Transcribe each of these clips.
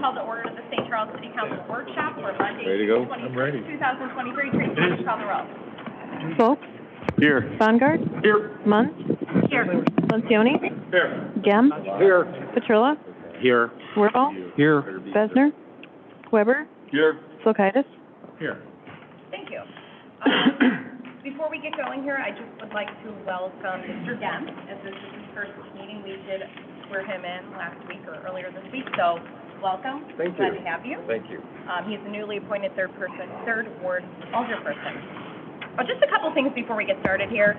call to order the St.Charles City Council workshop for Monday, Ready to go? I'm ready. 2023. Tracy, please call the roll. Folks, Here. Bongard, Here. Munt, Here. Lencioni, Here. Gem, Here. Petrilla, Here. Wirball, Here. Besner, Weber, Here. Flokaitis. Here. Thank you. Before we get going here, I just would like to welcome Mr. Gem, as this is his first meeting. We did swear him in last week or earlier this week, so welcome. Thank Glad you. to have you. Thank you. He's a newly appointed third ward alderperson. Just a couple things before we get started here.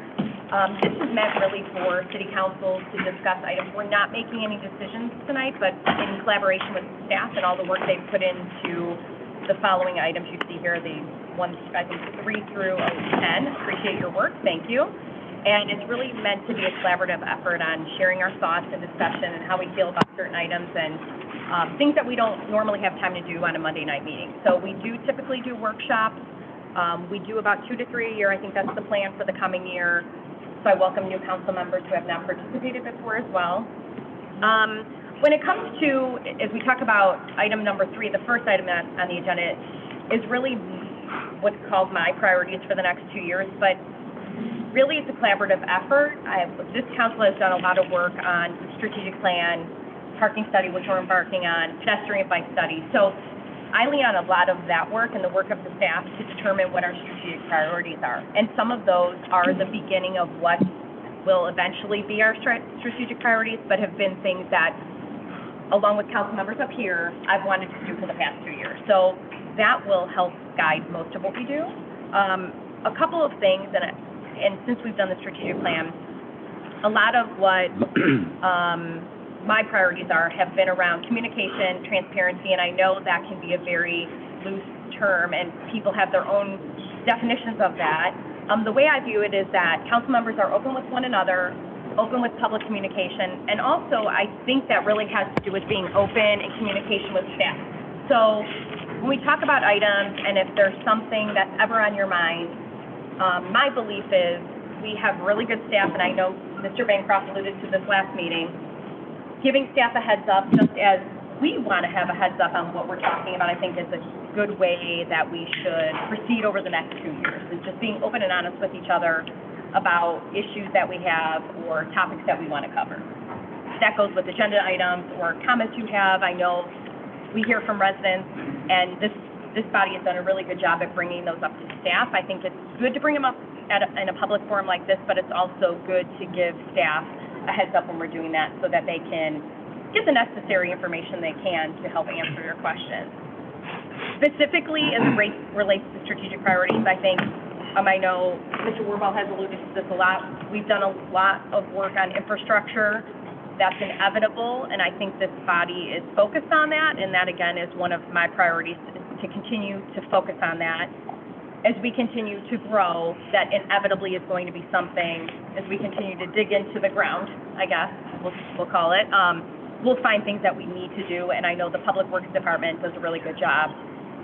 This is meant really for city council to discuss items. We're not making any decisions tonight, but in collaboration with staff and all the work they've put into the following items you see here, the ones, I think, 3 through 10. Appreciate your work. Thank you. And it's really meant to be a collaborative effort on sharing our thoughts and discussion and how we feel about certain items and things that we don't normally have time to do on a Monday night meeting. So we do typically do workshops. We do about 2 to 3 a year. I think that's the plan for the coming year. So I welcome new council members who have not participated before as well. When it comes to, as we talk about item number 3, the first item on the agenda is really what's called my priorities for the next 2 years, but really it's a collaborative effort. This council has done a lot of work on strategic plan, parking study, which we're embarking on, pedestrian bike study. So I lean on a lot of that work and the work of the staff to determine what our strategic priorities are. And some of those are the beginning of what will eventually be our strategic priorities, but have been things that, along with council members up here, I've wanted to do for the past 2 years. So that will help guide most of what we do. A couple of things, and since we've done the strategic plan, a lot of what my priorities have been around communication, transparency, and I know that can be a very loose term, and people have their own definitions of that. The way I view it is that council members are open with one another, open with public communication, and also I think that really has to do with being open in communication with staff. So when we talk about items, and if there's something that's ever on your mind, my belief is we have really good staff, and I know Mr. Bancroft alluded to this last meeting, giving staff a heads up, just as we want to have a heads up on what we're talking about, I think is a good way that we should proceed over the next 2 years, is just being open and honest with each other about issues that we have or topics that we want to cover. That goes with agenda items or comments you have. I know we hear from residents, and this body has done a really good job at bringing those up to staff. I think it's good to bring them up in a public forum like this, but it's also good to give staff a heads up when we're doing that so that they can get the necessary information they can to help answer your questions. Specifically, as it relates to strategic priorities, I think I know Mr. Wirball has alluded to this a lot. We've done a lot of work on infrastructure. That's inevitable, and I think this body is focused on that, and that, again, is one of my priorities, to continue to focus on that. As we continue to grow, that inevitably is going to be something, as we continue to dig into the ground, I guess, we'll call it, we'll find things that we need to do, and I know the Public Works Department does a really good job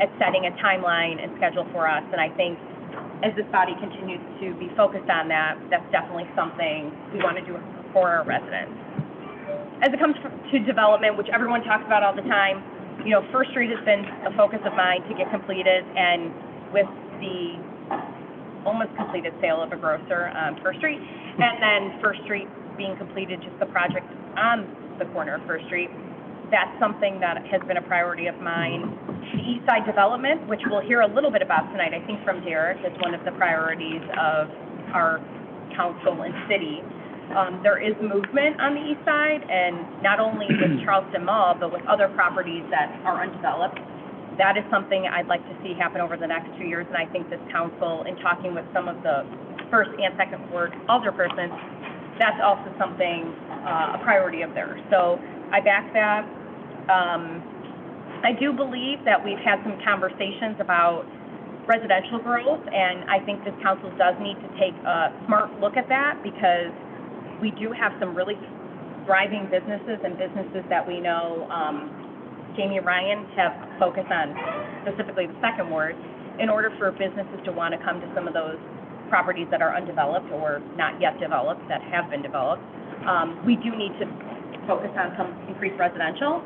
at setting a timeline and schedule for us, and I think as this body continues to be focused on that, that's definitely something we want to do for our residents. As it comes to development, which everyone talks about all the time, you know, First Street has been a focus of mine to get completed, and with the almost completed sale of a grocer on First Street, and then First Street being completed, just the project on the corner of First Street, that's something that has been a priority of mine. The East Side development, which we'll hear a little bit about tonight, I think from Derek, is one of the priorities of our council and city. There is movement on the East Side, and not only with Charleston Mall, but with other properties that are undeveloped. That is something I'd like to see happen over the next 2 years, and I think this council, in talking with some of the first and second ward alderpersons, that's also something, a priority of theirs. So I back that. I do believe that we've had some conversations about residential growth, and I think this council does need to take a smart look at that, because we do have some really thriving businesses and businesses that we know Jamie and Ryan have focused on, specifically the second ward, in order for businesses to want to come to some of those properties that are undeveloped or not yet developed, that have been developed. We do need to focus on some increased residential.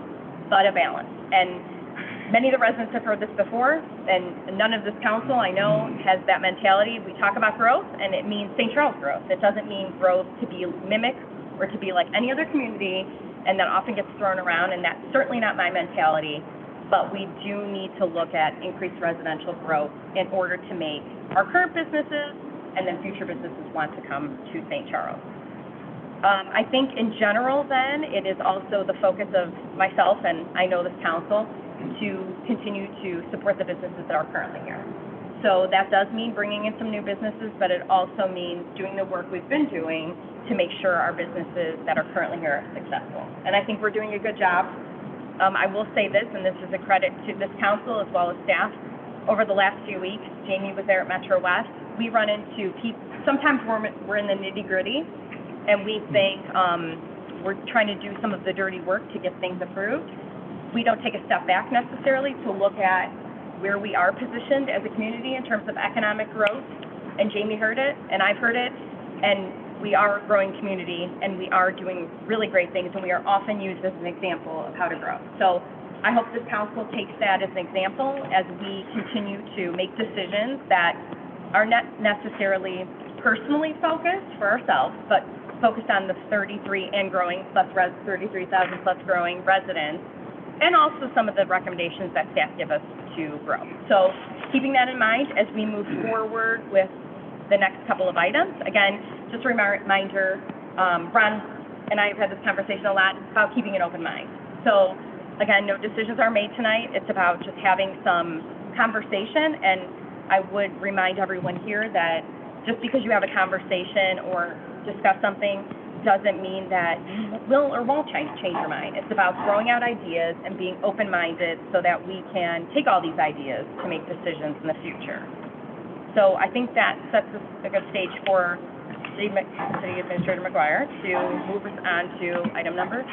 but a balance. And many of the residents have heard this before, and none of this council, I know, has that mentality. We talk about growth, and it means St. Charles growth. It doesn't mean growth to be mimicked or to be like any other community, and that often gets thrown around, and that's certainly not my mentality. But we do need to look at increased residential growth in order to make our current businesses and then future businesses want to come to St. Charles. I think in general then, it is also the focus of myself and I know this council to continue to support the businesses that are currently here. So that does mean bringing in some new businesses, but it also means doing the work we've been doing to make sure our businesses that are currently here are successful. And I think we're doing a good job. I will say this, and this is a credit to this council as well as staff. Over the last few weeks, Jamie was there at Metro West. We run into people, sometimes we're in the nitty-gritty, and we think we're trying to do some of the dirty work to get things approved. We don't take a step back necessarily to look at where we are positioned as a community in terms of economic growth. And Jamie heard it, and I've heard it, and we are a growing community, and we are doing really great things, and we are often used as an example of how to grow. So I hope this council takes that as an example as we continue to make decisions that are not necessarily personally focused for ourselves, but focused on the 33 and growing plus 33,000 plus growing residents, and also some of the recommendations that staff give us to grow. So keeping that in mind as we move forward with the next couple of items. Again, just a reminder, Ron and I have had this conversation a lot about keeping an open mind. So again, no decisions are made tonight. It's about just having some conversation, and I would remind everyone here that just because you have a conversation or discuss something doesn't mean that you will or won't change your mind. It's about throwing out ideas and being open-minded so that we can take all these ideas to make decisions in the future. So I think that sets us a good stage for City Administrator McGuire to move us on to item number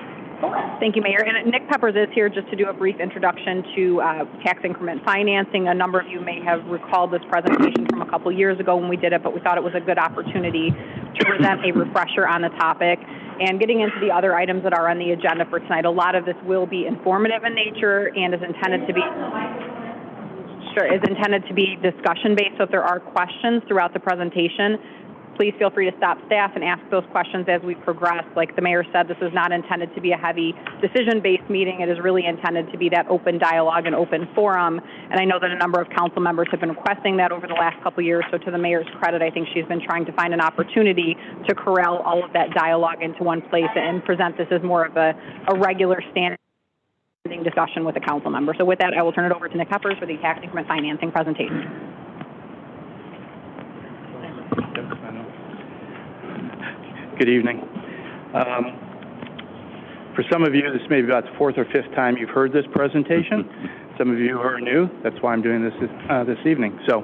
4. Thank you, Mayor. And Nick Peppers is here just to do a brief introduction to tax increment financing. A number of you may have recalled this presentation from a couple years ago when we did it, but we thought it was a good opportunity to present a refresher on the topic. And getting into the other items that are on the agenda for tonight, a lot of this will be informative in nature and is intended to be discussion-based. So if there are questions throughout the presentation, please feel free to stop staff and ask those questions as we progress. Like the mayor said, this is not intended to be a heavy decision-based meeting. It is really intended to be that open dialogue and open forum. And I know that a number of council members have been requesting that over the last couple of years. So to the mayor's credit, I think she's been trying to find an opportunity to corral all of that dialogue into one place and present this as more of a regular standing discussion with the council member. So with that, I will turn it over to Nick Peppers for the tax increment financing presentation. Good evening. For some of you, this may be about the 4th or 5th time you've heard this presentation. Some of you are new. That's why I'm doing this this evening. So,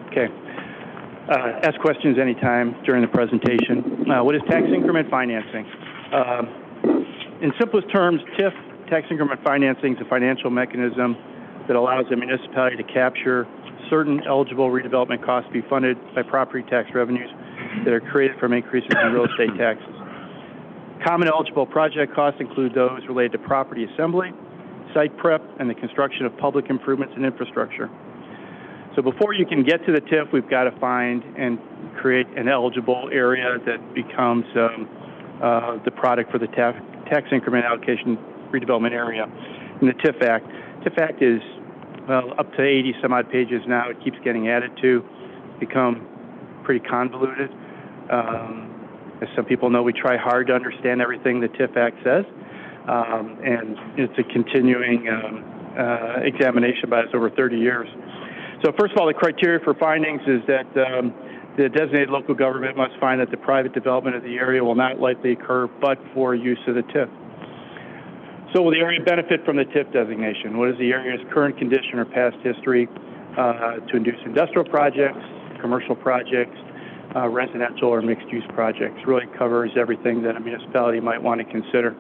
okay. Ask questions anytime during the presentation. What is tax increment financing? In simplest terms, TIF, tax increment financing, is a financial mechanism that allows a municipality to capture certain eligible redevelopment costs to be funded by property tax revenues that are created from increases in real estate taxes. Common eligible project costs include those related to property assembly, site prep, and the construction of public improvements and infrastructure. So before you can get to the TIF, we've got to find and create an eligible area that becomes the product for the tax increment allocation redevelopment area in the TIF Act. TIF Act is up to 80 some odd pages now. It keeps getting added to. It's become pretty convoluted. As some people know, we try hard to understand everything the TIF Act says, and it's a continuing examination by us over 30 years. So first of all, the criteria for findings is that the designated local government must find that the private development of the area will not likely occur but for use of the TIF. So will the area benefit from the TIF designation? What is the area's current condition or past history to induce industrial projects, commercial projects, residential or mixed-use projects? Really covers everything that a municipality might want to consider.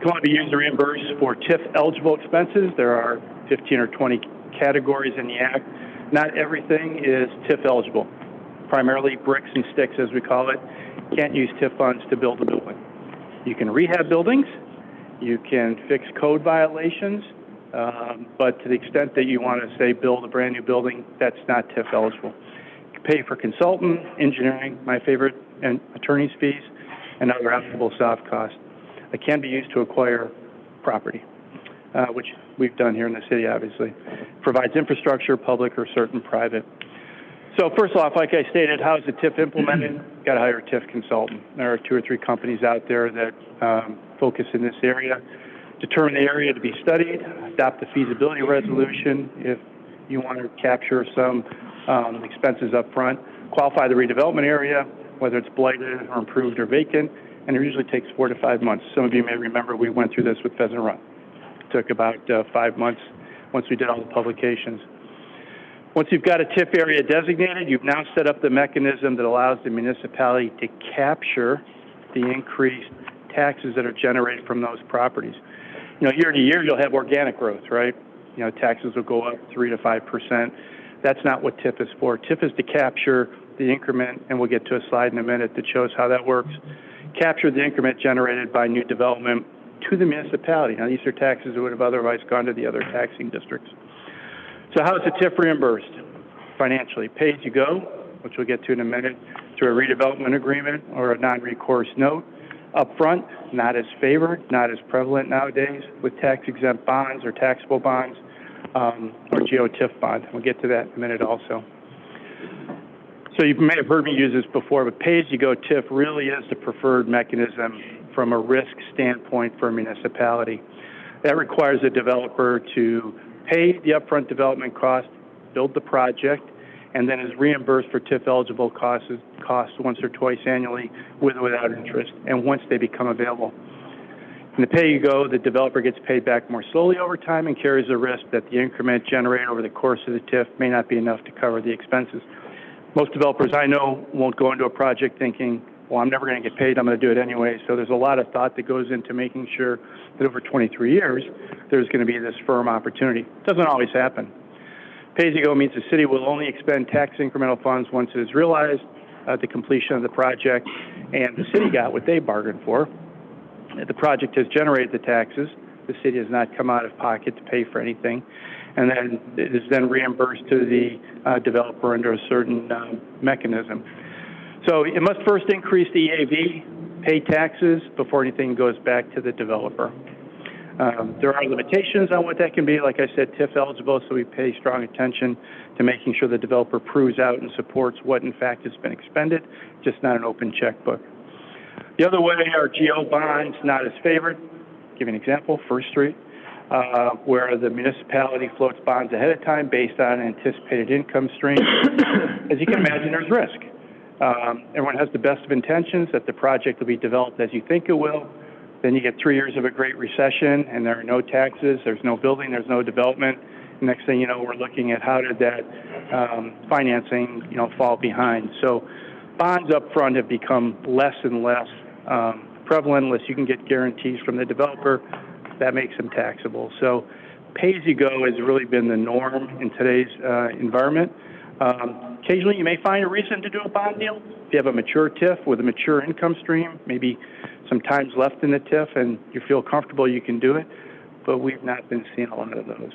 Can only be used to reimburse for TIF-eligible expenses. There are 15 or 20 categories in the Act. Not everything is TIF-eligible. Primarily bricks and sticks, as we call it. Can't use TIF funds to build a building. You can rehab buildings, you can fix code violations, but to the extent that you want to, say, build a brand new building, that's not TIF eligible. You can pay for consultant, engineering, my favorite, and attorney's fees, and other applicable soft costs. It can be used to acquire property, which we've done here in the city, obviously. Provides infrastructure, public or certain private. So first off, like I stated, how is the TIF implemented? Got to hire a TIF consultant. There are 2 or 3 companies out there that focus in this area. Determine the area to be studied, adopt the feasibility resolution if you want to capture some expenses up front, qualify the redevelopment area, whether it's blighted or improved or vacant, and it usually takes 4 to 5 months. Some of you may remember we went through this with Pheasant Run. It took about 5 months once we did all the publications. Once you've got a TIF area designated, you've now set up the mechanism that allows the municipality to capture the increased taxes that are generated from those properties. You know, year to year, you'll have organic growth, right? You know, taxes will go up 3 to 5%. That's not what TIF is for. TIF is to capture the increment, and we'll get to a slide in a minute that shows how that works. Capture the increment generated by new development to the municipality. Now, these are taxes that would have otherwise gone to the other taxing districts. So how is the TIF reimbursed? Financially, pay as you go, which we'll get to in a minute, through a redevelopment agreement or a non-recourse note. Upfront, not as favored, not as prevalent nowadays with tax-exempt bonds or taxable bonds or GO-TIF bond. We'll get to that in a minute also. So you may have heard me use this before, but pay-as-you-go TIF really is the preferred mechanism from a risk standpoint for a municipality. That requires a developer to pay the upfront development cost, build the project, and then is reimbursed for TIF-eligible costs once or twice annually with or without interest, and once they become available. In the pay-you-go, the developer gets paid back more slowly over time and carries the risk that the increment generated over the course of the TIF may not be enough to cover the expenses. Most developers I know won't go into a project thinking, well, I'm never going to get paid, I'm going to do it anyway. So there's a lot of thought that goes into making sure that over 23 years, there's going to be this firm opportunity. It doesn't always happen. Pay-as-you-go means the city will only expend tax incremental funds once it is realized at the completion of the project, and the city got what they bargained for. The project has generated the taxes. The city has not come out of pocket to pay for anything, and then it is then reimbursed to the developer under a certain mechanism. So it must first increase the EAV, pay taxes before anything goes back to the developer. There are limitations on what that can be. Like I said, TIF eligible, so we pay strong attention to making sure the developer proves out and supports what in fact has been expended, just not an open checkbook. The other way are GO bonds, not as favored. I'll give you an example, First Street, where the municipality floats bonds ahead of time based on an anticipated income stream. As you can imagine, there's risk. Everyone has the best of intentions that the project will be developed as you think it will. Then you get 3 years of a great recession, and there are no taxes, there's no building, there's no development. Next thing you know, we're looking at how did that financing, fall behind. So bonds up front have become less and less prevalent unless you can get guarantees from the developer. That makes them taxable. So pay-as-you-go has really been the norm in today's environment. Occasionally, you may find a reason to do a bond deal. If you have a mature TIF with a mature income stream, maybe some time's left in the TIF and you feel comfortable you can do it, but we've not been seeing a lot of those.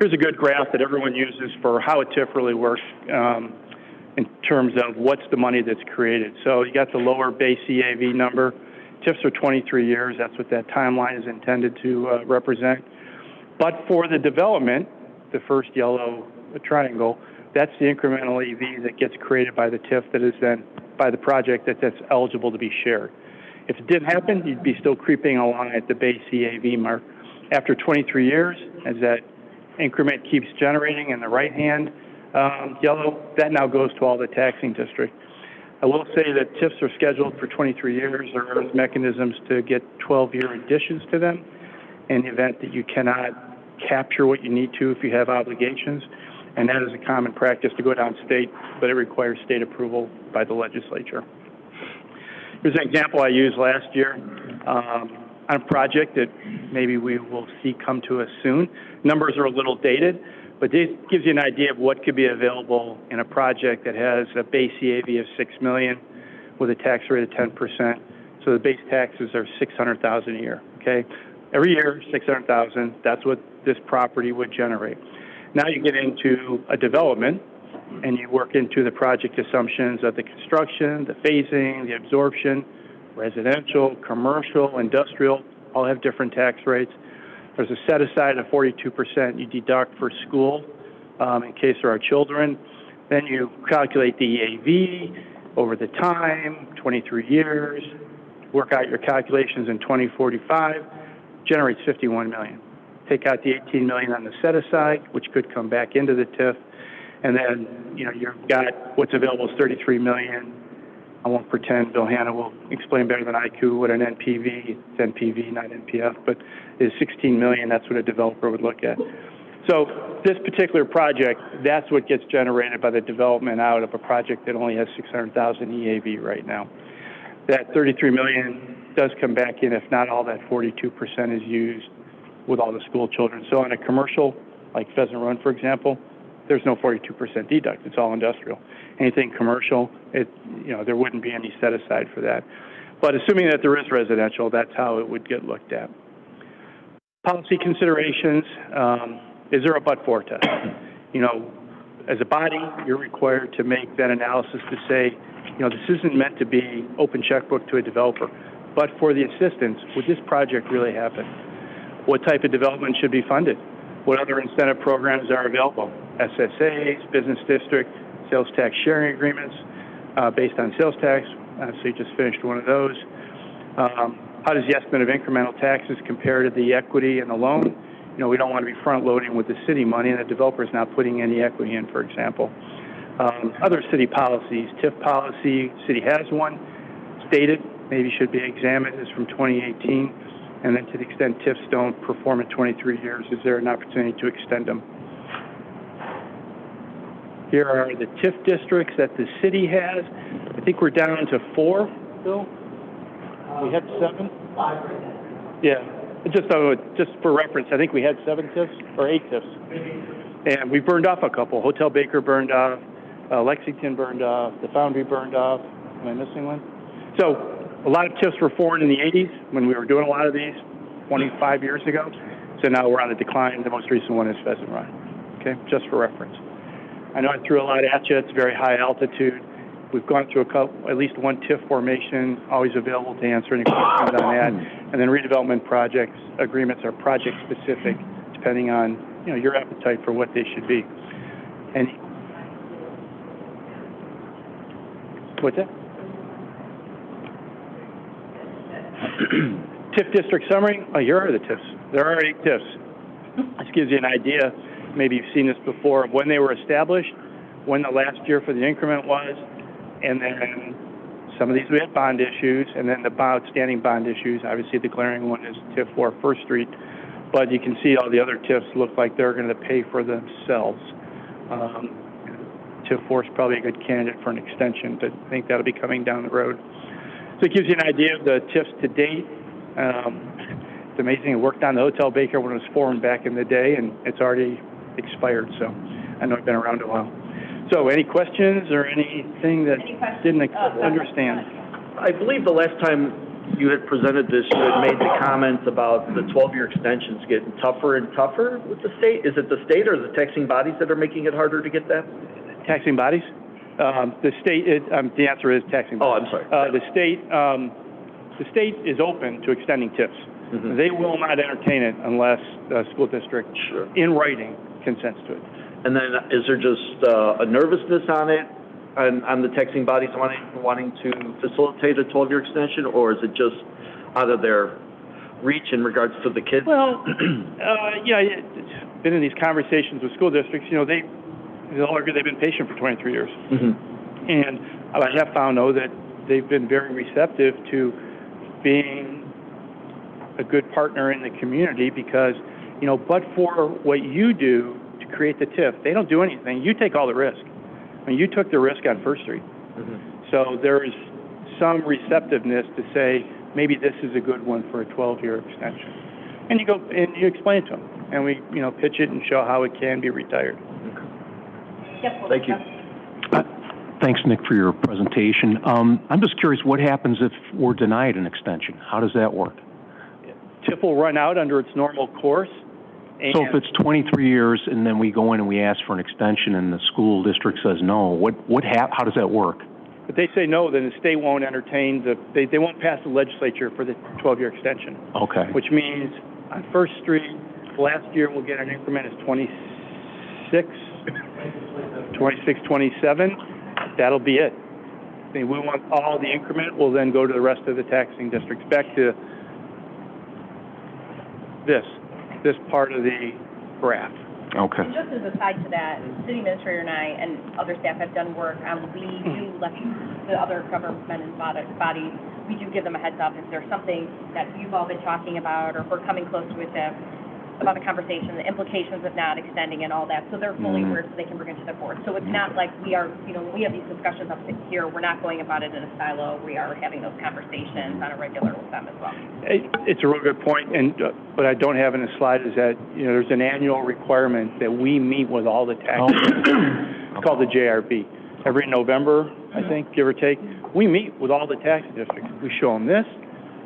Here's a good graph that everyone uses for how a TIF really works in terms of what's the money that's created. So you got the lower base EAV number. TIFs are 23 years. That's what that timeline is intended to represent. But for the development, the first yellow triangle, that's the incremental EV that gets created by the TIF that is then, by the project that's eligible to be shared. If it didn't happen, you'd be still creeping along at the base EAV mark. After 23 years, as that increment keeps generating in the right-hand yellow, that now goes to all the taxing districts. I will say that TIFs are scheduled for 23 years. There are mechanisms to get 12-year additions to them in the event that you cannot capture what you need to if you have obligations. And that is a common practice to go downstate, but it requires state approval by the legislature. Here's an example I used last year on a project that maybe we will see come to us soon. Numbers are a little dated, but this gives you an idea of what could be available in a project that has a base EAV of $6 million with a tax rate of 10%. So the base taxes are $600,000 a year, okay? Every year, $600,000, that's what this property would generate. Now you get into a development, and you work into the project assumptions of the construction, the phasing, the absorption, residential, commercial, industrial, all have different tax rates. There's a set aside of 42% you deduct for school in case there are children. Then you calculate the EAV over the time, 23 years, work out your calculations in 2045, generates $51 million. Take out the $18 million on the set aside, which could come back into the TIF, and then you've got what's available is $33 million. I won't pretend Bill Hanna will explain better than I could what an NPV, it's NPV, not NPF, but is $16 million. That's what a developer would look at. So this particular project, that's what gets generated by the development out of a project that only has $600,000 EAV right now. That $33 million does come back in if not all that 42% is used with all the school children. So on a commercial, like Pheasant Run, for example, there's no 42% deduct. It's all industrial. Anything commercial, there wouldn't be any set aside for that. But assuming that there is residential, that's how it would get looked at. Policy considerations, is there a but-for test? As a body, you're required to make that analysis to say, this isn't meant to be open checkbook to a developer, but for the assistance, would this project really happen? What type of development should be funded? What other incentive programs are available? SSAs, business district, sales tax sharing agreements based on sales tax. So you just finished one of those. How does the estimate of incremental taxes compare to the equity and the loan? We don't want to be front-loading with the city money, and the developer's not putting any equity in, for example. Other city policies, TIF policy, city has one, stated, maybe should be examined, is from 2018. And then to the extent TIFs don't perform in 23 years, is there an opportunity to extend them? Here are the TIF districts that the city has. I think we're down to 4, Bill? We had 7? 5 right now. Yeah. Just for reference, I think we had 7 TIFs or 8 TIFs. And we burned off a couple. Hotel Baker burned off, Lexington burned off, the Foundry burned off. Am I missing one? So a lot of TIFs were formed in the 80s when we were doing a lot of these 25 years ago. So now we're on a decline. The most recent one is Pheasant Run. Okay, just for reference. I know I threw a lot at you. It's very high altitude. We've gone through at least one TIF formation, always available to answer any questions on that. And then redevelopment projects, agreements are project specific, depending on your appetite for what they should be. And what's that? TIF district summary. Oh, here are the TIFs. There are 8 TIFs. This gives you an idea. Maybe you've seen this before, of when they were established, when the last year for the increment was, and then some of these we had bond issues, and then the outstanding bond issues. Obviously, the glaring one is TIF 4 First Street, but you can see all the other TIFs look like they're going to pay for themselves. TIF 4 is probably a good candidate for an extension, but I think that'll be coming down the road. So it gives you an idea of the TIFs to date. It's amazing. It worked on the Hotel Baker when it was formed back in the day, and it's already expired, so I know I've been around a while. So any questions or anything that didn't understand? I believe the last time you had presented this, you had made the comments about the 12-year extensions getting tougher and tougher with the state. Is it the state or the taxing bodies that are making it harder to get that? Taxing bodies? The state, the answer is taxing bodies. Oh, I'm sorry. The state is open to extending TIFs. Mm-hmm. They will not entertain it unless the school district, in writing, consents to it. And then is there just a nervousness on it, on the taxing bodies wanting to facilitate a 12-year extension, or is it just out of their reach in regards to the kids? Well, it's been in these conversations with school districts. They'll argue they've been patient for 23 years. Mm-hmm. And I have found, though, that they've been very receptive to being a good partner in the community because, but for what you do to create the TIF, they don't do anything. You take all the risk. I mean, you took the risk on First Street. Mm-hmm. So there is some receptiveness to say, maybe this is a good one for a 12-year extension. And you go and you explain it to them. And we, pitch it and show how it can be retired. Thank you. Thanks, Nick, for your presentation. I'm just curious, what happens if we're denied an extension? How does that work? TIF will run out under its normal course. And So if it's 23 years and then we go in and we ask for an extension and the school district says no, how does that work? if they say no, then the state won't entertain they won't pass the legislature for the 12-year extension. Okay. Which means on First Street, last year we'll get an increment as 26, 27. That'll be it. I mean, we want all the increment will then go to the rest of the taxing districts. Back to this part of the graph. Okay. And just as a side to that, city administrator and I and other staff have done work on, we do let the other government bodies, we do give them a heads up if there's something that you've all been talking about, or if we're coming close with them, about the conversation, the implications of not extending and all that, so they're fully aware, so they can bring it to the board. So it's not like we are, when we have these discussions up here, we're not going about it in a silo. We are having those conversations on a regular with them as well. It's a real good point, and what I don't have in the slide is that, there's an annual requirement that we meet with all the tax It's called the JRB. Every November, I think, give or take, we meet with all the tax districts. We show them this.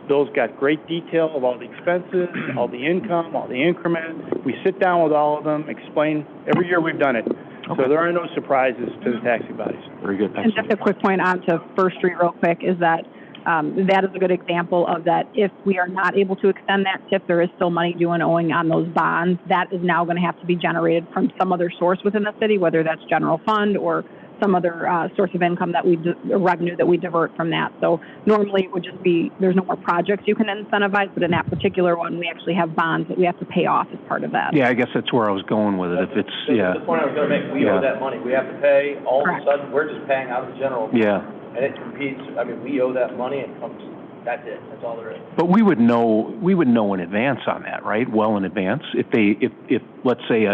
Bill's got great detail of all the expenses, all the income, all the increment. We sit down with all of them, explain. Every year we've done it. Okay. So there are no surprises to the taxing bodies. Very good. And just a quick point on to First Street real quick is that that is a good example of that if we are not able to extend that TIF, there is still money due and owing on those bonds. That is now going to have to be generated from some other source within the city, whether that's general fund or some other source of income that revenue that we divert from that. So normally it would just be, there's no more projects you can incentivize, but in that particular one, we actually have bonds that we have to pay off as part of that. Yeah, I guess that's where I was going with it. If it's, The point I was going to make, we owe that money. We have to pay. All Correct. of a sudden, we're just paying out of the general fund. Yeah. And it competes. I mean, we owe that money. It comes. That's it. That's all there is. But we would know in advance on that, right? Well in advance. If let's say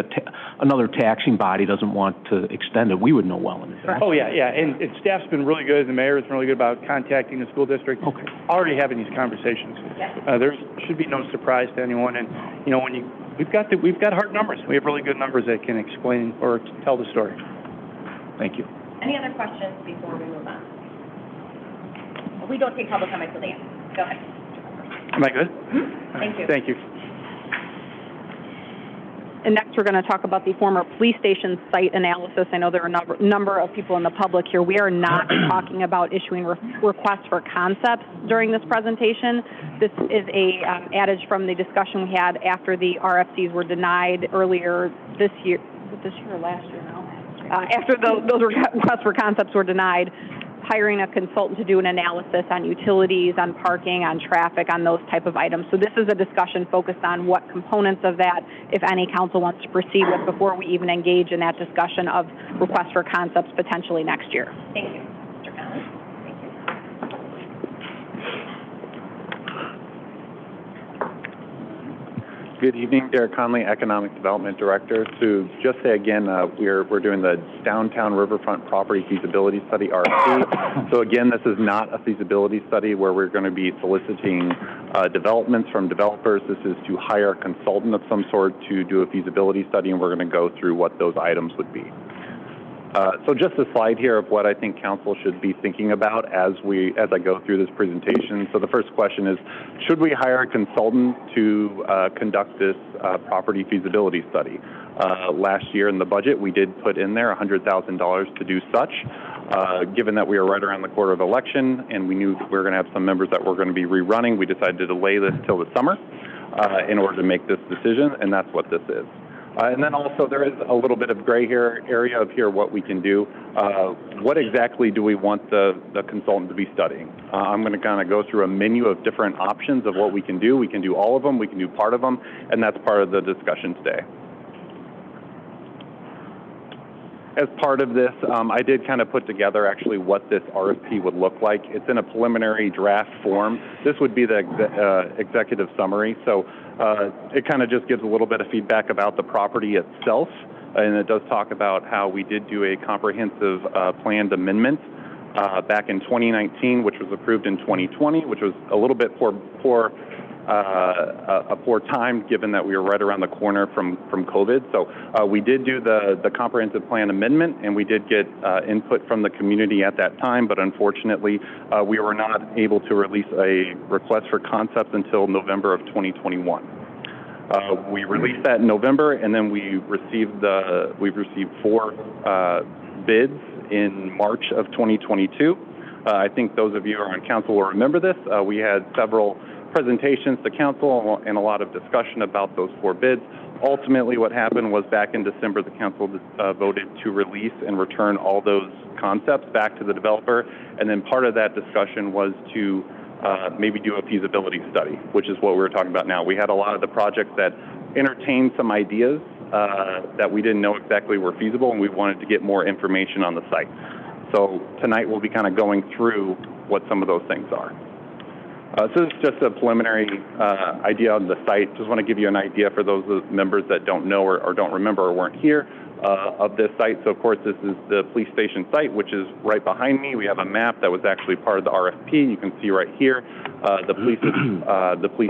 another taxing body doesn't want to extend it, we would know well in advance. Oh, yeah. And staff's been really good. The mayor has been really good about contacting the school district. Okay. Already having these conversations. There should be no surprise to anyone. And, we've got hard numbers. We have really good numbers that can explain or tell the story. Thank you. Any other questions before we move on? We don't take public comment till the end. Go ahead. Am I good? Thank you. Thank you. And next, we're going to talk about the former police station site analysis. I know there are a number of people in the public here. We are not talking about issuing requests for concepts during this presentation. This is a adage from the discussion we had after the RFCs were denied earlier this year. This year or last year now? After those requests for concepts were denied, hiring a consultant to do an analysis on utilities, on parking, on traffic, on those type of items. So this is a discussion focused on what components of that, if any, council wants to proceed with before we even engage in that discussion of requests for concepts potentially next year. Thank you. Mr. Collins? Thank you. Good evening, Derek Conley, Economic Development Director. To just say again, we're doing the Downtown Riverfront Property Feasibility Study, RFP. So again, this is not a feasibility study where we're going to be soliciting developments from developers. This is to hire a consultant of some sort to do a feasibility study, and we're going to go through what those items would be. So just a slide here of what I think council should be thinking about as I go through this presentation. So the first question is, should we hire a consultant to conduct this property feasibility study? Last year in the budget, we did put in there $100,000 to do such. Given that we are right around the quarter of election and we knew that we were going to have some members that were going to be rerunning, we decided to delay this till the summer in order to make this decision, and that's what this is. And then also there is a little bit of gray area of here what we can do. What exactly do we want the consultant to be studying? I'm going to kind of go through a menu of different options of what we can do. We can do all of them, we can do part of them, and that's part of the discussion today. As part of this, I did kind of put together actually what this RFP would look like. It's in a preliminary draft form. This would be the executive summary. So it kind of just gives a little bit of feedback about the property itself. And it does talk about how we did do a comprehensive planned amendment back in 2019, which was approved in 2020, which was a little bit poor a poor time, given that we were right around the corner from COVID. So we did do the comprehensive plan amendment, and we did get input from the community at that time, but unfortunately, we were not able to release a request for concepts until November of 2021. We released that in November, and then we've received 4 bids in March of 2022. I think those of you who are on council will remember this. We had several presentations to council and a lot of discussion about those 4 bids. Ultimately, what happened was back in December, the council voted to release and return all those concepts back to the developer, and then part of that discussion was to maybe do a feasibility study, which is what we were talking about now. We had a lot of the projects that entertained some ideas that we didn't know exactly were feasible, and we wanted to get more information on the site. So tonight we'll be kind of going through what some of those things are. So this is just a preliminary idea on the site. Just want to give you an idea for those members that don't know or don't remember or weren't here of this site. So of course this is the police station site, which is right behind me. We have a map that was actually part of the RFP. You can see right here, the police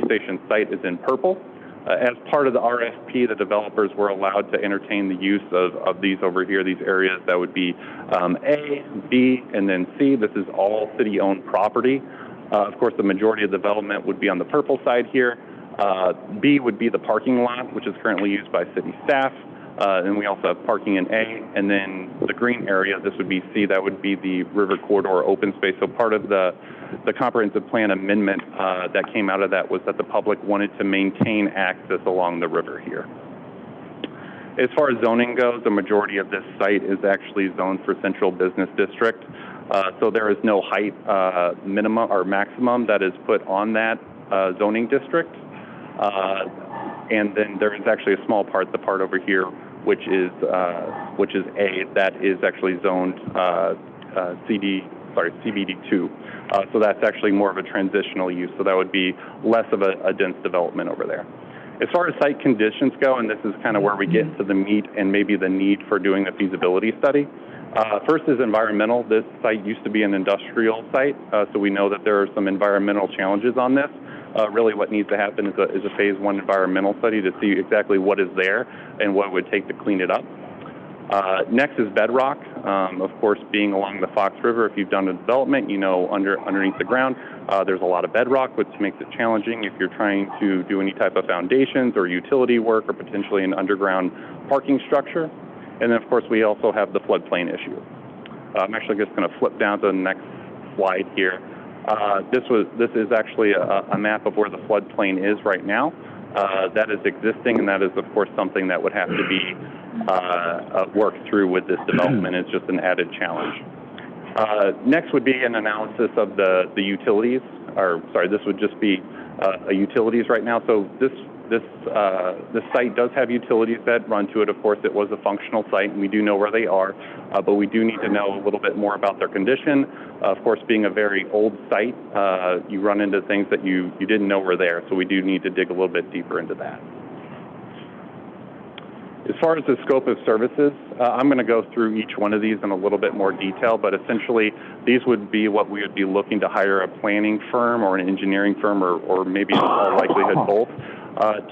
station site is in purple. As part of the RFP, the developers were allowed to entertain the use of these over here, these areas that would be A, B, and then C. This is all city-owned property. Of course, the majority of development would be on the purple side here. B would be the parking lot, which is currently used by city staff. And we also have parking in A. And then the green area, this would be C, that would be the river corridor open space. So part of the comprehensive plan amendment that came out of that was that the public wanted to maintain access along the river here. As far as zoning goes, the majority of this site is actually zoned for central business district. So there is no height minimum or maximum that is put on that zoning district. And then there is actually a small part, the part over here, which is A, that is actually zoned CBD2. So that's actually more of a transitional use. So that would be less of a dense development over there. As far as site conditions go, and this is kind of where we get into the meat and maybe the need for doing a feasibility study. First is environmental. This site used to be an industrial site, so we know that there are some environmental challenges on this. Really what needs to happen is a phase 1 environmental study to see exactly what is there and what it would take to clean it up. Next is bedrock. Of course, being along the Fox River, if you've done a development, you know underneath the ground, there's a lot of bedrock, which makes it challenging if you're trying to do any type of foundations or utility work or potentially an underground parking structure. And then, of course, we also have the floodplain issue. I'm actually just going to flip down to the next slide here. This is actually a map of where the floodplain is right now. That is existing, and that is, of course, something that would have to be worked through with this development. It's just an added challenge. Next would be an analysis of the utilities, or sorry, this would just be utilities right now. So this site does have utilities that run to it. Of course, it was a functional site, and we do know where they are, but we do need to know a little bit more about their condition. Of course, being a very old site, you run into things that you didn't know were there, so we do need to dig a little bit deeper into that. As far as the scope of services, I'm going to go through each one of these in a little bit more detail, but essentially these would be what we would be looking to hire a planning firm or an engineering firm or maybe in all likelihood both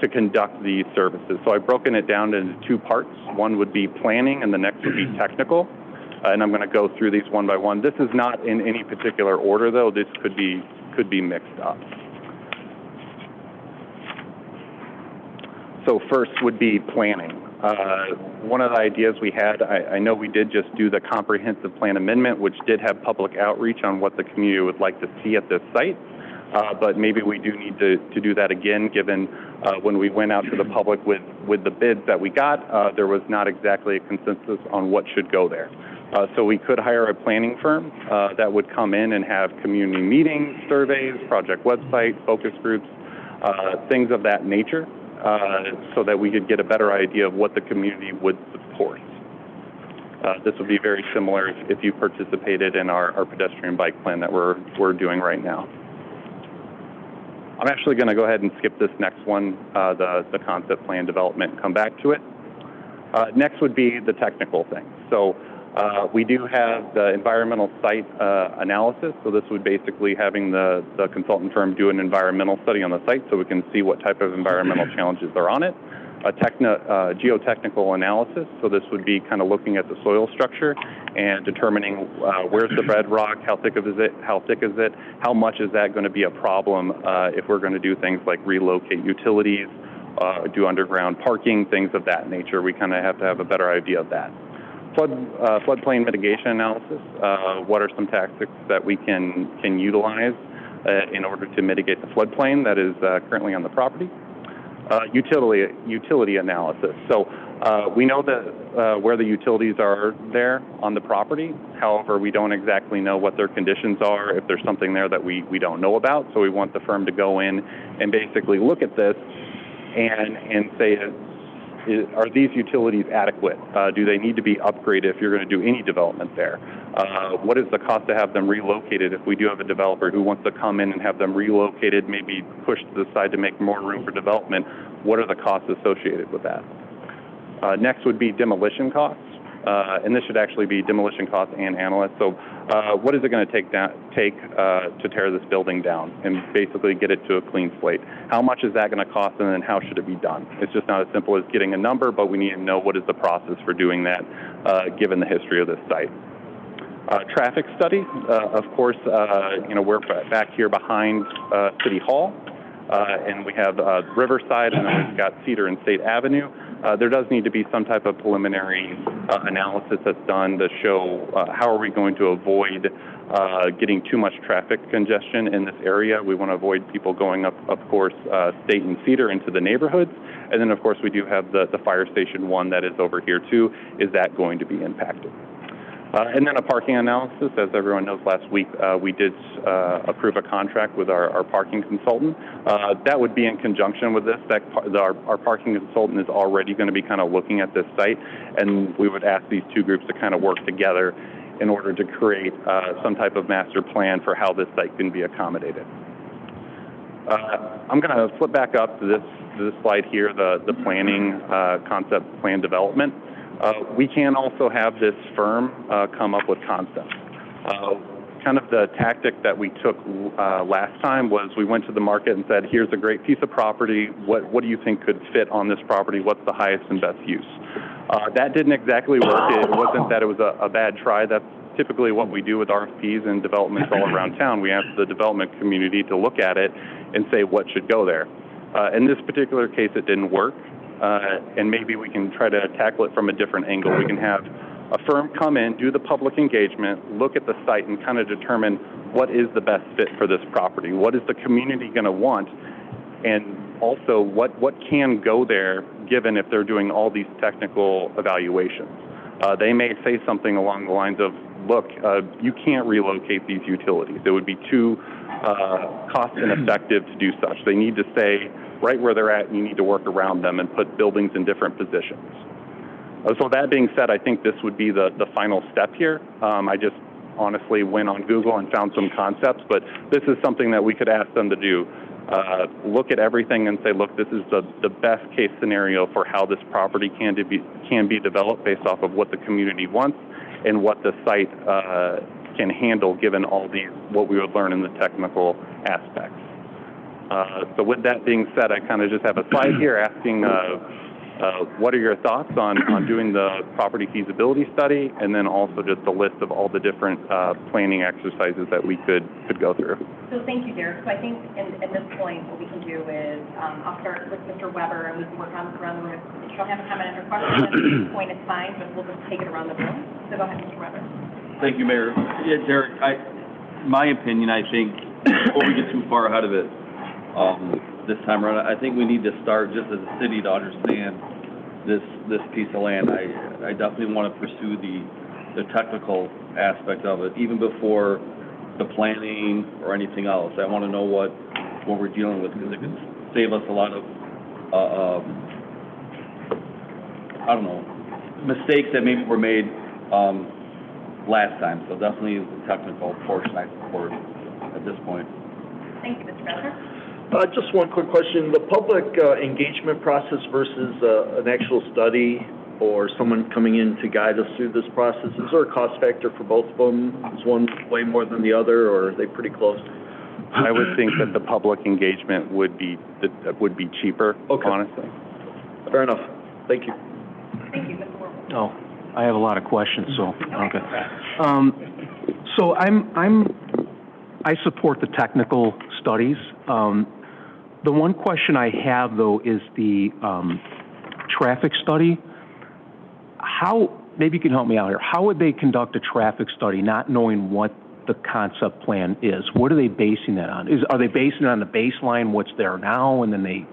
to conduct these services. So I've broken it down into 2 parts. One would be planning and the next would be technical. And I'm going to go through these one by one. This is not in any particular order though. This could be mixed up. So first would be planning. One of the ideas we had, I know we did just do the comprehensive plan amendment, which did have public outreach on what the community would like to see at this site. But maybe we do need to do that again, given when we went out to the public with the bids that we got, there was not exactly a consensus on what should go there. So we could hire a planning firm that would come in and have community meetings, surveys, project website, focus groups, things of that nature. So that we could get a better idea of what the community would support. This would be very similar if you participated in our pedestrian bike plan that we're doing right now. I'm actually going to go ahead and skip this next one, the concept plan development, and come back to it. Next would be the technical thing. So We do have the environmental site analysis, so this would basically having the consultant firm do an environmental study on the site so we can see what type of environmental challenges are on it. A geotechnical analysis, so this would be kind of looking at the soil structure and determining where's the bedrock, how thick is it, how much is that going to be a problem if we're going to do things like relocate utilities, do underground parking, things of that nature. We kind of have to have a better idea of that. Floodplain mitigation analysis, what are some tactics that we can utilize in order to mitigate the floodplain that is currently on the property. Utility analysis. So we know that where the utilities are there on the property. However, we don't exactly know what their conditions are, if there's something there that we don't know about. So we want the firm to go in and basically look at this and say, are these utilities adequate? Do they need to be upgraded if you're going to do any development there? What is the cost to have them relocated if we do have a developer who wants to come in and have them relocated, maybe pushed to the side to make more room for development? What are the costs associated with that? Next would be demolition costs. And this should actually be demolition costs and analysts. So what is it going to take to tear this building down and basically get it to a clean slate? How much is that going to cost, and then how should it be done? It's just not as simple as getting a number, but we need to know what is the process for doing that given the history of this site. Traffic study, of course, we're back here behind City Hall, and we have Riverside, and then we've got Cedar and State Avenue. There does need to be some type of preliminary analysis that's done to show how are we going to avoid getting too much traffic congestion in this area. We want to avoid people going up, of course, State and Cedar into the neighborhoods. And then, of course, we do have the Fire Station 1 that is over here, too. Is that going to be impacted? And then a parking analysis. As everyone knows, last week we did approve a contract with our parking consultant. That would be in conjunction with this. Our parking consultant is already going to be kind of looking at this site, and we would ask these two groups to kind of work together in order to create some type of master plan for how this site can be accommodated. I'm going to flip back up to this slide here, the planning concept plan development. We can also have this firm come up with concepts. Kind of the tactic that we took last time was we went to the market and said, here's a great piece of property. What do you think could fit on this property? What's the highest and best use? That didn't exactly work. It wasn't that it was a bad try. That's typically what we do with RFPs and developments all around town. We ask the development community to look at it and say what should go there. In this particular case, it didn't work. And maybe we can try to tackle it from a different angle. We can have a firm come in, do the public engagement, look at the site, and kind of determine what is the best fit for this property. What is the community going to want? And also, what can go there, given if they're doing all these technical evaluations? They may say something along the lines of, look, you can't relocate these utilities. It would be too cost ineffective to do such. They need to stay right where they're at, and you need to work around them and put buildings in different positions. So that being said, I think this would be the final step here. I just honestly went on Google and found some concepts, but this is something that we could ask them to do. Look at everything and say, look, this is the best case scenario for how this property can be developed based off of what the community wants and what the site can handle given all what we would learn in the technical aspects. So with that being said, I kind of just have a slide here asking what are your thoughts on doing the property feasibility study, and then also just a list of all the different planning exercises that we could go through. So thank you, Derek. So I think at this point, what we can do is I'll start with Mr. Weber, and we can work on this around the room. If you don't have a comment or question at this point, it's fine, but we'll just take it around the room. So go ahead, Mr. Weber. Thank you, Mayor. Yeah, Derek, my opinion, I think, before we get too far ahead of it, this time around, I think we need to start just as a city to understand this piece of land. I definitely want to pursue the technical aspect of it, even before the planning or anything else. I want to know what we're dealing with, because it could save us a lot of, I don't know, mistakes that maybe were made last time. So definitely the technical portion I support at this point. Thank you, Mr. Besser. Just one quick question. The public engagement process versus an actual study, or someone coming in to guide us through this process? Is there a cost factor for both of them? Is one way more than the other, or are they pretty close? I would think that the public engagement would be cheaper, Okay. honestly. Fair enough. Thank you. Thank you, Mr. Warble. Oh, I have a lot of questions, so, okay. So I support the technical studies. The one question I have, though, is the traffic study. Maybe you can help me out here. How would they conduct a traffic study not knowing what the concept plan is? What are they basing that on? Are they basing it on the baseline, what's there now, and then they...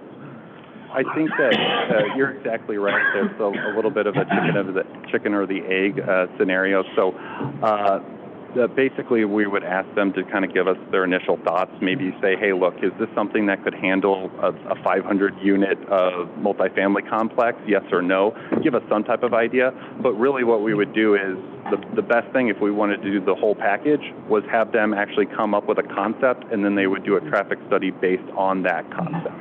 I think that you're exactly right. There's a little bit of a chicken or the egg scenario. So basically, we would ask them to kind of give us their initial thoughts. Maybe say, hey, look, is this something that could handle a 500-unit multifamily complex? Yes or no? Give us some type of idea. But really, what we would do is the best thing, if we wanted to do the whole package, was have them actually come up with a concept, and then they would do a traffic study based on that concept.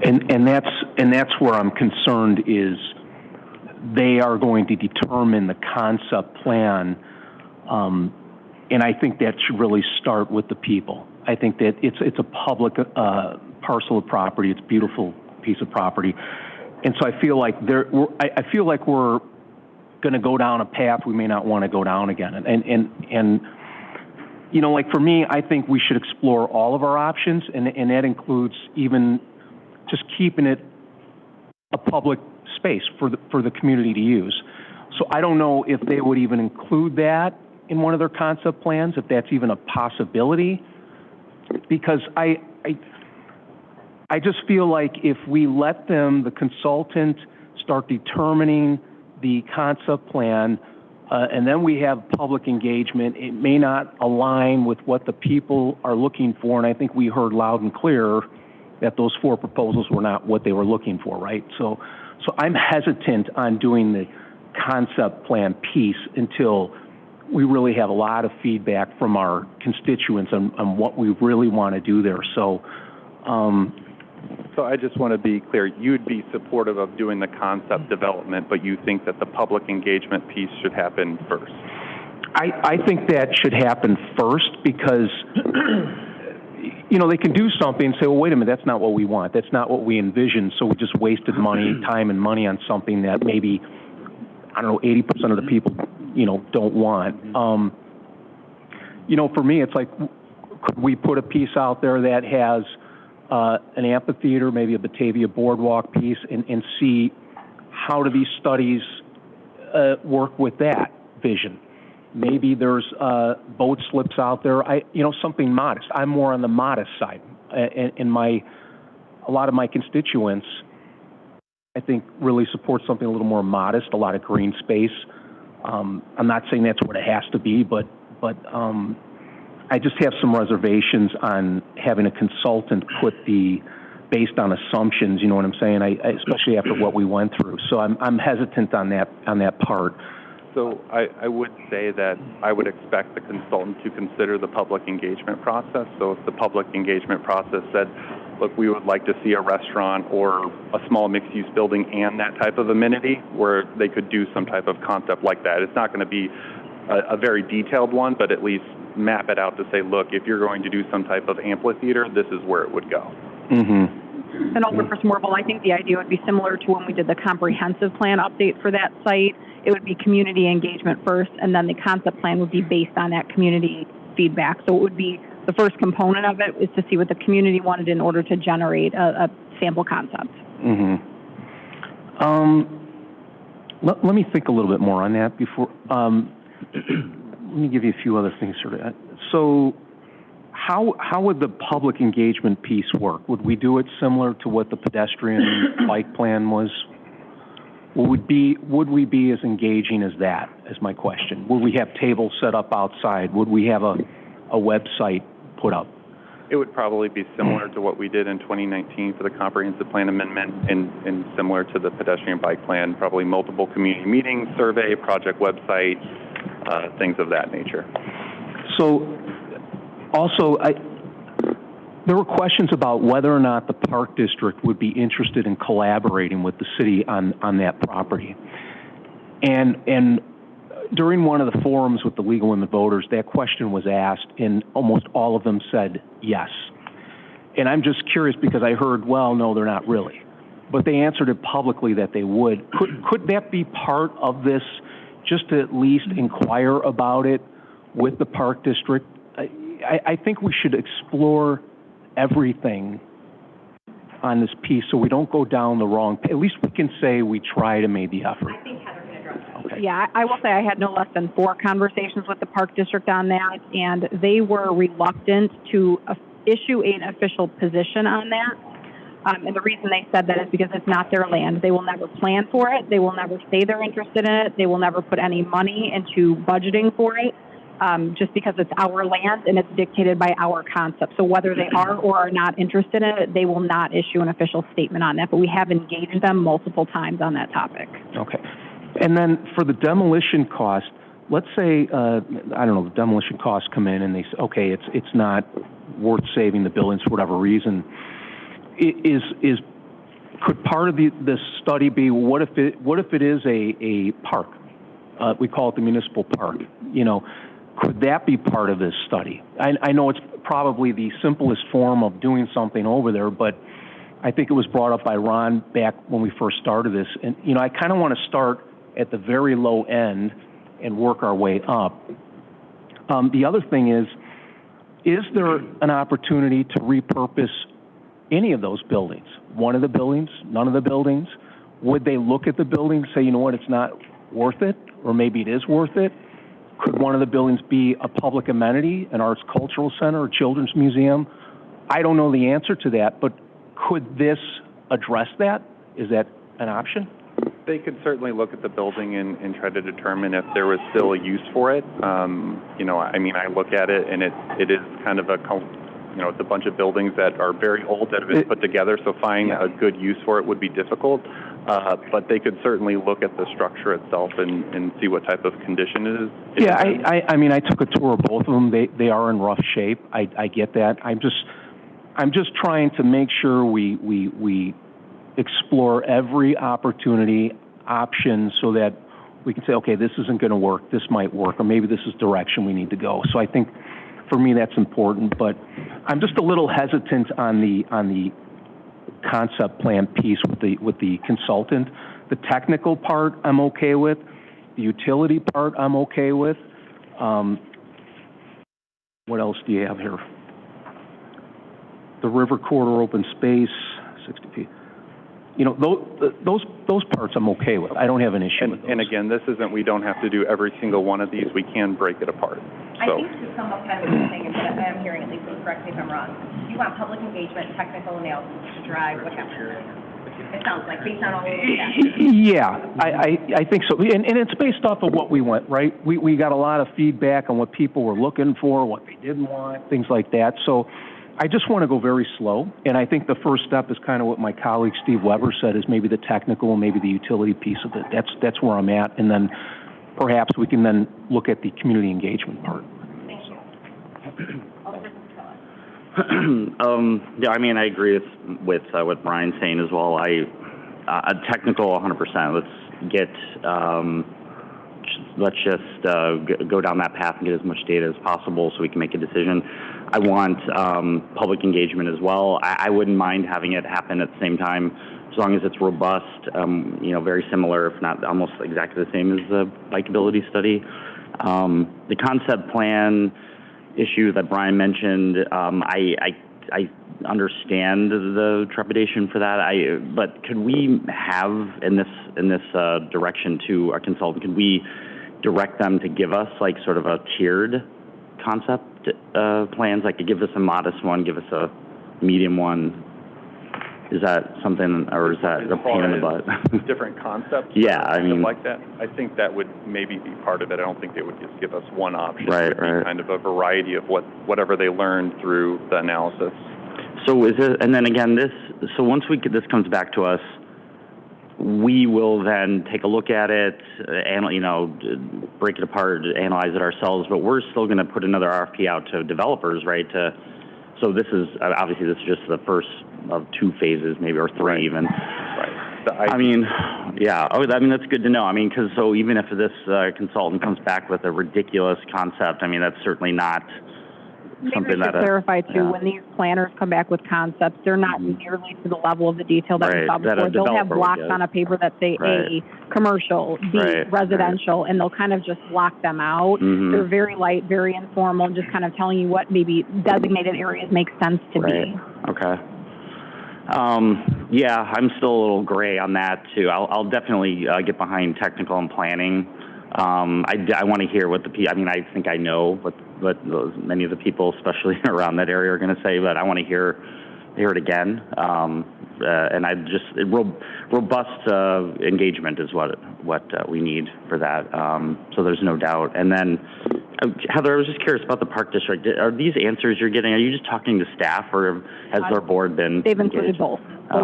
And that's where I'm concerned is they are going to determine the concept plan, and I think that should really start with the people. I think that it's a public parcel of property. It's a beautiful piece of property, and so I feel like we're going to go down a path we may not want to go down again. And you know, like for me, I think we should explore all of our options, and that includes even just keeping it a public space for the community to use. So I don't know if they would even include that in one of their concept plans, if that's even a possibility, because I just feel like if we let them, the consultant, start determining the concept plan, and then we have public engagement, it may not align with what the people are looking for, and I think we heard loud and clear that those 4 proposals were not what they were looking for, right? So I'm hesitant on doing the concept plan piece until we really have a lot of feedback from our constituents on what we really want to do there. So I just want to be clear, you'd be supportive of doing the concept development, but you think that the public engagement piece should happen first? I think that should happen first because you know, they can do something and say, well, wait a minute, that's not what we want. That's not what we envisioned, so we just wasted time and money on something that maybe, I don't know, 80% of the people, you know, don't want. You know, for me, it's like, could we put a piece out there that has an amphitheater, maybe a Batavia boardwalk piece, and see how do these studies work with that vision? Maybe there's boat slips out there. You know, something modest. I'm more on the modest side, and a lot of my constituents, I think, really support something a little more modest. A lot of green space. I'm not saying that's what it has to be, but I just have some reservations on having a consultant put based on assumptions. You know what I'm saying? Especially after what we went through. So I'm hesitant on that part. So I would say that I would expect the consultant to consider the public engagement process. So if the public engagement process said, look, we would like to see a restaurant or a small mixed-use building and that type of amenity, where they could do some type of concept like that. It's not going to be a very detailed one, but at least map it out to say, look, if you're going to do some type of amphitheater, this is where it would go. Mm-hmm. And also for Smorville, I think the idea would be similar to when we did the comprehensive plan update for that site. It would be community engagement first, and then the concept plan would be based on that community feedback. So it would be the first component of it is to see what the community wanted in order to generate a sample concept. Mm-hmm. Let me think a little bit more on that before. Let me give you a few other things. So how would the public engagement piece work? Would we do it similar to what the pedestrian bike plan was? Would we be as engaging as that, is my question? Would we have tables set up outside? Would we have a website put up? It would probably be similar to what we did in 2019 for the comprehensive plan amendment and similar to the pedestrian bike plan, probably multiple community meetings, survey, project website, things of that nature. So also, there were questions about whether or not the Park District would be interested in collaborating with the city on that property. And during one of the forums with the League of Women Voters, that question was asked, and almost all of them said yes. And I'm just curious because I heard, well, no, they're not really. But they answered it publicly that they would. Could that be part of this, just to at least inquire about it with the Park District? I think we should explore everything on this piece so we don't go down the wrong, at least we can say we tried and made the effort. I think Heather can address that. Okay. Yeah, I will say I had no less than 4 conversations with the Park District on that, and they were reluctant to issue an official position on that. And the reason they said that is because it's not their land. They will never plan for it. They will never say they're interested in it. They will never put any money into budgeting for it, just because it's our land and it's dictated by our concept. So whether they are or are not interested in it, they will not issue an official statement on that. But we have engaged them multiple times on that topic. Okay. And then for the demolition cost, let's say, I don't know, the demolition costs come in and they say, okay, it's not worth saving the buildings for whatever reason. Could part of this study be, what if it is a park? We call it the municipal park. You know, could that be part of this study? I know it's probably the simplest form of doing something over there, but I think it was brought up by Ron back when we first started this. And, you know, I kind of want to start at the very low end and work our way up. The other thing is there an opportunity to repurpose any of those buildings? One of the buildings, none of the buildings? Would they look at the building and say, you know what, it's not worth it, or maybe it is worth it? Could one of the buildings be a public amenity, an arts cultural center, a children's museum? I don't know the answer to that, but could this address that? Is that an option? They could certainly look at the building and try to determine if there was still a use for it. You know, I mean, I look at it and it is kind of you know, it's a bunch of buildings that are very old that have been put together, so finding a good use for it would be difficult. But they could certainly look at the structure itself and see what type of condition it is. Yeah, I mean, I took a tour of both of them. They are in rough shape. I get that. I'm just trying to make sure we explore every option so that we can say, okay, this isn't going to work, this might work, or maybe this is direction we need to go. So I think for me that's important, but I'm just a little hesitant on the concept plan piece with the consultant. The technical part I'm okay with. The utility part I'm okay with. What else do you have here? The river corridor open space, 60 feet. You know, those parts I'm okay with. I don't have an issue with those. And again, this isn't, we don't have to do every single one of these. We can break it apart. I think to sum up kind of what you're saying, and what I'm hearing, at least, and correct me if I'm wrong, you want public engagement, technical analysis to drive what happens. It sounds like, based on all of that. Yeah, I think so. And it's based off of what we want, right? We got a lot of feedback on what people were looking for, what they didn't want, things like that. So I just want to go very slow, and I think the first step is kind of what my colleague Steve Weber said, is maybe the technical and maybe the utility piece of it. That's where I'm at, and then perhaps we can then look at the community engagement part. Thank you. Yeah, I mean, I agree with what Brian's saying as well. Technical 100%. Let's just go down that path and get as much data as possible so we can make a decision. I want public engagement as well. I wouldn't mind having it happen at the same time, as long as it's robust, you know, very similar, if not almost exactly the same as the bikeability study. The concept plan issue that Brian mentioned, I understand the trepidation for that. But could we have in this direction to our consultant? Could we direct them to give us like sort of a tiered concept plans? Like to give us a modest one, give us a medium one. Is that something, or is that a pain in the butt? Different concepts? Yeah, I mean, like that. I think that would maybe be part of it. I don't think they would just give us one option. Right, it would be kind of a variety of whatever they learned through the analysis. So is it, and then again, so once this comes back to us, we will then take a look at it, and, you know, break it apart, analyze it ourselves, but we're still going to put another RFP out to developers, right? So this is, obviously this is just the first of 2 phases, maybe, or 3 even. Right. I mean, Yeah, oh, I mean, that's good to know. I mean, because so even if this consultant comes back with a ridiculous concept, I mean, that's certainly not something Maybe I should clarify too, when these planners come back with concepts, they're not nearly to the level of the detail that we Right, saw that a before. They'll have developer would blocks get. on a paper that say A, commercial, B, Right, residential, and they'll kind of just block them out. Mhm. They're very light, very informal, just kind of telling you what maybe designated areas make sense to be. Okay. Yeah, I'm still a little gray on that too. I'll definitely get behind technical and planning. I want to hear what I mean, I think I know what many of the people, especially around that area, are going to say, but I want to hear it again. And robust engagement is what we need for that. So there's no doubt. And then, Heather, I was just curious about the Park District. Are these answers you're getting, are you just talking to staff, or has their board been They've included engaged? both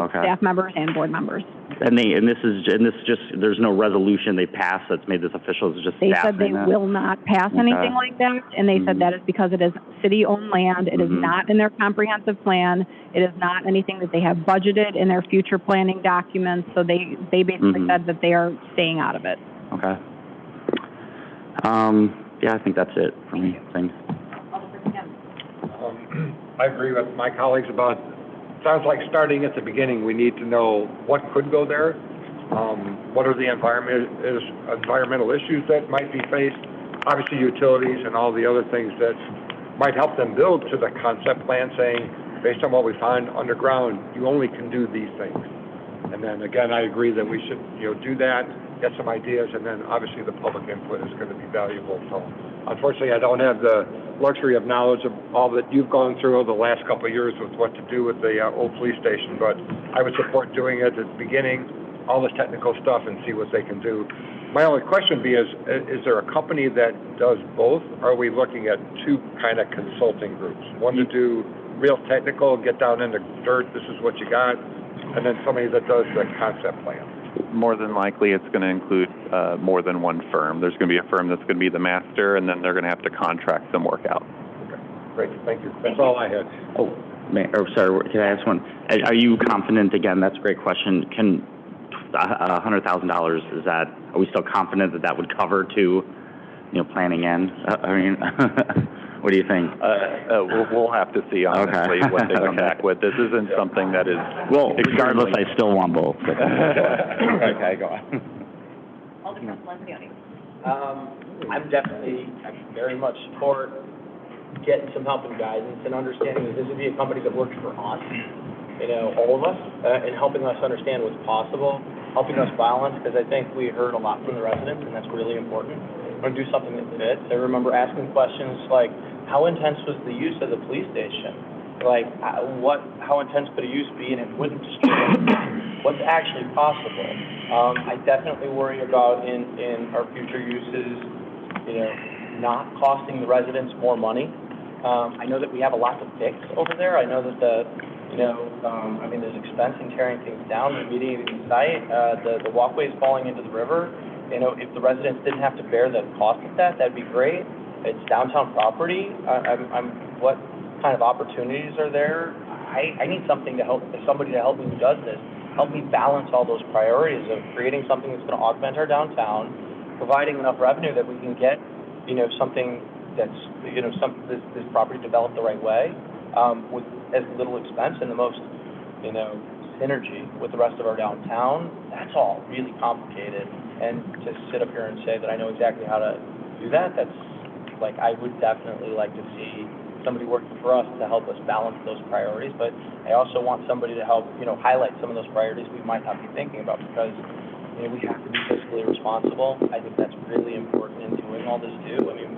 staff members and board members. And this is just, there's no resolution they passed that's made this official, it's just They staff said they saying that? will not pass anything like that, and they said that is because it is city-owned land. It is not in their comprehensive plan. It is not anything that they have budgeted in their future planning documents, so they basically said that they are staying out of it. Okay. Yeah, I think that's it for me. Thanks. I agree with my colleagues about, sounds like starting at the beginning, we need to know what could go there, what are the environmental issues that might be faced, obviously utilities and all the other things that might help them build to the concept plan, saying, based on what we find underground, you only can do these things. And then again, I agree that we should, do that, get some ideas, and then obviously the public input is going to be valuable. So unfortunately, I don't have the luxury of knowledge of all that you've gone through over the last couple of years with what to do with the old police station, but I would support doing it at the beginning, all the technical stuff, and see what they can do. My only question is there a company that does both? Or are we looking at two kind of consulting groups? One to do real technical, get down in the dirt, this is what you got, and then somebody that does the concept plan? More than likely, it's going to include more than one firm. There's going to be a firm that's going to be the master, and then they're going to have to contract some work out. Okay, great, thank you. That's all I had. Oh, sorry, can I ask one? Are you confident, again, that's a great question, can $100,000, are we still confident that would cover to, planning end? I mean, what do you think? We'll have to see, honestly, what they come back with. This isn't something that is... Well, regardless, I still want both. Okay, go on. Alderman Lencioni. I'm very much support getting some help and guidance and understanding that this would be a company that works for us, all of us, and helping us understand what's possible, helping us balance, because I think we heard a lot from the residents, and that's really important. I'm going to do something that fits. I remember asking questions like, how intense was the use of the police station? Like, how intense could a use be, and it wouldn't destroy what's actually possible? I definitely worry about in our future uses, not costing the residents more money. I know that we have a lot to fix over there. I know that there's expense in tearing things down, remediating the site, the walkways falling into the river. If the residents didn't have to bear the cost of that'd be great. It's downtown property. What kind of opportunities are there? I need somebody to help me who does this. Help me balance all those priorities of creating something that's going to augment our downtown, providing enough revenue that we can get, something that's, this property developed the right way, with as little expense and the most, synergy with the rest of our downtown. That's all really complicated. And to sit up here and say that I know exactly how to do that, that's I would definitely like to see somebody working for us to help us balance those priorities. But I also want somebody to help, highlight some of those priorities we might not be thinking about, because, we have to be fiscally responsible. I think that's really important in doing all this too. I mean,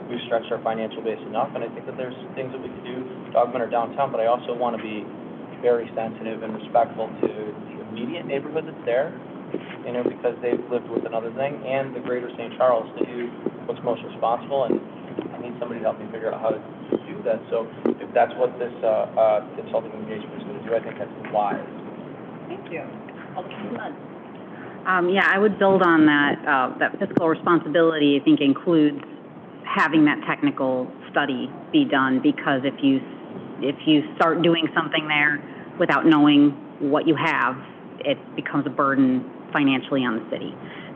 we've stretched our financial base enough, and I think that there's things that we can do to augment our downtown, but I also want to be very sensitive and respectful to the immediate neighborhood that's there, because they've lived with another thing, and the greater St. Charles to do what's most responsible, and I need somebody to help me figure out how to do that. So if that's what this consulting engagement is going to do, I think that's wise. Thank you. Alderman Lund. I would build on that fiscal responsibility, I think, includes having that technical study be done, because if you start doing something there without knowing what you have, it becomes a burden financially on the city.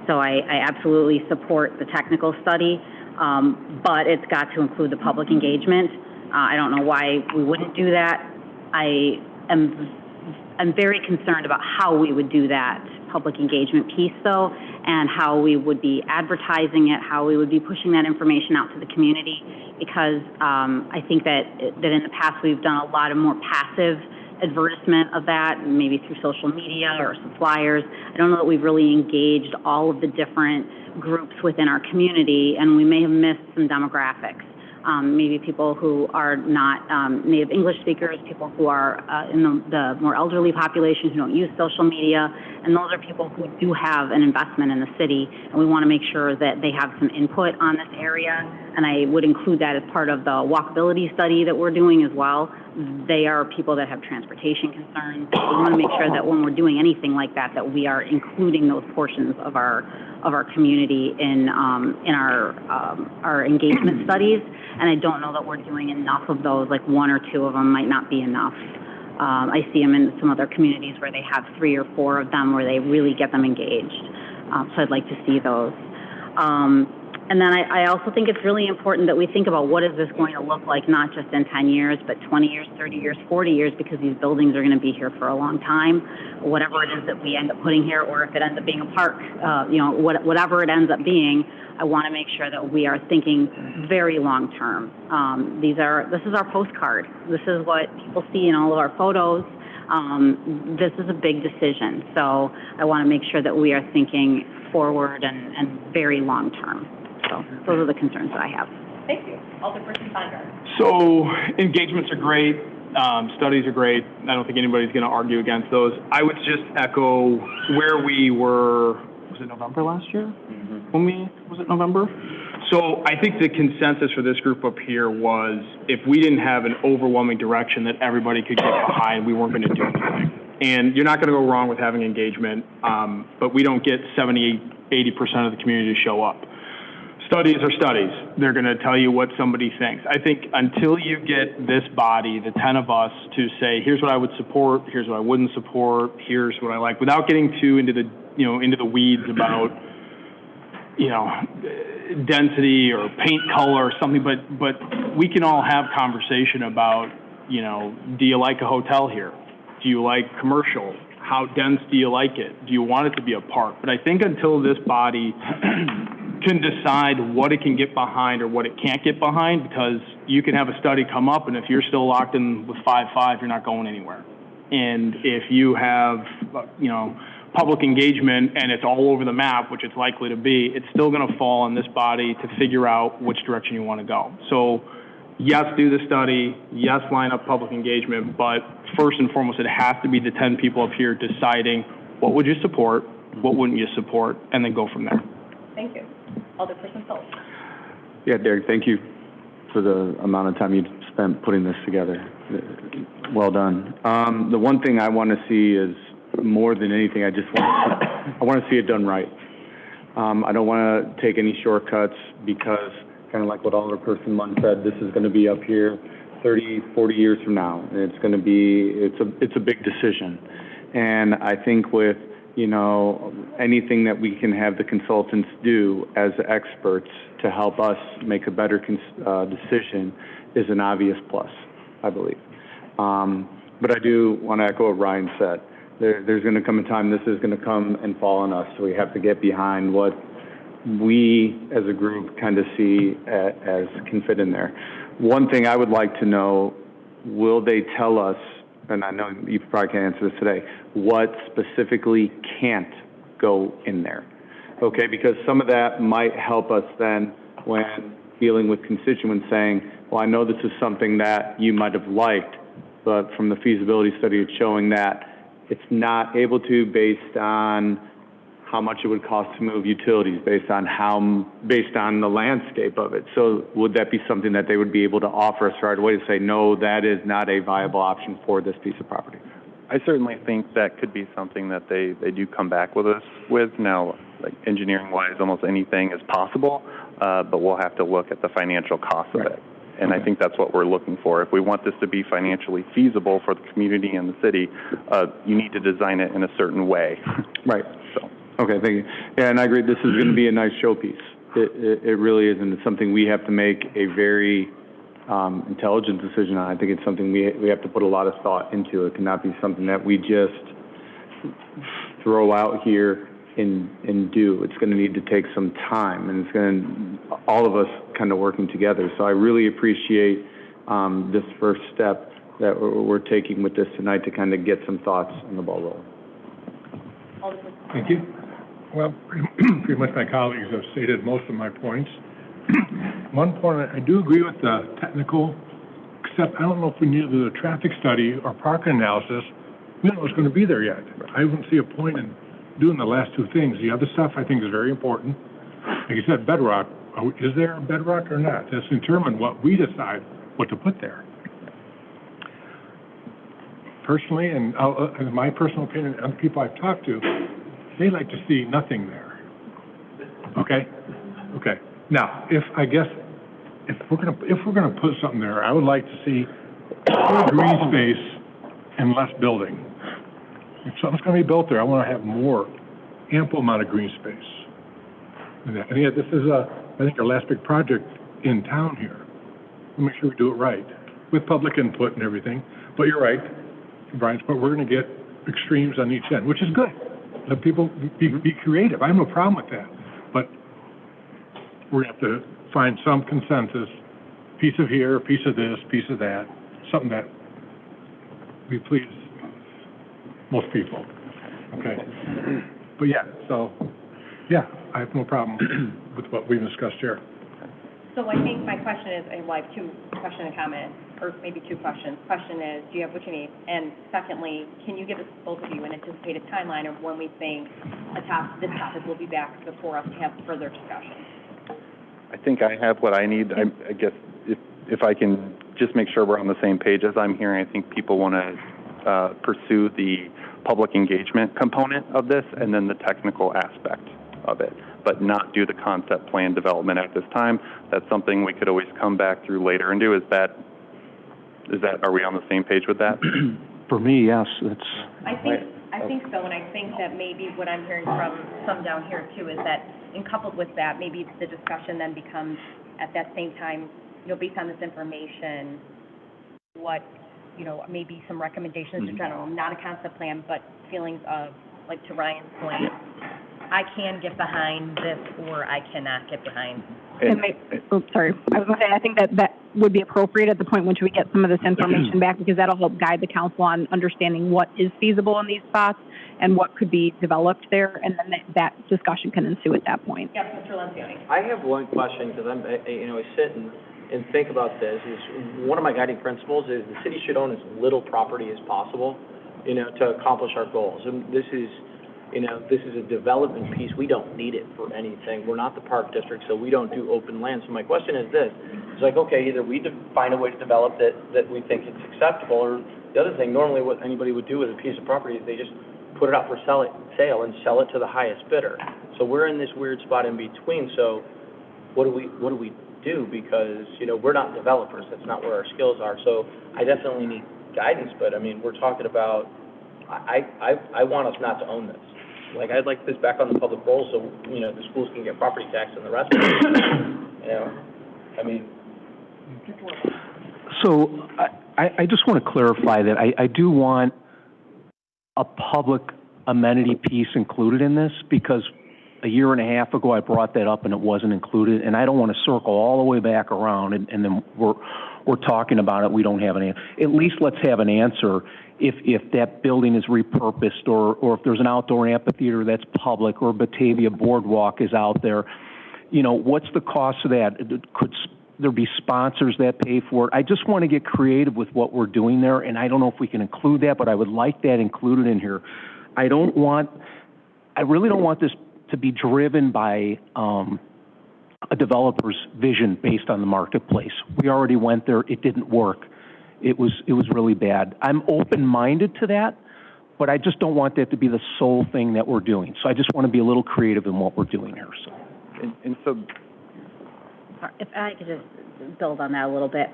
So I absolutely support the technical study, but it's got to include the public engagement. I don't know why we wouldn't do that. I'm very concerned about how we would do that public engagement piece, though, and how we would be advertising it, how we would be pushing that information out to the community, because I think that in the past we've done a lot of more passive advertisement of that, maybe through social media or some flyers. I don't know that we've really engaged all of the different groups within our community, and we may have missed some demographics. Maybe people who are not native English speakers, people who are in the more elderly population who don't use social media, and those are people who do have an investment in the city, and we want to make sure that they have some input on this area, and I would include that as part of the walkability study that we're doing as well. They are people that have transportation concerns. We want to make sure that when we're doing anything like that, that we are including those portions of our community in our engagement studies. And I don't know that we're doing enough of those. Like 1 or 2 of them might not be enough. I see them in some other communities where they have 3 or 4 of them where they really get them engaged. So I'd like to see those. And then I also think it's really important that we think about what is this going to look like, not just in 10 years, but 20 years, 30 years, 40 years, because these buildings are going to be here for a long time. Whatever it is that we end up putting here, or if it ends up being a park, whatever it ends up being, I want to make sure that we are thinking very long term. This is our postcard. This is what people see in all of our photos. This is a big decision. So I want to make sure that we are thinking forward and very long term. So those are the concerns that I have. Thank you. Alderperson Bonder. So engagements are great. Studies are great. I don't think anybody's going to argue against those. I would just echo where we were, was it November last year? Mm-hmm. Was it November? So I think the consensus for this group up here was if we didn't have an overwhelming direction that everybody could get behind, we weren't going to do anything. And you're not going to go wrong with having engagement, but we don't get 70, 80% of the community to show up. Studies are studies. They're going to tell you what somebody thinks. I think until you get this body, the 10 of us, to say, here's what I would support, here's what I wouldn't support, here's what I like, without getting too into the weeds about, density or paint color or something, but we can all have conversation about, do you like a hotel here? Do you like commercial? How dense do you like it? Do you want it to be a park? But I think until this body can decide what it can get behind or what it can't get behind, because you can have a study come up, and if you're still locked in with 5-5, you're not going anywhere. And if you have, public engagement and it's all over the map, which it's likely to be, it's still going to fall on this body to figure out which direction you want to go. So yes, do the study, yes, line up public engagement, but first and foremost, it has to be the 10 people up here deciding what would you support, what wouldn't you support, and then go from there. Thank you. Alderperson Schultz. Yeah, Derek, thank you for the amount of time you spent putting this together. Well done. The one thing I want to see is, more than anything, I want to see it done right. I don't want to take any shortcuts, because kind of like what Alderperson Munn said, this is going to be up here 30, 40 years from now, and it's going to be, it's a big decision. And I think with, anything that we can have the consultants do as experts to help us make a better decision is an obvious plus, I believe. But I do want to echo what Ryan said. There's going to come a time this is going to come and fall on us, so we have to get behind what we as a group kind of see as can fit in there. One thing I would like to know, will they tell us, and I know you probably can't answer this today, what specifically can't go in there? Okay, because some of that might help us then when dealing with constituents saying, well, I know this is something that you might have liked, but from the feasibility study it's showing that it's not able to, based on how much it would cost to move utilities, based on the landscape of it. So would that be something that they would be able to offer us right away to say, no, that is not a viable option for this piece of property? I certainly think that could be something that they do come back with us with. Now, like engineering-wise, almost anything is possible, but we'll have to look at the financial cost of it. And I think that's what we're looking for. If we want this to be financially feasible for the community and the city, you need to design it in a certain way. Right. So Okay, thank you. Yeah, and I agree, this is going to be a nice showpiece. It really is, and it's something we have to make a very intelligent decision on. I think it's something we have to put a lot of thought into. It cannot be something that we just throw out here and do. It's going to need to take some time, and it's going to, all of us kind of working together. So I really appreciate this first step that we're taking with this tonight to kind of get some thoughts on the ball rolling. Thank you. Well, pretty much my colleagues have stated most of my points. One point, I do agree with the technical, except I don't know if we need to do a traffic study or parking analysis. We don't know what's going to be there yet. I wouldn't see a point in doing the last two things. The other stuff I think is very important. Like you said, bedrock. Is there a bedrock or not? That's determine what we decide what to put there. Personally, and in my personal opinion, and people I've talked to, they like to see nothing there. Okay? Okay. Now, if we're gonna put something there, I would like to see more green space and less building. If something's gonna be built there, I wanna have more, ample amount of green space. And yeah, this is I think our last big project in town here. We'll make sure we do it right, with public input and everything. But you're right, Brian, but we're gonna get extremes on each end, which is good. Let people be creative. I have no problem with that. But we're gonna have to find some consensus, piece of here, piece of this, piece of that, something that we please most people. Okay. But yeah, so yeah, I have no problem with what we've discussed here. So I think my question is, well, I have two question and comment, or maybe two questions. Question is, do you have what you need? And secondly, can you give us, both of you, an anticipated timeline of when we think this topic will be back before us to have further discussion? I think I have what I need. I guess if I can just make sure we're on the same page as I'm hearing, I think people want to pursue the public engagement component of this and then the technical aspect of it, but not do the concept plan development at this time. That's something we could always come back through later and do. Is that, are we on the same page with that? For me, yes, I think so, and I think that maybe what I'm hearing from some down here too is that, and coupled with that, maybe the discussion then becomes at that same time, based on this information, what, maybe some recommendations in general, not a concept plan, but feelings of, like to Ryan's point, I can get behind this or I cannot get behind. Sorry. I was going to say, I think that would be appropriate at the point when we get some of this information back, because that'll help guide the council on understanding what is feasible in these spots and what could be developed there, and then that discussion can ensue at that point. Yes, Mr. Lencioni. I have one question, because I sit and think about this. Is one of my guiding principles is the city should own as little property as possible, to accomplish our goals. And this is a development piece. We don't need it for anything. We're not the park district, so we don't do open land. So my question is this. It's like, okay, either we find a way to develop that we think it's acceptable, or the other thing, normally what anybody would do with a piece of property is they just put it up for sale and sell it to the highest bidder. So we're in this weird spot in between. So what do we do? Because, we're not developers. That's not where our skills are. So I definitely need guidance, but we're talking about, I want us not to own this. Like, I'd like this back on the public roll so, the schools can get property tax and the rest of it, So I just want to clarify that I do want a public amenity piece included in this, because a year and a half ago I brought that up and it wasn't included, and I don't want to circle all the way back around and then we're talking about it, we don't have an answer. At least let's have an answer if that building is repurposed, or if there's an outdoor amphitheater that's public, or Batavia Boardwalk is out there. What's the cost of that? Could there be sponsors that pay for it? I just want to get creative with what we're doing there, and I don't know if we can include that, but I would like that included in here. I really don't want this to be driven by a developer's vision based on the marketplace. We already went there. It didn't work. It was really bad. I'm open-minded to that, but I just don't want that to be the sole thing that we're doing. So I just want to be a little creative in what we're doing here. So. And so, If I could just build on that a little bit,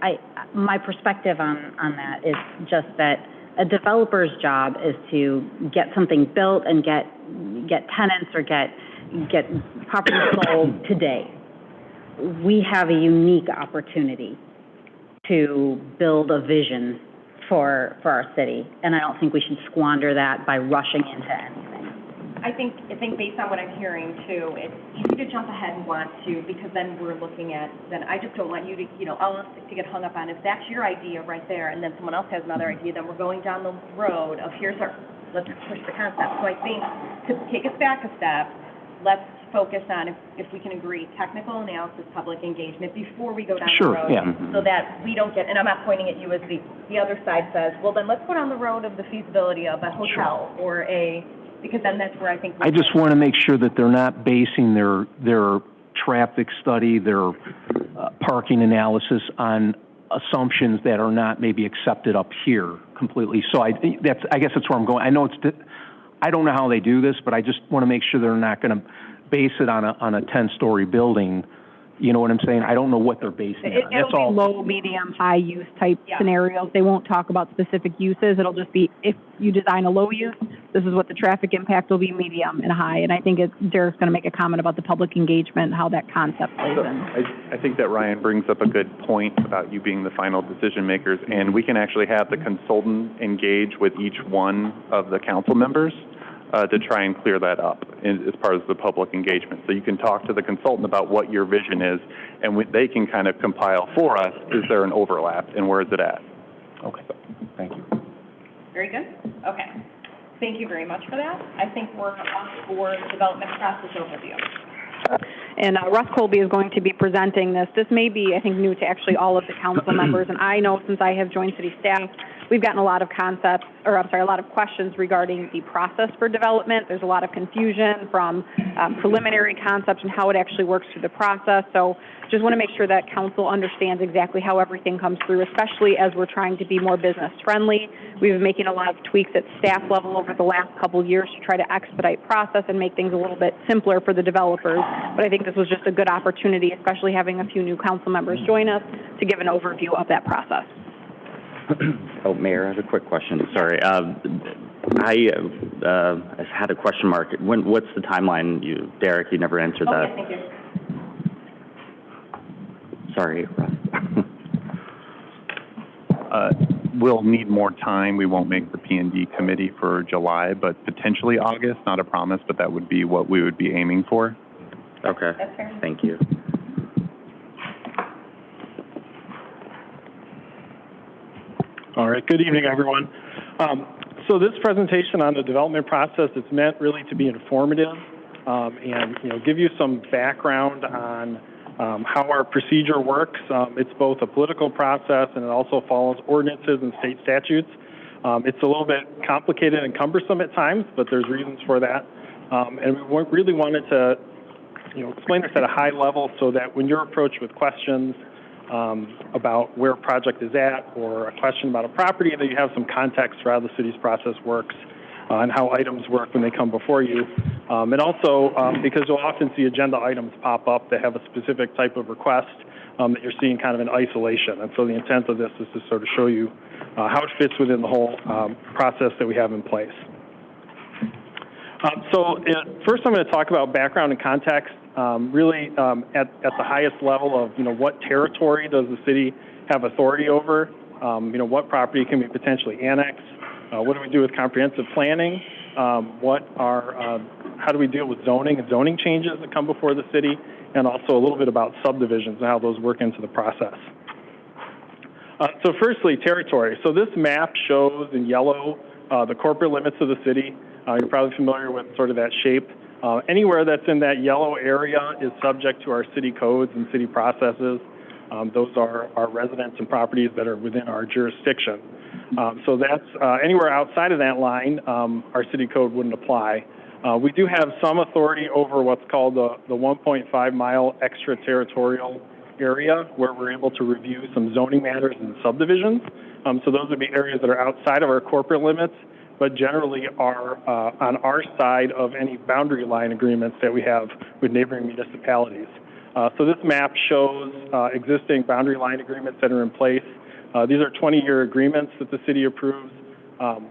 my perspective on that is just that a developer's job is to get something built and get tenants or get property sold today. We have a unique opportunity to build a vision for our city, and I don't think we should squander that by rushing into anything. I think based on what I'm hearing too, it's easy to jump ahead and want to, because then we're looking at, then I just don't want you to, all of us to get hung up on, if that's your idea right there, and then someone else has another idea, then we're going down the road of let's push the concept. So I think to take us back a step, let's focus on if we can agree, technical analysis, public engagement before we go down the road. So that we don't get, and I'm not pointing at you as the other side says, well then let's go down the road of the feasibility of a hotel or because then that's where I think I just want to make sure that they're not basing their traffic study, their parking analysis on assumptions that are not maybe accepted up here completely. So I guess that's where I'm going. I know I don't know how they do this, but I just want to make sure they're not going to base it on a 10-story building. You know what I'm saying? I don't know what they're basing it on. That's all. It'll be low, medium, high use type scenarios. They won't talk about specific uses. It'll just be, if you design a low use, this is what the traffic impact will be, medium and high. And I think Derek's going to make a comment about the public engagement and how that concept plays in. I think that Ryan brings up a good point about you being the final decision makers, and we can actually have the consultant engage with each one of the council members to try and clear that up as part of the public engagement. So you can talk to the consultant about what your vision is, and they can kind of compile for us, is there an overlap, and where is it at? Okay, thank you. Very good. Okay. Thank you very much for that. I think we're off for development process overview. And Russ Colby is going to be presenting this. This may be, I think, new to actually all of the council members, and I know since I have joined city staff, we've gotten a lot of a lot of questions regarding the process for development. There's a lot of confusion from preliminary concepts and how it actually works through the process. So just want to make sure that council understands exactly how everything comes through, especially as we're trying to be more business friendly. We've been making a lot of tweaks at staff level over the last couple of years to try to expedite process and make things a little bit simpler for the developers. But I think this was just a good opportunity, especially having a few new council members join us, to give an overview of that process. Oh, Mayor, I have a quick question. Sorry. I had a question mark. What's the timeline? Derek, you never answered that. Okay, thank you. Sorry, Russ. We'll need more time. We won't make the P&D committee for July, but potentially August. Not a promise, but that would be what we would be aiming for. Okay. Thank you. All right, good evening, everyone. So this presentation on the development process is meant really to be informative and give you some background on how our procedure works. It's both a political process and it also follows ordinances and state statutes. It's a little bit complicated and cumbersome at times, but there's reasons for that. And we really wanted to explain this at a high level so that when you're approached with questions about where a project is at or a question about a property, that you have some context for how the city's process works and how items work when they come before you. And also, because you'll often see agenda items pop up that have a specific type of request that you're seeing kind of in isolation. And so the intent of this is to sort of show you how it fits within the whole process that we have in place. First I'm going to talk about background and context. Really at the highest level of, what territory does the city have authority over? What property can we potentially annex? What do we do with comprehensive planning? How do we deal with zoning and zoning changes that come before the city? And also a little bit about subdivisions and how those work into the process. So firstly, territory. So this map shows in yellow the corporate limits of the city. You're probably familiar with sort of that shape. Anywhere that's in that yellow area is subject to our city codes and city processes. Those are our residents and properties that are within our jurisdiction. So that's anywhere outside of that line, our city code wouldn't apply. We do have some authority over what's called the 1.5-mile extraterritorial area, where we're able to review some zoning matters and subdivisions. So those would be areas that are outside of our corporate limits, but generally are on our side of any boundary line agreements that we have with neighboring municipalities. So this map shows existing boundary line agreements that are in place. These are 20-year agreements that the city approves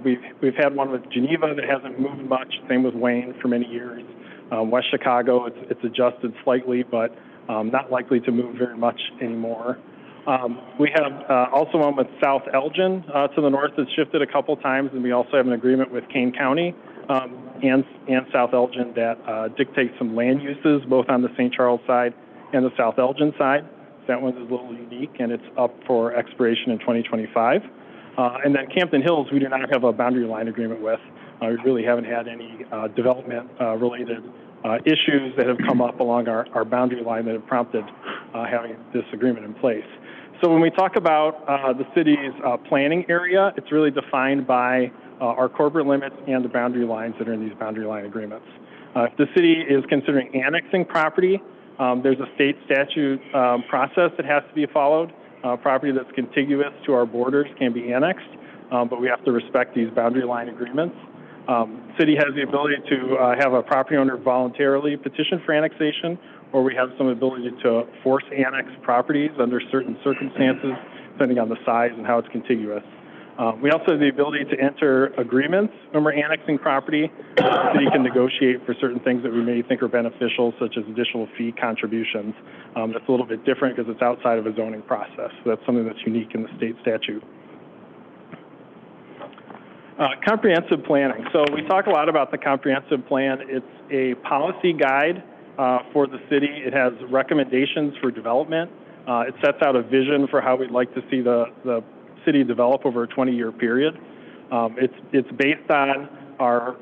We've had one with Geneva that hasn't moved much, same with Wayne for many years. West Chicago, it's adjusted slightly, but not likely to move very much anymore. We have also one with South Elgin to the north that's shifted a couple times, and we also have an agreement with Kane County and South Elgin that dictates some land uses both on the St. Charles side and the South Elgin side. That one is a little unique, and it's up for expiration in 2025. And then Campton Hills, we do not have a boundary line agreement with. We really haven't had any development-related issues that have come up along our boundary line that have prompted having this agreement in place. So when we talk about the city's planning area, it's really defined by our corporate limits and the boundary lines that are in these boundary line agreements. If the city is considering annexing property, there's a state statute process that has to be followed. Property that's contiguous to our borders can be annexed, but we have to respect these boundary line agreements. City has the ability to have a property owner voluntarily petition for annexation, or we have some ability to force annex properties under certain circumstances, depending on the size and how it's contiguous. We also have the ability to enter agreements when we're annexing property. The city can negotiate for certain things that we may think are beneficial, such as additional fee contributions. That's a little bit different because it's outside of a zoning process. So that's something that's unique in the state statute. Comprehensive planning. So we talk a lot about the comprehensive plan. It's a policy guide for the city. It has recommendations for development. It sets out a vision for how we'd like to see the city develop over a 20-year period. It's based on our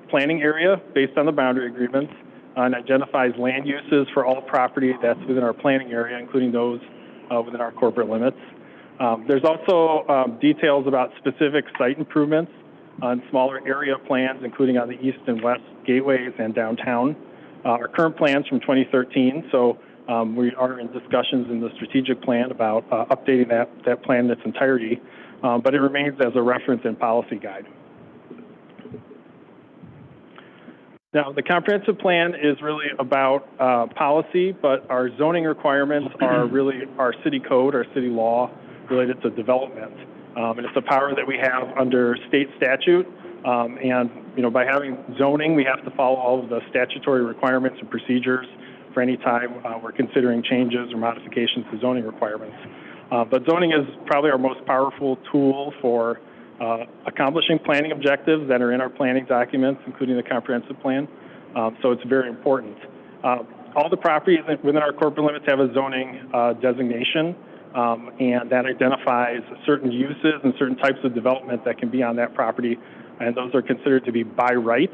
planning area, based on the boundary agreements, and identifies land uses for all property that's within our planning area, including those within our corporate limits. There's also details about specific site improvements on smaller area plans, including on the east and west gateways and downtown. Our current plan's from 2013, so we are in discussions in the strategic plan about updating that plan in its entirety, but it remains as a reference and policy guide. Now, the comprehensive plan is really about policy, but our zoning requirements are really our city code, our city law related to development. And it's a power that we have under state statute. And, you know, by having zoning, we have to follow all of the statutory requirements and procedures for any time we're considering changes or modifications to zoning requirements. But zoning is probably our most powerful tool for accomplishing planning objectives that are in our planning documents, including the comprehensive plan. So it's very important. All the properties within our corporate limits have a zoning designation, and that identifies certain uses and certain types of development that can be on that property, and those are considered to be by right.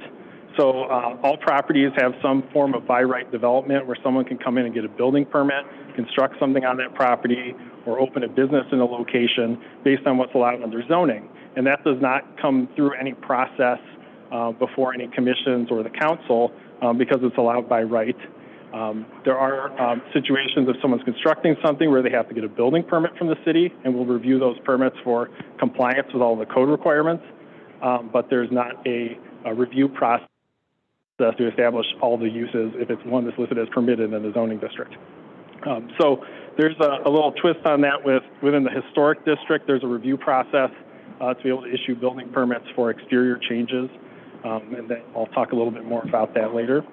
So all properties have some form of by right development where someone can come in and get a building permit, construct something on that property, or open a business in a location based on what's allowed under zoning. And that does not come through any process before any commissions or the council because it's allowed by right. There are situations if someone's constructing something where they have to get a building permit from the city, and we'll review those permits for compliance with all the code requirements, but there's not a review process to establish all the uses if it's one that's listed as permitted in the zoning district. So there's a little twist on that within the historic district. There's a review process to be able to issue building permits for exterior changes, and then I'll talk a little bit more about that later.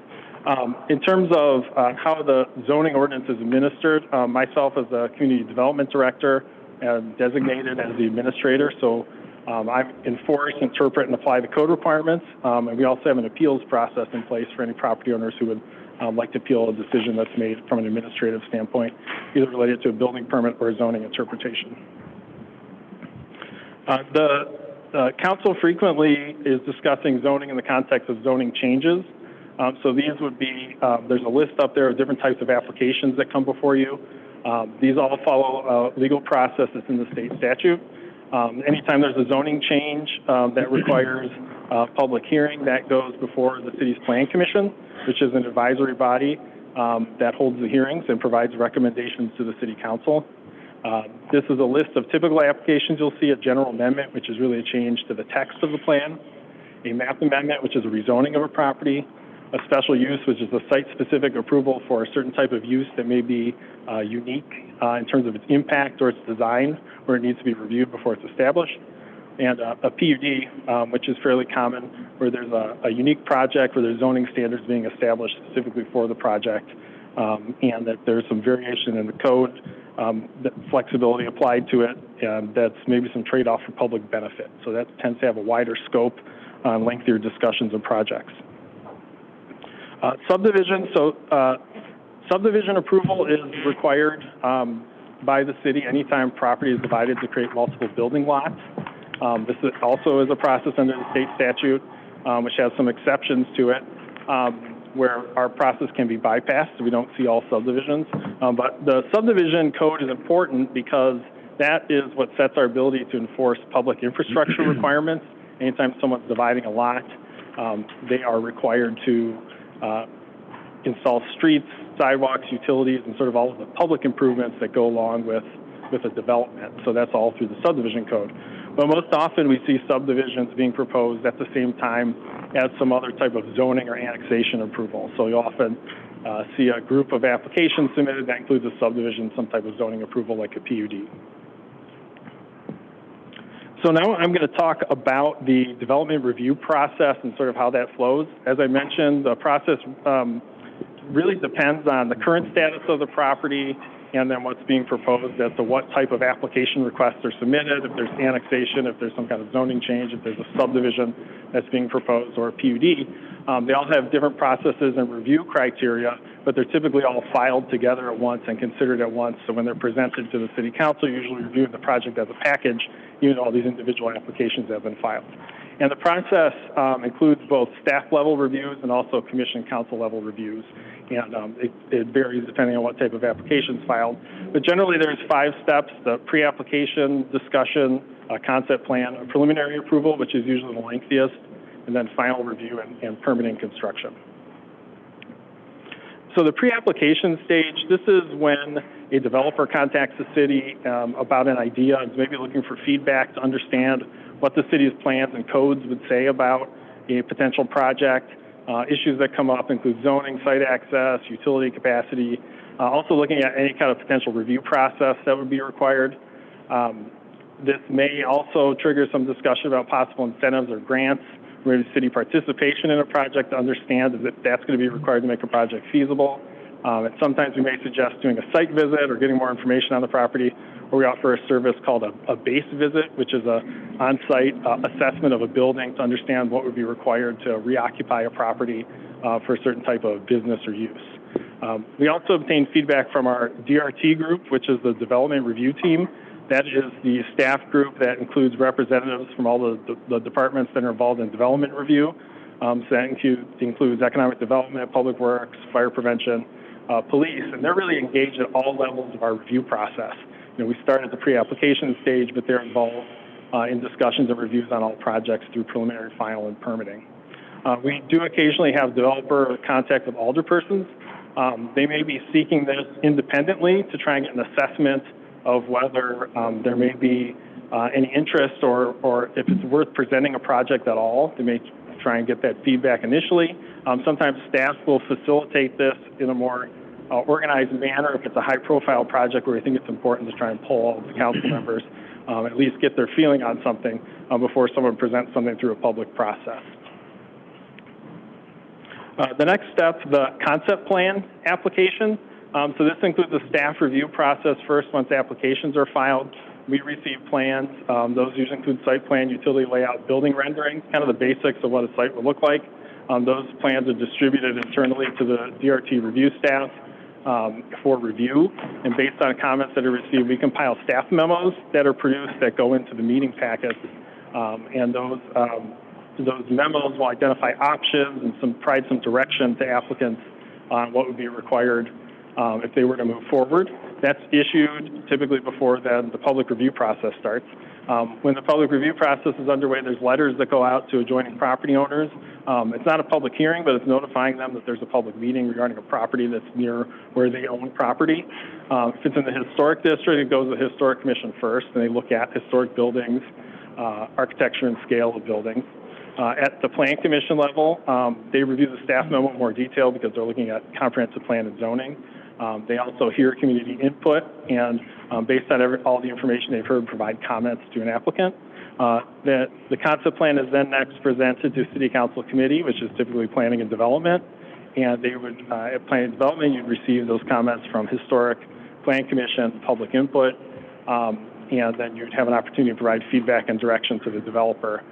In terms of how the zoning ordinance is administered, myself as the community development director am designated as the administrator, so I enforce, interpret, and apply the code requirements, and we also have an appeals process in place for any property owners who would like to appeal a decision that's made from an administrative standpoint, either related to a building permit or a zoning interpretation. The council frequently is discussing zoning in the context of zoning changes. So these would be, there's a list up there of different types of applications that come before you. These all follow a legal process that's in the state statute. Anytime there's a zoning change that requires a public hearing, that goes before the city's plan commission, which is an advisory body that holds the hearings and provides recommendations to the city council. This is a list of typical applications. You'll see a general amendment, which is really a change to the text of the plan, a map amendment, which is a rezoning of a property, a special use, which is a site-specific approval for a certain type of use that may be unique in terms of its impact or its design, where it needs to be reviewed before it's established, and a PUD, which is fairly common, where there's a unique project where there's zoning standards being established specifically for the project, and that there's some variation in the code, that flexibility applied to it, and that's maybe some trade-off for public benefit. So that tends to have a wider scope on lengthier discussions of projects. Subdivision, so subdivision approval is required by the city anytime property is divided to create multiple building lots. This also is a process under the state statute, which has some exceptions to it, where our process can be bypassed, so we don't see all subdivisions. But the subdivision code is important because that is what sets our ability to enforce public infrastructure requirements. Anytime someone's dividing a lot, they are required to install streets, sidewalks, utilities, and sort of all of the public improvements that go along with a development. So that's all through the subdivision code. But most often we see subdivisions being proposed at the same time as some other type of zoning or annexation approval. So you often see a group of applications submitted that includes a subdivision, some type of zoning approval like a PUD. So now I'm going to talk about the development review process and sort of how that flows. As I mentioned, the process really depends on the current status of the property and then what's being proposed as to what type of application requests are submitted, if there's annexation, if there's some kind of zoning change, if there's a subdivision that's being proposed, or a PUD. They all have different processes and review criteria, but they're typically all filed together at once and considered at once. So when they're presented to the city council, usually reviewing the project as a package, even though all these individual applications have been filed. And the process includes both staff level reviews and also commission council level reviews. And it varies depending on what type of application is filed. But generally there's 5 steps: the pre-application discussion, a concept plan, a preliminary approval, which is usually the lengthiest, and then final review and permitting construction. So the pre-application stage, this is when a developer contacts the city about an idea and is maybe looking for feedback to understand what the city's plans and codes would say about a potential project. Issues that come up include zoning, site access, utility capacity, also looking at any kind of potential review process that would be required. This may also trigger some discussion about possible incentives or grants, maybe city participation in a project to understand if that's going to be required to make a project feasible. And sometimes we may suggest doing a site visit or getting more information on the property, or we offer a service called a base visit, which is an on-site assessment of a building to understand what would be required to reoccupy a property for a certain type of business or use. We also obtain feedback from our DRT group, which is the development review team. That is the staff group that includes representatives from all the departments that are involved in development review. So that includes economic development, public works, fire prevention, police, and they're really engaged at all levels of our review process. You know, we start at the pre-application stage, but they're involved in discussions and reviews on all projects through preliminary, final, and permitting. We do occasionally have developer contact with alderpersons. They may be seeking this independently to try and get an assessment of whether there may be any interest or if it's worth presenting a project at all. They may try and get that feedback initially. Sometimes staff will facilitate this in a more organized manner if it's a high-profile project where we think it's important to try and pull all of the council members, at least get their feeling on something before someone presents something through a public process. The next step, the concept plan application. So this includes a staff review process first. Once applications are filed, we receive plans. Those usually include site plan, utility layout, building renderings, kind of the basics of what a site would look like. Those plans are distributed internally to the DRT review staff for review. And based on comments that are received, we compile staff memos that are produced that go into the meeting packets. And those memos will identify options and provide some direction to applicants on what would be required if they were to move forward. That's issued typically before then the public review process starts. When the public review process is underway, there's letters that go out to adjoining property owners. It's not a public hearing, but it's notifying them that there's a public meeting regarding a property that's near where they own property. If it's in the historic district, it goes to the Historic Commission first, and they look at historic buildings, architecture and scale of buildings. At the Plan Commission level, they review the staff memo in more detail because they're looking at comprehensive plan and zoning. They also hear community input and based on all the information they've heard, provide comments to an applicant. That the concept plan is then next presented to City Council Committee, which is typically Planning and Development. And they would, at Planning and Development, you'd receive those comments from Historic, Plan Commission, public input, and then you'd have an opportunity to provide feedback and direction to the developer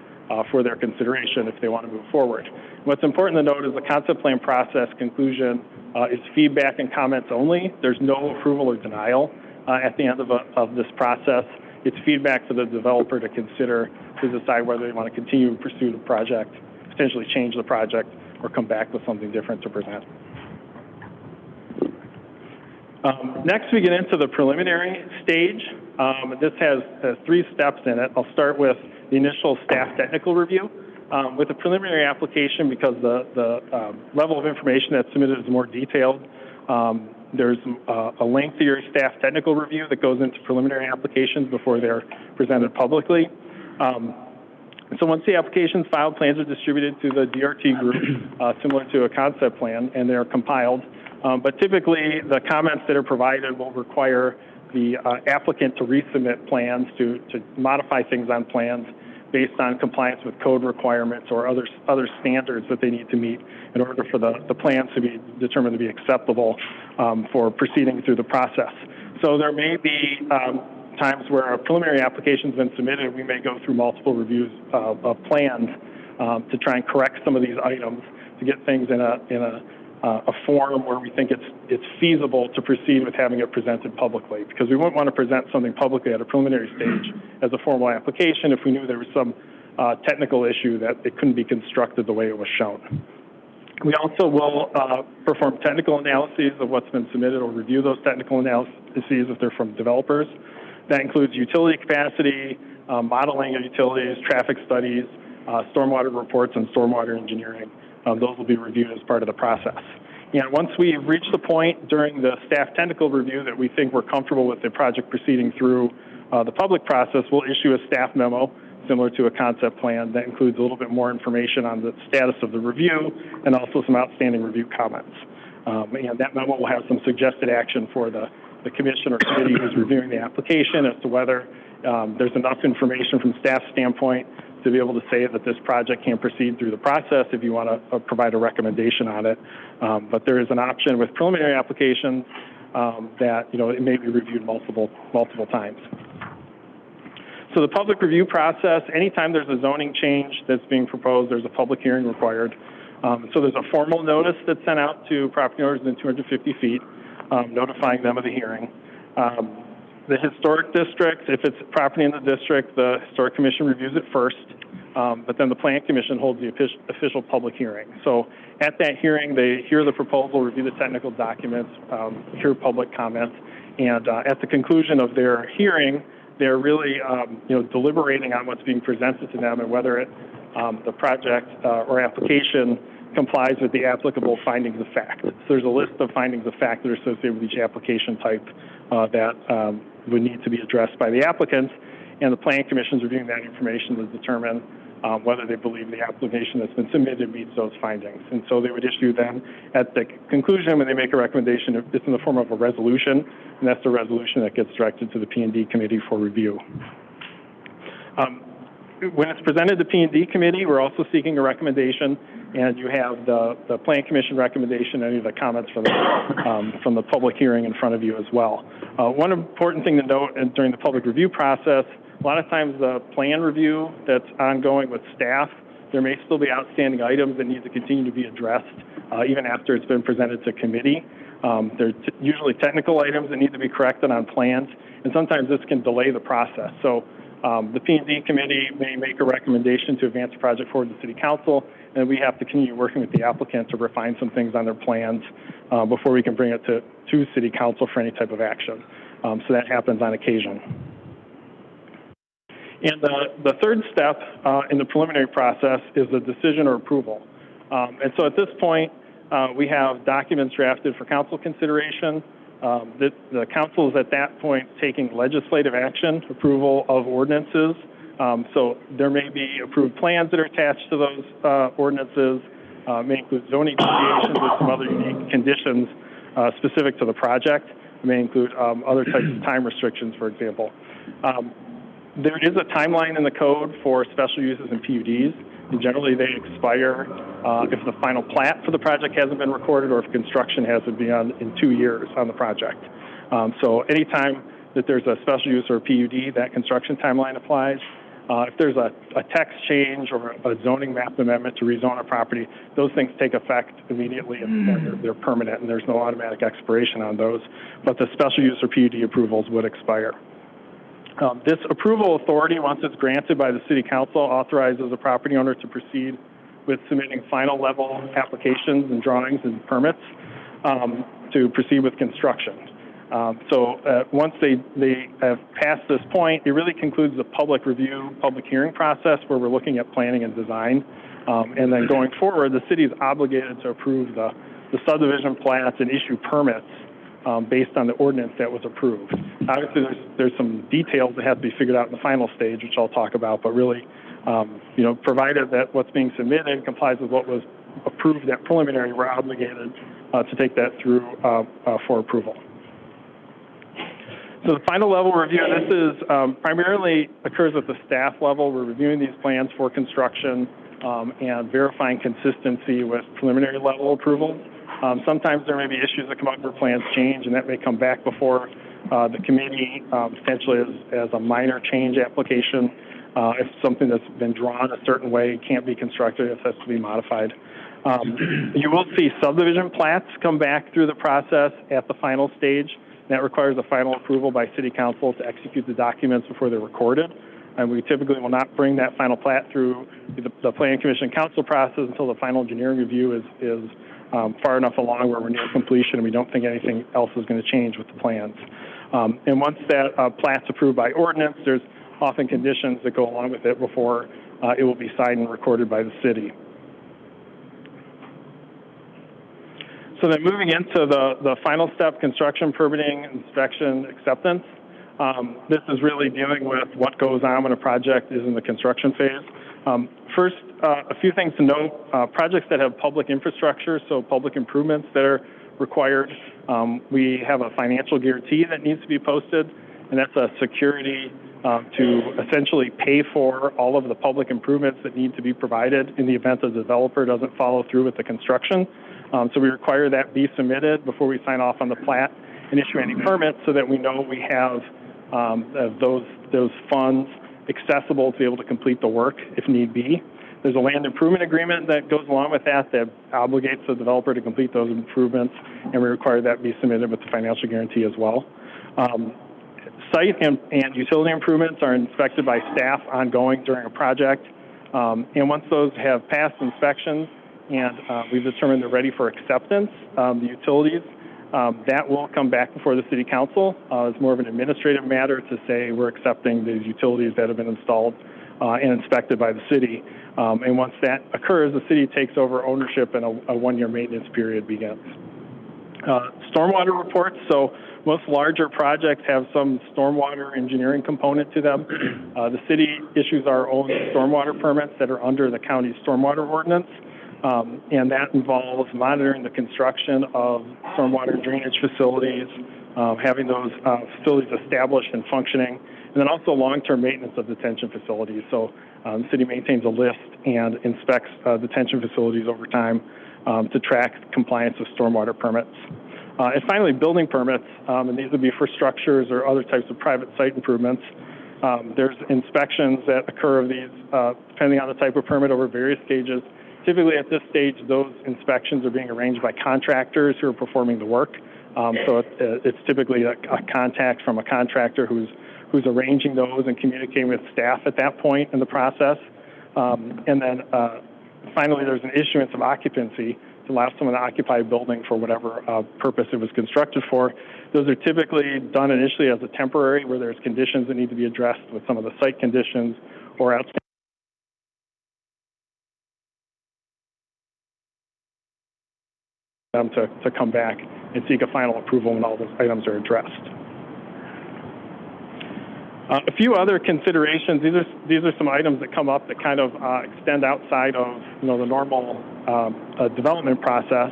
for their consideration if they want to move forward. What's important to note is the concept plan process conclusion is feedback and comments only. There's no approval or denial at the end of this process. It's feedback for the developer to consider to decide whether they want to continue to pursue the project, potentially change the project, or come back with something different to present. Next, we get into the preliminary stage. This has 3 steps in it. I'll start with the initial staff technical review. With the preliminary application, because the level of information that's submitted is more detailed, there's a lengthier staff technical review that goes into preliminary applications before they're presented publicly. So once the application's filed, plans are distributed to the DRT group, similar to a concept plan, and they're compiled. But typically, the comments that are provided will require the applicant to resubmit plans, to modify things on plans based on compliance with code requirements or other standards that they need to meet in order for the plans to be determined to be acceptable for proceeding through the process. So there may be times where a preliminary application's been submitted. We may go through multiple reviews of plans to try and correct some of these items to get things in a form where we think it's feasible to proceed with having it presented publicly, because we wouldn't want to present something publicly at a preliminary stage as a formal application if we knew there was some technical issue that it couldn't be constructed the way it was shown. We also will perform technical analyses of what's been submitted, or review those technical analyses if they're from developers. That includes utility capacity, modeling of utilities, traffic studies, stormwater reports, and stormwater engineering. Those will be reviewed as part of the process. And once we've reached the point during the staff technical review that we think we're comfortable with the project proceeding through the public process, we'll issue a staff memo similar to a concept plan that includes a little bit more information on the status of the review and also some outstanding review comments. And that memo will have some suggested action for the commission or committee who's reviewing the application as to whether there's enough information from staff standpoint to be able to say that this project can proceed through the process if you want to provide a recommendation on it. But there is an option with preliminary applications that, it may be reviewed multiple times. So the public review process, anytime there's a zoning change that's being proposed, there's a public hearing required. So there's a formal notice that's sent out to property owners within 250 feet, notifying them of the hearing. The historic district, if it's property in the district, the Historic Commission reviews it first, but then the Plan Commission holds the official public hearing. So at that hearing, they hear the proposal, review the technical documents, hear public comments, and at the conclusion of their hearing, they're really, deliberating on what's being presented to them and whether the project or application complies with the applicable findings of fact. So there's a list of findings of fact that are associated with each application type that would need to be addressed by the applicants, and the Planning Commission is reviewing that information to determine whether they believe the application that's been submitted meets those findings. And so they would issue then, at the conclusion, when they make a recommendation, it's in the form of a resolution, and that's the resolution that gets directed to the P&D Committee for review. When it's presented to P&D Committee, we're also seeking a recommendation, and you have the Plan Commission recommendation, any of the comments from the public hearing in front of you as well. One important thing to note during the public review process, a lot of times the plan review that's ongoing with staff, there may still be outstanding items that need to continue to be addressed even after it's been presented to committee. There's usually technical items that need to be corrected on plans, and sometimes this can delay the process. So the P&D Committee may make a recommendation to advance the project forward to City Council, and we have to continue working with the applicant to refine some things on their plans before we can bring it to City Council for any type of action. So that happens on occasion. And the third step in the preliminary process is the decision or approval. And so at this point, we have documents drafted for council consideration. The council is at that point taking legislative action, approval of ordinances. So there may be approved plans that are attached to those ordinances, may include zoning deviations or some other unique conditions specific to the project. It may include other types of time restrictions, for example. There is a timeline in the code for special uses and PUDs, and generally they expire if the final plat for the project hasn't been recorded or if construction hasn't begun in 2 years on the project. So anytime that there's a special use or a PUD, that construction timeline applies. If there's a text change or a zoning map amendment to rezone a property, those things take effect immediately and they're permanent and there's no automatic expiration on those. But the special use or PUD approvals would expire. This approval authority, once it's granted by the City Council, authorizes a property owner to proceed with submitting final level applications and drawings and permits to proceed with construction. Once they have passed this point, it really concludes the public review, public hearing process where we're looking at planning and design. And then going forward, the city is obligated to approve the subdivision plats and issue permits based on the ordinance that was approved. Obviously, there's some details that have to be figured out in the final stage, which I'll talk about, but really, provided that what's being submitted complies with what was approved at preliminary, we're obligated to take that through for approval. So the final level review, this is primarily occurs at the staff level. We're reviewing these plans for construction and verifying consistency with preliminary level approval. Sometimes there may be issues that come up where plans change, and that may come back before the committee, potentially as a minor change application. If something that's been drawn a certain way can't be constructed, it has to be modified. You will see subdivision plats come back through the process at the final stage. That requires a final approval by City Council to execute the documents before they're recorded. And we typically will not bring that final plat through the Planning Commission Council process until the final engineering review is far enough along where we're near completion and we don't think anything else is going to change with the plans. And once that plat's approved by ordinance, there's often conditions that go along with it before it will be signed and recorded by the city. So then moving into the final step, construction, permitting, inspection, acceptance. This is really dealing with what goes on when a project is in the construction phase. First, a few things to note. Projects that have public infrastructure, so public improvements that are required, we have a financial guarantee that needs to be posted, and that's a security to essentially pay for all of the public improvements that need to be provided in the event the developer doesn't follow through with the construction. So we require that be submitted before we sign off on the plat and issue any permits so that we know we have those funds accessible to be able to complete the work if need be. There's a land improvement agreement that goes along with that obligates the developer to complete those improvements, and we require that be submitted with the financial guarantee as well. Site and utility improvements are inspected by staff ongoing during a project, and once those have passed inspections and we've determined they're ready for acceptance, the utilities, that will come back before the City Council. It's more of an administrative matter to say we're accepting these utilities that have been installed and inspected by the city. And once that occurs, the city takes over ownership and a one-year maintenance period begins. Stormwater reports, so most larger projects have some stormwater engineering component to them. The city issues our own stormwater permits that are under the county's stormwater ordinance. And that involves monitoring the construction of stormwater drainage facilities, having those facilities established and functioning, and then also long-term maintenance of detention facilities. So the city maintains a list and inspects detention facilities over time to track compliance with stormwater permits. And finally, building permits, and these would be for structures or other types of private site improvements. There's inspections that occur of these, depending on the type of permit, over various stages. Typically at this stage, those inspections are being arranged by contractors who are performing the work. So it's typically a contact from a contractor who's arranging those and communicating with staff at that point in the process. And then finally, there's an issuance of occupancy to allow someone to occupy a building for whatever purpose it was constructed for. Those are typically done initially as a temporary, where there's conditions that need to be addressed with some of the site conditions or outstanding them to come back and seek a final approval when all those items are addressed. A few other considerations. These are some items that come up that kind of extend outside of the normal development process.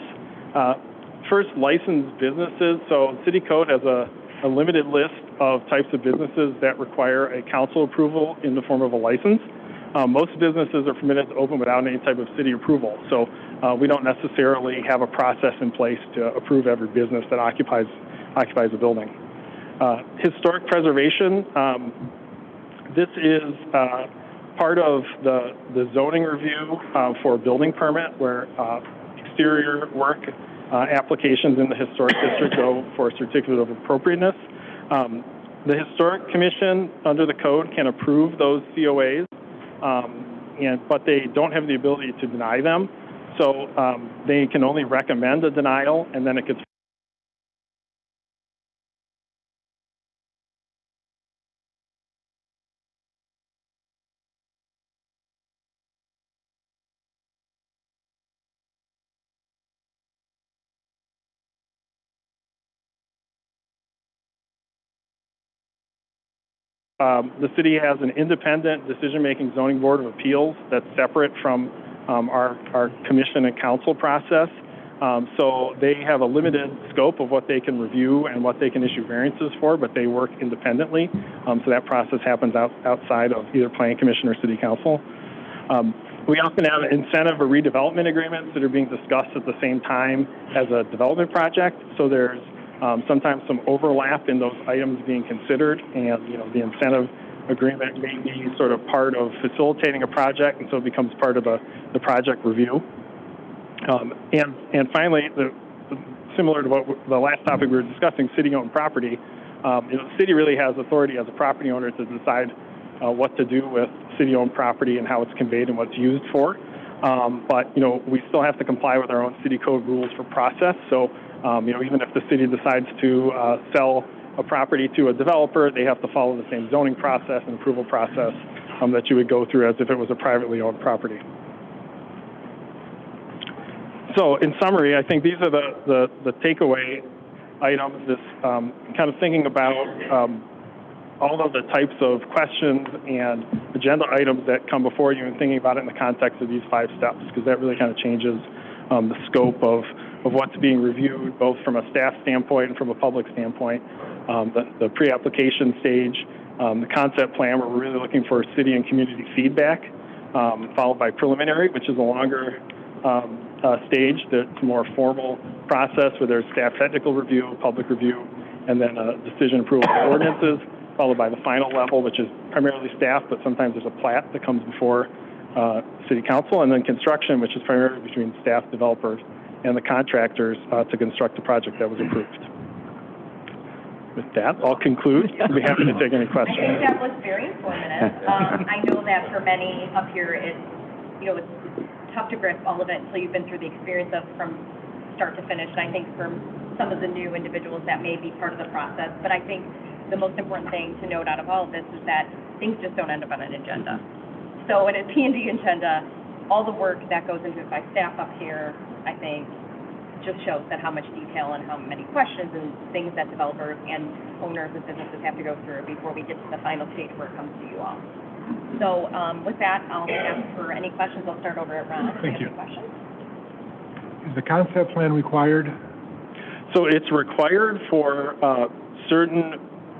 First, licensed businesses. So City Code has a limited list of types of businesses that require a council approval in the form of a license. Most businesses are permitted to open without any type of city approval, so we don't necessarily have a process in place to approve every business that occupies a building. Historic preservation, this is part of the zoning review for a building permit where exterior work applications in the historic district go for a certificate of appropriateness. The Historic Commission, under the code, can approve those COAs, but they don't have the ability to deny them. So they can only recommend a denial, and then it gets the city has an independent decision-making zoning board of appeals that's separate from our commission and council process. So they have a limited scope of what they can review and what they can issue variances for, but they work independently. So that process happens outside of either planning commission or city council. We often have incentive or redevelopment agreements that are being discussed at the same time as a development project. So there's sometimes some overlap in those items being considered, and the incentive agreement may be sort of part of facilitating a project, and so it becomes part of the project review. And finally, similar to what the last topic we were discussing, city-owned property, the city really has authority as a property owner to decide what to do with city-owned property and how it's conveyed and what it's used for. But we still have to comply with our own city code rules for process. So even if the city decides to sell a property to a developer, they have to follow the same zoning process and approval process that you would go through as if it was a privately owned property. So in summary, I think these are the takeaway items, this kind of thinking about all of the types of questions and agenda items that come before you and thinking about it in the context of these 5 steps, because that really kind of changes the scope of what's being reviewed, both from a staff standpoint and from a public standpoint. The pre-application stage, the concept plan, where we're really looking for city and community feedback, followed by preliminary, which is a longer stage, that's a more formal process where there's staff technical review, public review, and then a decision approval of ordinances, followed by the final level, which is primarily staff, but sometimes there's a plat that comes before city council, and then construction, which is primarily between staff, developers, and the contractors to construct the project that was approved. With that, I'll conclude. I'll be happy to take any questions. I think that was very informative. I know that for many up here, it's tough to grasp all of it until you've been through the experience of from start to finish. And I think for some of the new individuals, that may be part of the process. But I think the most important thing to note out of all of this is that things just don't end up on an agenda. So in a P&D agenda, all the work that goes into it by staff up here, I think, just shows that how much detail and how many questions and things that developers and owners of businesses have to go through before we get to the final stage where it comes to you all. So with that, I'll ask for any questions. I'll start over at Ron. Thank you. Questions? Is the concept plan required? So it's required for certain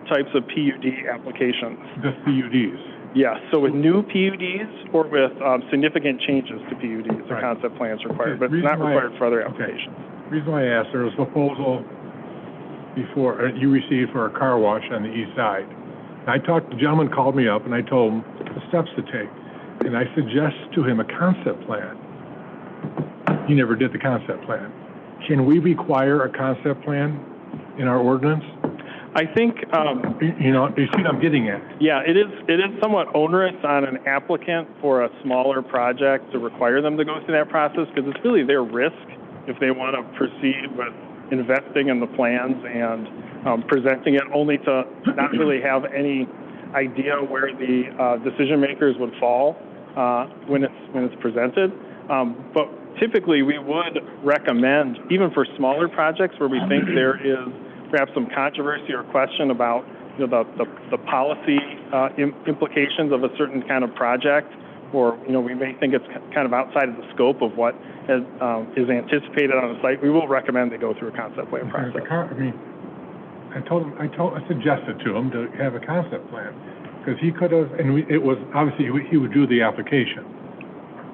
types of PUD applications. Just PUDs? Yes, so with new PUDs or with significant changes to PUDs, the concept plan is required, but it's not required for other applications. The reason why I asked, there was a proposal before you received for a car wash on the east side. And the gentleman called me up and I told him the steps to take. And I suggested to him a concept plan. He never did the concept plan. Can we require a concept plan in our ordinance? I think, you see what I'm getting at? Yeah, it is somewhat onerous on an applicant for a smaller project to require them to go through that process, because it's really their risk if they want to proceed with investing in the plans and presenting it, only to not really have any idea where the decision makers would fall when it's presented. But typically we would recommend, even for smaller projects where we think there is perhaps some controversy or question about the policy implications of a certain kind of project, or we may think it's kind of outside of the scope of what is anticipated on the site, we will recommend they go through a concept plan process. I suggested to him to have a concept plan, because he could have, and it was, obviously, he would do the application.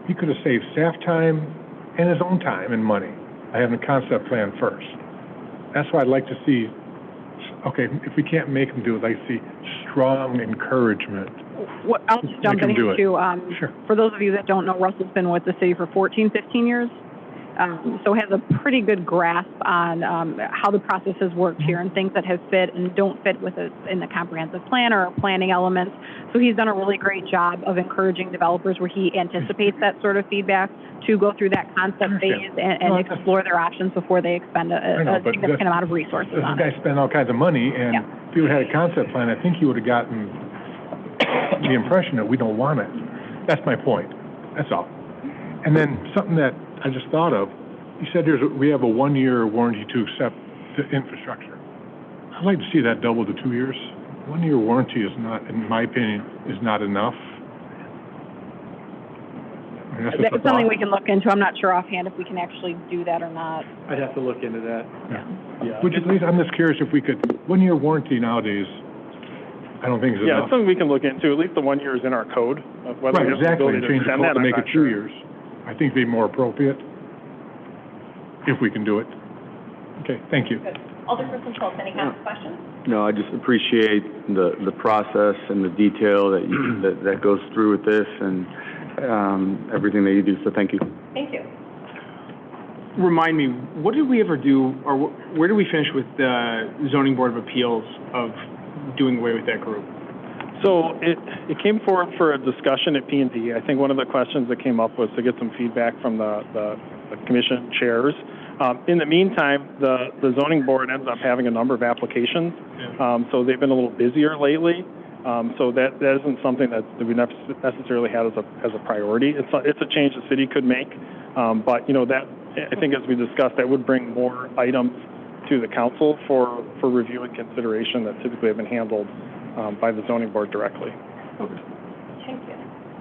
He could have saved staff time and his own time and money by having a concept plan first. That's why I'd like to see, okay, if we can't make him do it, I'd like to see strong encouragement. What, I'll just jump in here too. Sure. For those of you that don't know, Russell's been with the city for 14, 15 years. So has a pretty good grasp on how the process has worked here and things that have fit and don't fit with it in the comprehensive plan or planning elements. So he's done a really great job of encouraging developers where he anticipates that sort of feedback to go through that concept phase and explore their options before they expend a significant amount of resources on it. This guy spent all kinds of money, and if he would have had a concept plan, I think he would have gotten the impression that we don't want it. That's my point. That's all. And then something that I just thought of, you said we have a 1-year warranty to accept the infrastructure. I'd like to see that double to 2 years. 1-year warranty is not, in my opinion, is not enough. I mean, that's something we can look into. I'm not sure offhand if we can actually do that or not. I'd have to look into that. Yeah. Would you please, I'm just curious if we could, 1-year warranty nowadays, I don't think is enough. Yeah, it's something we can look into. At least the 1 year is in our code of whether we have the ability to change the extend code that. to make it 2 years. I think it'd be more appropriate if we can do it. Okay, thank you. Good. Alderperson Schultz, any comments, questions? No, I just appreciate the process and the detail that goes through with this and everything that you do, so thank you. Thank you. Remind me, what did we ever do, or where did we finish with the Zoning Board of Appeals of doing away with that group? So it came forward for a discussion at P&D. I think one of the questions that came up was to get some feedback from the commission chairs. In the meantime, the zoning board ends up having a number of applications, so they've been a little busier lately. So that isn't something that we necessarily had as a priority. It's a change the city could make, but that I think, as we discussed, that would bring more items to the council for review and consideration that typically have been handled by the zoning board directly. Okay. Thank you.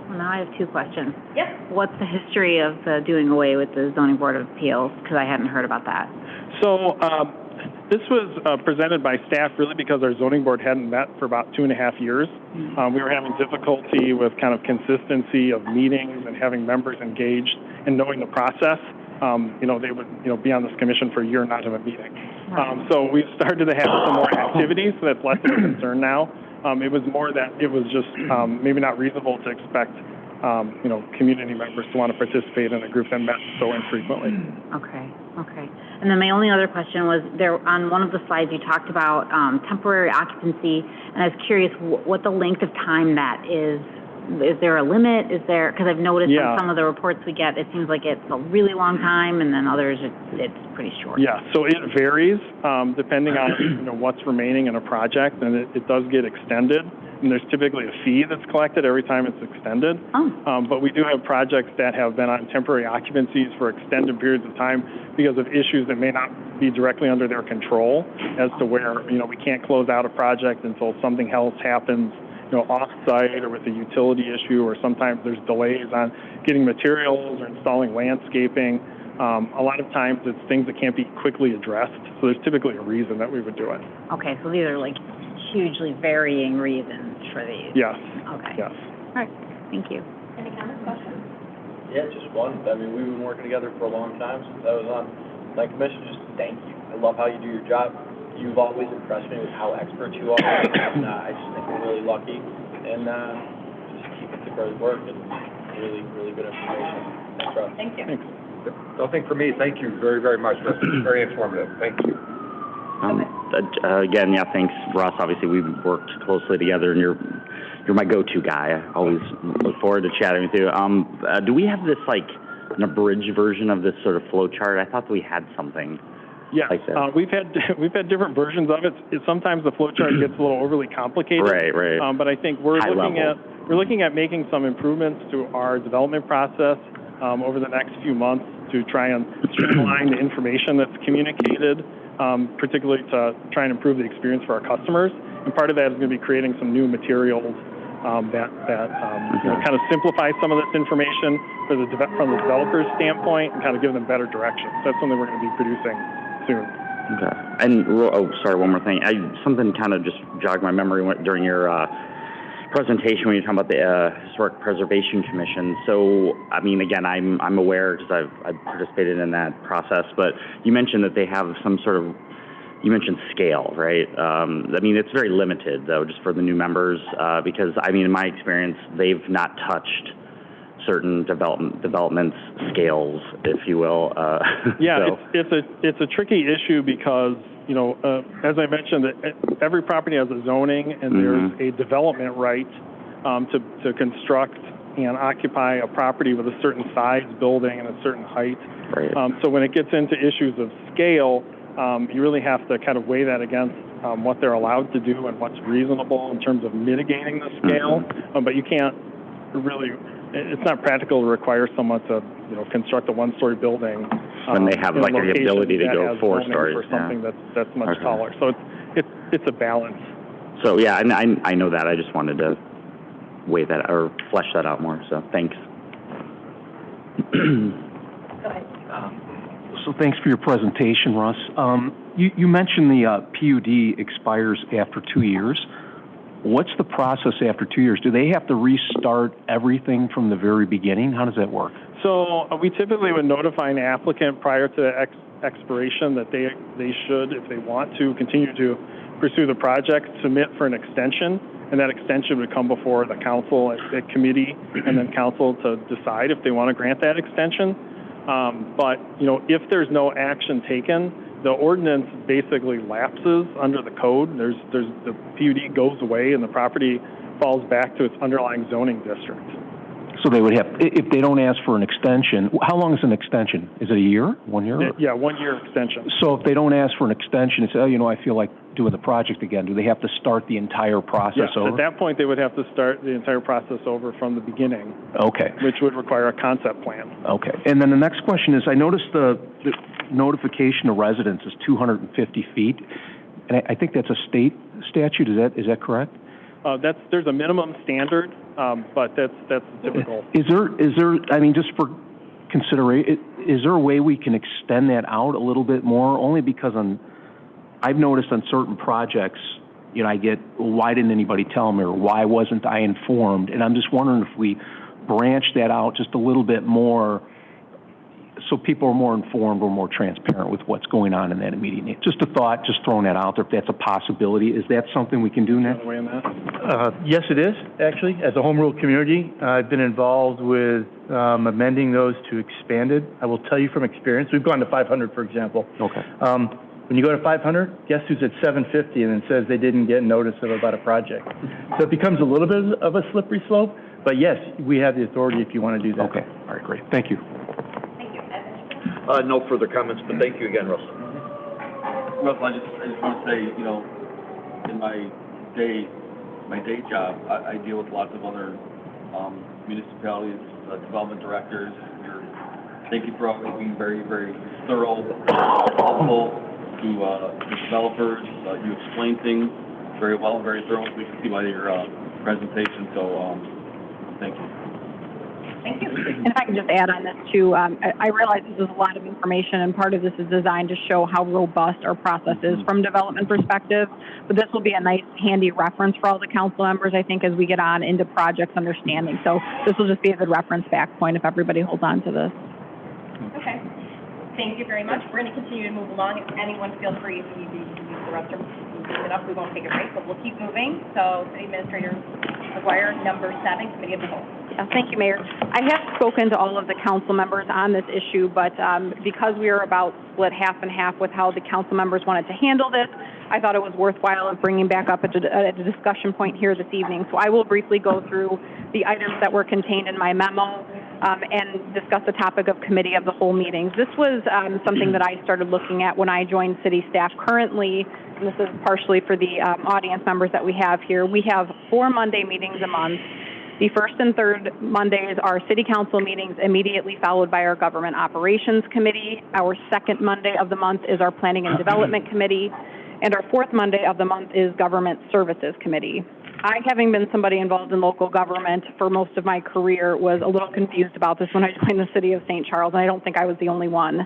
Well, now I have 2 questions. Yep. What's the history of doing away with the Zoning Board of Appeals? Because I hadn't heard about that. So this was presented by staff really because our zoning board hadn't met for about 2.5 years. We were having difficulty with kind of consistency of meetings and having members engaged and knowing the process. They would, be on this commission for a year and not have a meeting. So we've started to have some more activities, so that's less of a concern now. It was more that it was just maybe not reasonable to expect, community members to want to participate in a group that met so infrequently. Okay. And then my only other question was, there on one of the slides you talked about temporary occupancy, and I was curious what the length of time that is. Is there a limit? Because I've noticed in some of the reports we get, it seems like it's a really long time, and then others it's pretty short. Yeah, so it varies depending on what's remaining in a project, and it does get extended. And there's typically a fee that's collected every time it's extended. But we do have projects that have been on temporary occupancies for extended periods of time because of issues that may not be directly under their control, as to where we can't close out a project until something else happens. Off-site or with a utility issue, or sometimes there's delays on getting materials or installing landscaping. A lot of times it's things that can't be quickly addressed, so there's typically a reason that we would do it. Okay, so these are like hugely varying reasons for these. Yes. Okay. Yes. All right, thank you. Any comments, questions? Yeah, just one. I mean, we've been working together for a long time since I was on that commission. Just thank you. I love how you do your job. You've always impressed me with how expert you are, and I just think we're really lucky, and just keep up the great work and really, really good information. Thanks, Russ. Thank you. Thanks. Nothing for me. Thank you very, very much. That's very informative. Thank you. Again, thanks, Russ. Obviously, we've worked closely together, and you're my go-to guy. I always look forward to chatting with you. Do we have this, an abridged version of this sort of flow chart? I thought we had something. Yes, we've had different versions of it. Sometimes the flow chart gets a little overly complicated. Right. But I think we're looking at making some improvements to our development process over the next few months to try and streamline the information that's communicated, particularly to try and improve the experience for our customers. And part of that is going to be creating some new materials that kind of simplify some of this information from the developer's standpoint and kind of give them better direction. So that's something we're going to be producing soon. Okay. And, sorry, one more thing. Something kind of just jogged my memory during your presentation when you were talking about the Historic Preservation Commission. So, I mean, again, I'm aware because I've participated in that process, but you mentioned that they have some sort of, you mentioned scale, right? I mean, it's very limited, though, just for the new members, because, I mean, in my experience, they've not touched certain development scales, if you will. Yeah, so. it's a tricky issue because, you know, as I mentioned, every property has a zoning, and there's a development right to construct and occupy a property with a certain size building and a certain height. Right. So when it gets into issues of scale, you really have to kind of weigh that against what they're allowed to do and what's reasonable in terms of mitigating the scale. But you can't really, it's not practical to require someone to, you know, construct a one-story building when they have like the ability to go 4 stories for something that's much taller. So it's a balance. So yeah, and I know that. I just wanted to weigh that or flesh that out more. So thanks. Go ahead. So thanks for your presentation, Russ. You mentioned the PUD expires after 2 years. What's the process after 2 years? Do they have to restart everything from the very beginning? How does that work? So we typically would notify an applicant prior to expiration that they should, if they want to continue to pursue the project, submit for an extension, and that extension would come before the council at committee and then council to decide if they want to grant that extension. But, you know, if there's no action taken, the ordinance basically lapses under the code. The PUD goes away and the property falls back to its underlying zoning district. So they would have, if they don't ask for an extension, how long is an extension? Is it a year, 1 year? Yeah, 1 year extension. So if they don't ask for an extension and say, oh, you know, I feel like doing the project again, do they have to start the entire process over? At that point, they would have to start the entire process over from the beginning. Okay. Which would require a concept plan. Okay. And then the next question is, I noticed the notification to residents is 250 feet, and I think that's a state statute. Is that correct? There's a minimum standard, but that's typical. Is there? I mean, just for consideration, is there a way we can extend that out a little bit more? Only because I've noticed on certain projects, you know, I get, well, why didn't anybody tell me, or why wasn't I informed? And I'm just wondering if we branch that out just a little bit more, so people are more informed or more transparent with what's going on in that immediate need. Just a thought, just throwing that out there, if that's a possibility. Is that something we can do now? Yes, it is, actually. As a home rule community, I've been involved with amending those to expanded. I will tell you from experience, we've gone to 500, for example. Okay. When you go to 500, guess who's at 750 and then says they didn't get notice about a project? So it becomes a little bit of a slippery slope, but yes, we have the authority if you want to do that. Okay. All right, great. Thank you. No further comments, but thank you again, Russell. Russell, I just want to say, you know, in my day job, I deal with lots of other municipalities, development directors. Thank you for always being very, very thorough, helpful to the developers. You explain things very well, very thorough. We can see by your presentation. So, thank you. Thank you. And if I can just add on this too, I realize this is a lot of information, and part of this is designed to show how robust our process is from development perspective. But this will be a nice, handy reference for all the council members, I think, as we get on into projects understanding. So this will just be a good reference back point if everybody holds on to this. Okay. Thank you very much. We're going to continue to move along. If anyone feels free, if you need to use the restroom, it up. We won't take a break, but we'll keep moving. So, City Administrator McGuire, number 7, Committee of the Whole. Yeah, thank you, Mayor. I have spoken to all of the council members on this issue, but because we are about split half and half with how the council members wanted to handle this, I thought it was worthwhile of bringing back up at a discussion point here this evening. So I will briefly go through the items that were contained in my memo and discuss the topic of Committee of the Whole meetings. This was something that I started looking at when I joined city staff. Currently, and this is partially for the audience members that we have here, we have 4 Monday meetings a month. The first and third Mondays are city council meetings, immediately followed by our government operations committee. Our second Monday of the month is our planning and development committee, and our fourth Monday of the month is government services committee. I, having been somebody involved in local government for most of my career, was a little confused about this when I joined the city of St. Charles, and I don't think I was the only one.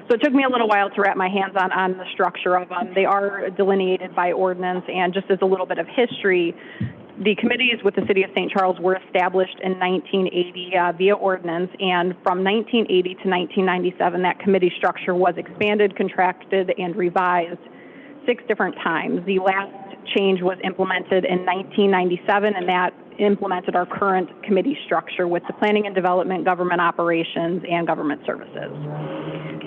So it took me a little while to wrap my hands on the structure of them. They are delineated by ordinance, and just as a little bit of history, the committees with the City of St. Charles were established in 1980 via ordinance, and from 1980 to 1997, that committee structure was expanded, contracted, and revised 6 different times. The last change was implemented in 1997, and that implemented our current committee structure with the Planning and Development, Government Operations, and Government Services.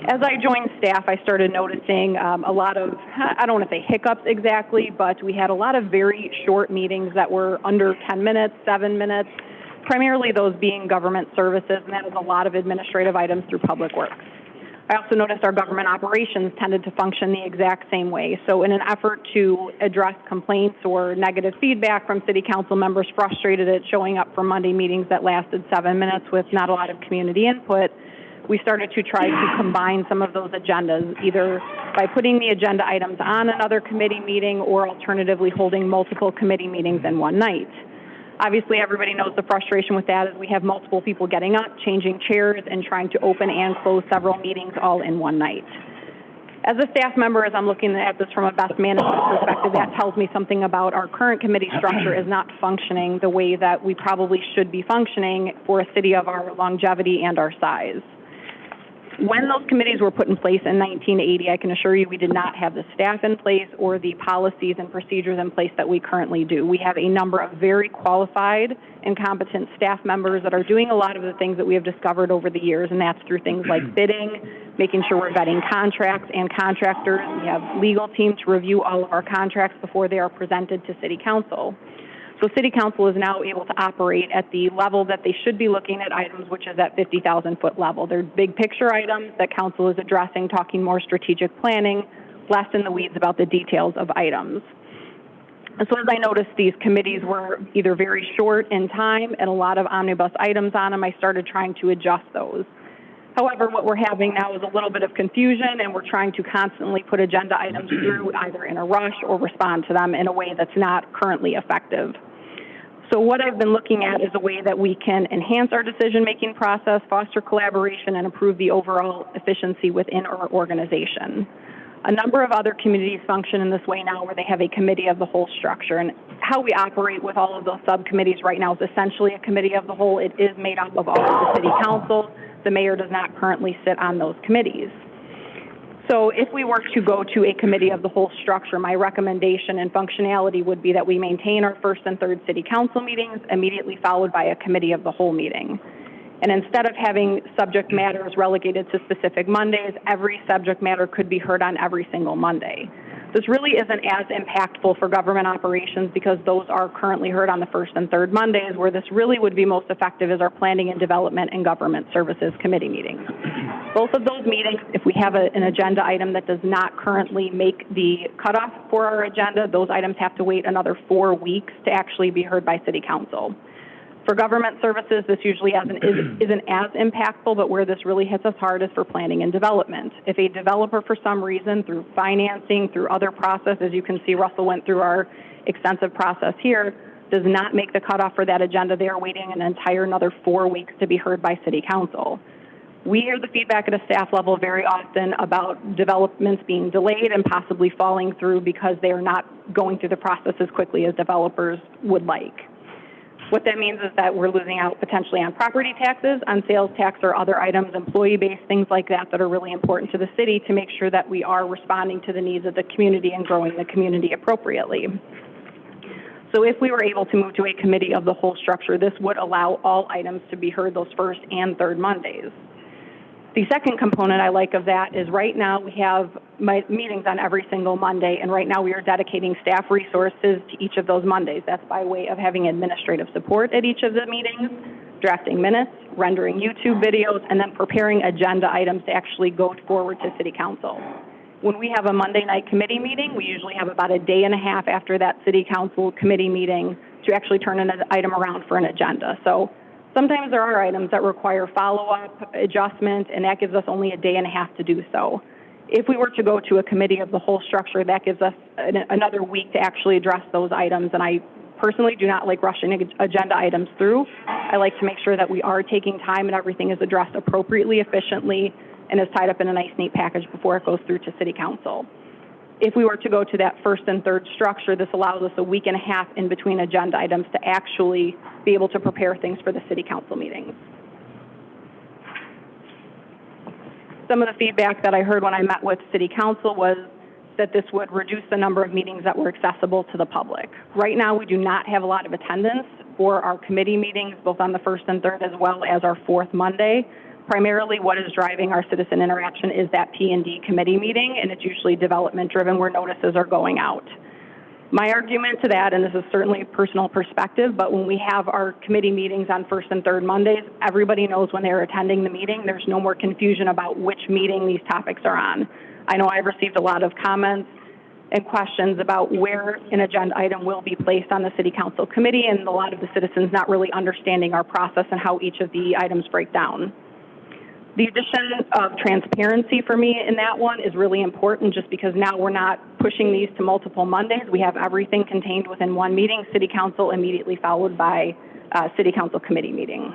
As I joined staff, I started noticing a lot of, I don't want to say hiccups exactly, but we had a lot of very short meetings that were under 10 minutes, 7 minutes, primarily those being government services, and that is a lot of administrative items through Public Works. I also noticed our government operations tended to function the exact same way. So in an effort to address complaints or negative feedback from city council members frustrated at showing up for Monday meetings that lasted 7 minutes with not a lot of community input, we started to try to combine some of those agendas, either by putting the agenda items on another committee meeting or alternatively holding multiple committee meetings in one night. Obviously, everybody knows the frustration with that is we have multiple people getting up, changing chairs, and trying to open and close several meetings all in one night. As a staff member, as I'm looking at this from a best management perspective, that tells me something about our current committee structure is not functioning the way that we probably should be functioning for a city of our longevity and our size. When those committees were put in place in 1980, I can assure you we did not have the staff in place or the policies and procedures in place that we currently do. We have a number of very qualified and competent staff members that are doing a lot of the things that we have discovered over the years, and that's through things like bidding, making sure we're vetting contracts and contractors. We have legal team to review all of our contracts before they are presented to City Council. So City Council is now able to operate at the level that they should be looking at items, which is at 50,000-foot level. They're big picture items that Council is addressing, talking more strategic planning, less in the weeds about the details of items. And so as I noticed these committees were either very short in time and a lot of omnibus items on them, I started trying to adjust those. However, what we're having now is a little bit of confusion, and we're trying to constantly put agenda items through either in a rush or respond to them in a way that's not currently effective. So what I've been looking at is a way that we can enhance our decision-making process, foster collaboration, and improve the overall efficiency within our organization. A number of other communities function in this way now where they have a committee of the whole structure. And how we operate with all of those subcommittees right now is essentially a committee of the whole. It is made up of all of the city council. The mayor does not currently sit on those committees. So if we were to go to a committee of the whole structure, my recommendation and functionality would be that we maintain our first and third city council meetings immediately followed by a committee of the whole meeting. And instead of having subject matters relegated to specific Mondays, every subject matter could be heard on every single Monday. This really isn't as impactful for government operations because those are currently heard on the first and third Mondays. Where this really would be most effective is our Planning and Development and Government Services Committee meetings. Both of those meetings, if we have an agenda item that does not currently make the cutoff for our agenda, those items have to wait another 4 weeks to actually be heard by City Council. For government services, this usually isn't as impactful, but where this really hits us hard is for planning and development. If a developer, for some reason, through financing, through other processes, you can see Russell went through our extensive process here, does not make the cutoff for that agenda, they are waiting an entire another 4 weeks to be heard by City Council. We hear the feedback at a staff level very often about developments being delayed and possibly falling through because they are not going through the process as quickly as developers would like. What that means is that we're losing out potentially on property taxes, on sales tax or other items, employee-based, things like that that are really important to the city to make sure that we are responding to the needs of the community and growing the community appropriately. So if we were able to move to a committee of the whole structure, this would allow all items to be heard those first and third Mondays. The second component I like of that is right now we have meetings on every single Monday, and right now we are dedicating staff resources to each of those Mondays. That's by way of having administrative support at each of the meetings, drafting minutes, rendering YouTube videos, and then preparing agenda items to actually go forward to City Council. When we have a Monday night committee meeting, we usually have about a day and a half after that City Council committee meeting to actually turn an item around for an agenda. So sometimes there are items that require follow-up, adjustment, and that gives us only a day and a half to do so. If we were to go to a committee of the whole structure, that gives us another week to actually address those items, and I personally do not like rushing agenda items through. I like to make sure that we are taking time and everything is addressed appropriately, efficiently, and is tied up in a nice, neat package before it goes through to City Council. If we were to go to that first and third structure, this allows us a week and a half in between agenda items to actually be able to prepare things for the City Council meetings. Some of the feedback that I heard when I met with City Council was that this would reduce the number of meetings that were accessible to the public. Right now, we do not have a lot of attendance for our committee meetings, both on the first and third, as well as our fourth Monday. Primarily, what is driving our citizen interaction is that P&D committee meeting, and it's usually development-driven where notices are going out. My argument to that, and this is certainly a personal perspective, but when we have our committee meetings on first and third Mondays, everybody knows when they're attending the meeting. There's no more confusion about which meeting these topics are on. I know I've received a lot of comments and questions about where an agenda item will be placed on the City Council committee, and a lot of the citizens not really understanding our process and how each of the items break down. The addition of transparency for me in that one is really important, just because now we're not pushing these to multiple Mondays. We have everything contained within one meeting, City Council immediately followed by City Council committee meeting.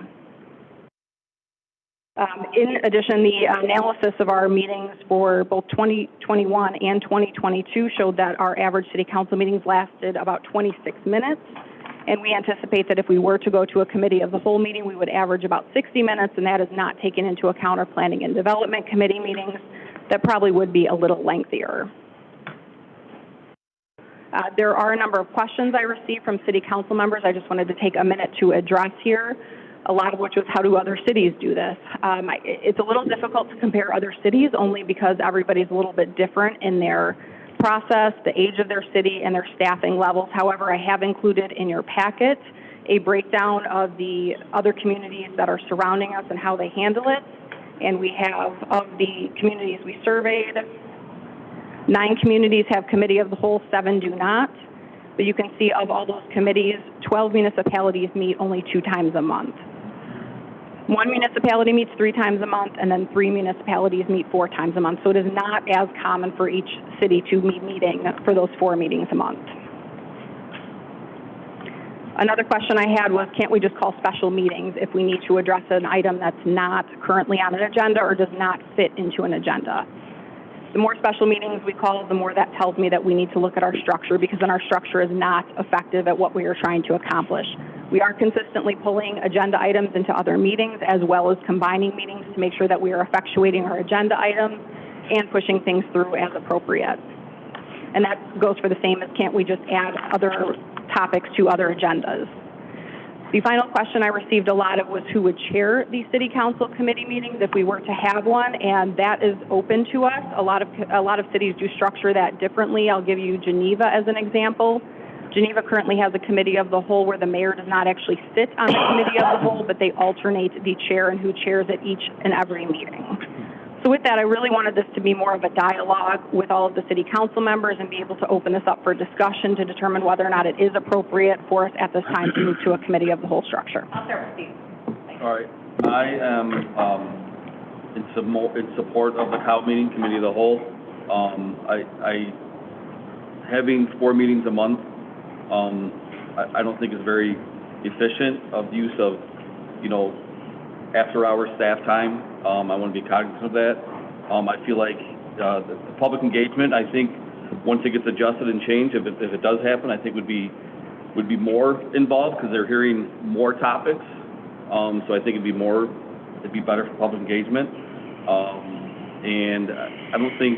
In addition, the analysis of our meetings for both 2021 and 2022 showed that our average City Council meetings lasted about 26 minutes. And we anticipate that if we were to go to a committee of the whole meeting, we would average about 60 minutes, and that is not taken into account our planning and development committee meetings that probably would be a little lengthier. There are a number of questions I received from City Council members I just wanted to take a minute to address here, a lot of which was how do other cities do this? It's a little difficult to compare other cities only because everybody's a little bit different in their process, the age of their city, and their staffing levels. However, I have included in your packet a breakdown of the other communities that are surrounding us and how they handle it. And we have, of the communities we surveyed, 9 communities have committee of the whole, 7 do not. But you can see of all those committees, 12 municipalities meet only 2 times a month. 1 municipality meets 3 times a month, and then 3 municipalities meet 4 times a month. So it is not as common for each city to be meeting for those 4 meetings a month. Another question I had was, can't we just call special meetings if we need to address an item that's not currently on an agenda or does not fit into an agenda? The more special meetings we call, the more that tells me that we need to look at our structure, because then our structure is not effective at what we are trying to accomplish. We are consistently pulling agenda items into other meetings as well as combining meetings to make sure that we are effectuating our agenda items and pushing things through as appropriate. And that goes for the same as can't we just add other topics to other agendas. The final question I received a lot of was who would chair the City Council committee meetings if we were to have one, and that is open to us. A lot of cities do structure that differently. I'll give you Geneva as an example. Geneva currently has a committee of the whole where the mayor does not actually sit on the committee of the whole, but they alternate the chair and who chairs at each and every meeting. So with that, I really wanted this to be more of a dialogue with all of the City Council members and be able to open this up for discussion to determine whether or not it is appropriate for us at this time to move to a committee of the whole structure. I'll start with Steve. All right. I am in support of the COW meeting, committee of the whole. Having 4 meetings a month, I don't think is very efficient of use of, after-hours staff time. I want to be cognizant of that. I feel like the public engagement, I think, once it gets adjusted and changed, if it does happen, I think would be more involved because they're hearing more topics. So I think it'd be better for public engagement. And I don't think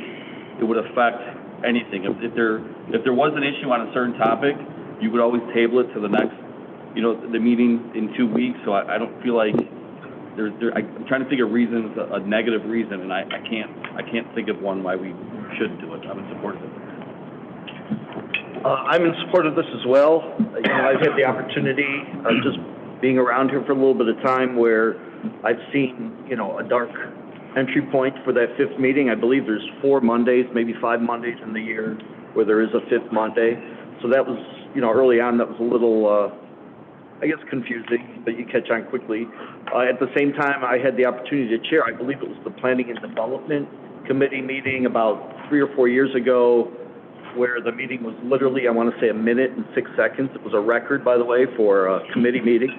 it would affect anything. If there was an issue on a certain topic, you would always table it to the next, the meeting in 2 weeks. So I don't feel like I'm trying to think of reasons, a negative reason, and I can't think of one why we shouldn't do it. I'm in support of it. I'm in support of this as well. I've had the opportunity of just being around here for a little bit of time where I've seen, a dark entry point for that 5th meeting. I believe there's 4 Mondays, maybe 5 Mondays in the year where there is a 5th Monday. So that was, early on, that was a little, confusing, but you catch on quickly. At the same time, I had the opportunity to chair, I believe it was the Planning and Development Committee meeting about 3 or 4 years ago, where the meeting was literally, I want to say, 1 minute and 6 seconds. It was a record, by the way, for a committee meeting.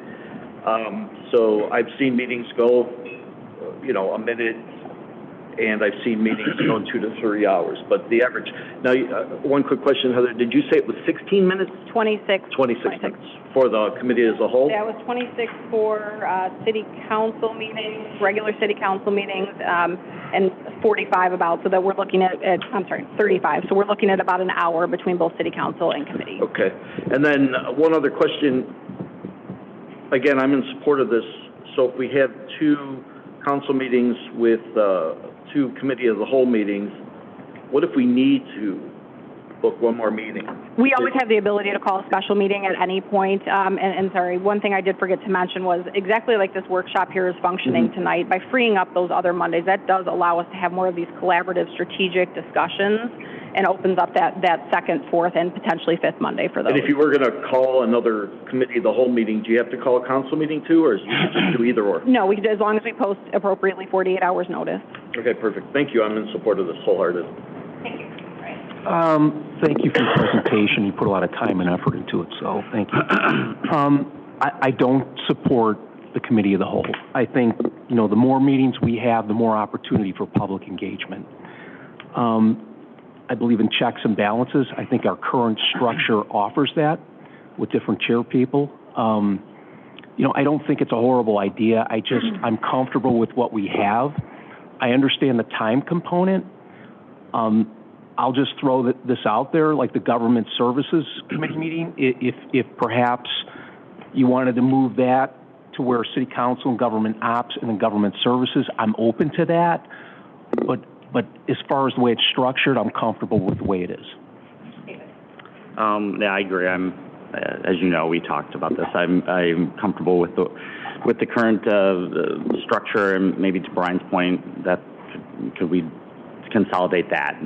So I've seen meetings go, 1 minute, and I've seen meetings go 2 to 3 hours, but the average. Now, one quick question, Heather, did you say it was 16 minutes? 26. 26 minutes for the committee as a whole? That was 26 for city council meetings, regular city council meetings, and 45 about, so that we're looking at, I'm sorry, 35. So we're looking at about an hour between both city council and committee. Okay. And then one other question. Again, I'm in support of this. So if we have 2 council meetings with 2 committee of the whole meetings, what if we need to book one more meeting? We always have the ability to call a special meeting at any point. And sorry, one thing I did forget to mention was exactly like this workshop here is functioning tonight, by freeing up those other Mondays, that does allow us to have more of these collaborative strategic discussions and opens up that second, fourth, and potentially fifth Monday for those. And if you were going to call another committee of the whole meeting, do you have to call a council meeting too, or you just do either or? No, as long as we post appropriately 48 hours notice. Okay, perfect. Thank you. I'm in support of this wholeheartedly. Thank you. Thank you for your presentation. You put a lot of time and effort into it, so thank you. I don't support the committee of the whole. I think, the more meetings we have, the more opportunity for public engagement. I believe in checks and balances. I think our current structure offers that with different chair people. I don't think it's a horrible idea. I'm comfortable with what we have. I understand the time component. I'll just throw this out there, like the Government Services Committee meeting. If perhaps you wanted to move that to where City Council and Government Ops and then Government Services, I'm open to that. But as far as the way it's structured, I'm comfortable with the way it is. Yeah, I agree. As you know, we talked about this. I'm comfortable with the current structure, and maybe to Brian's point, that could we consolidate that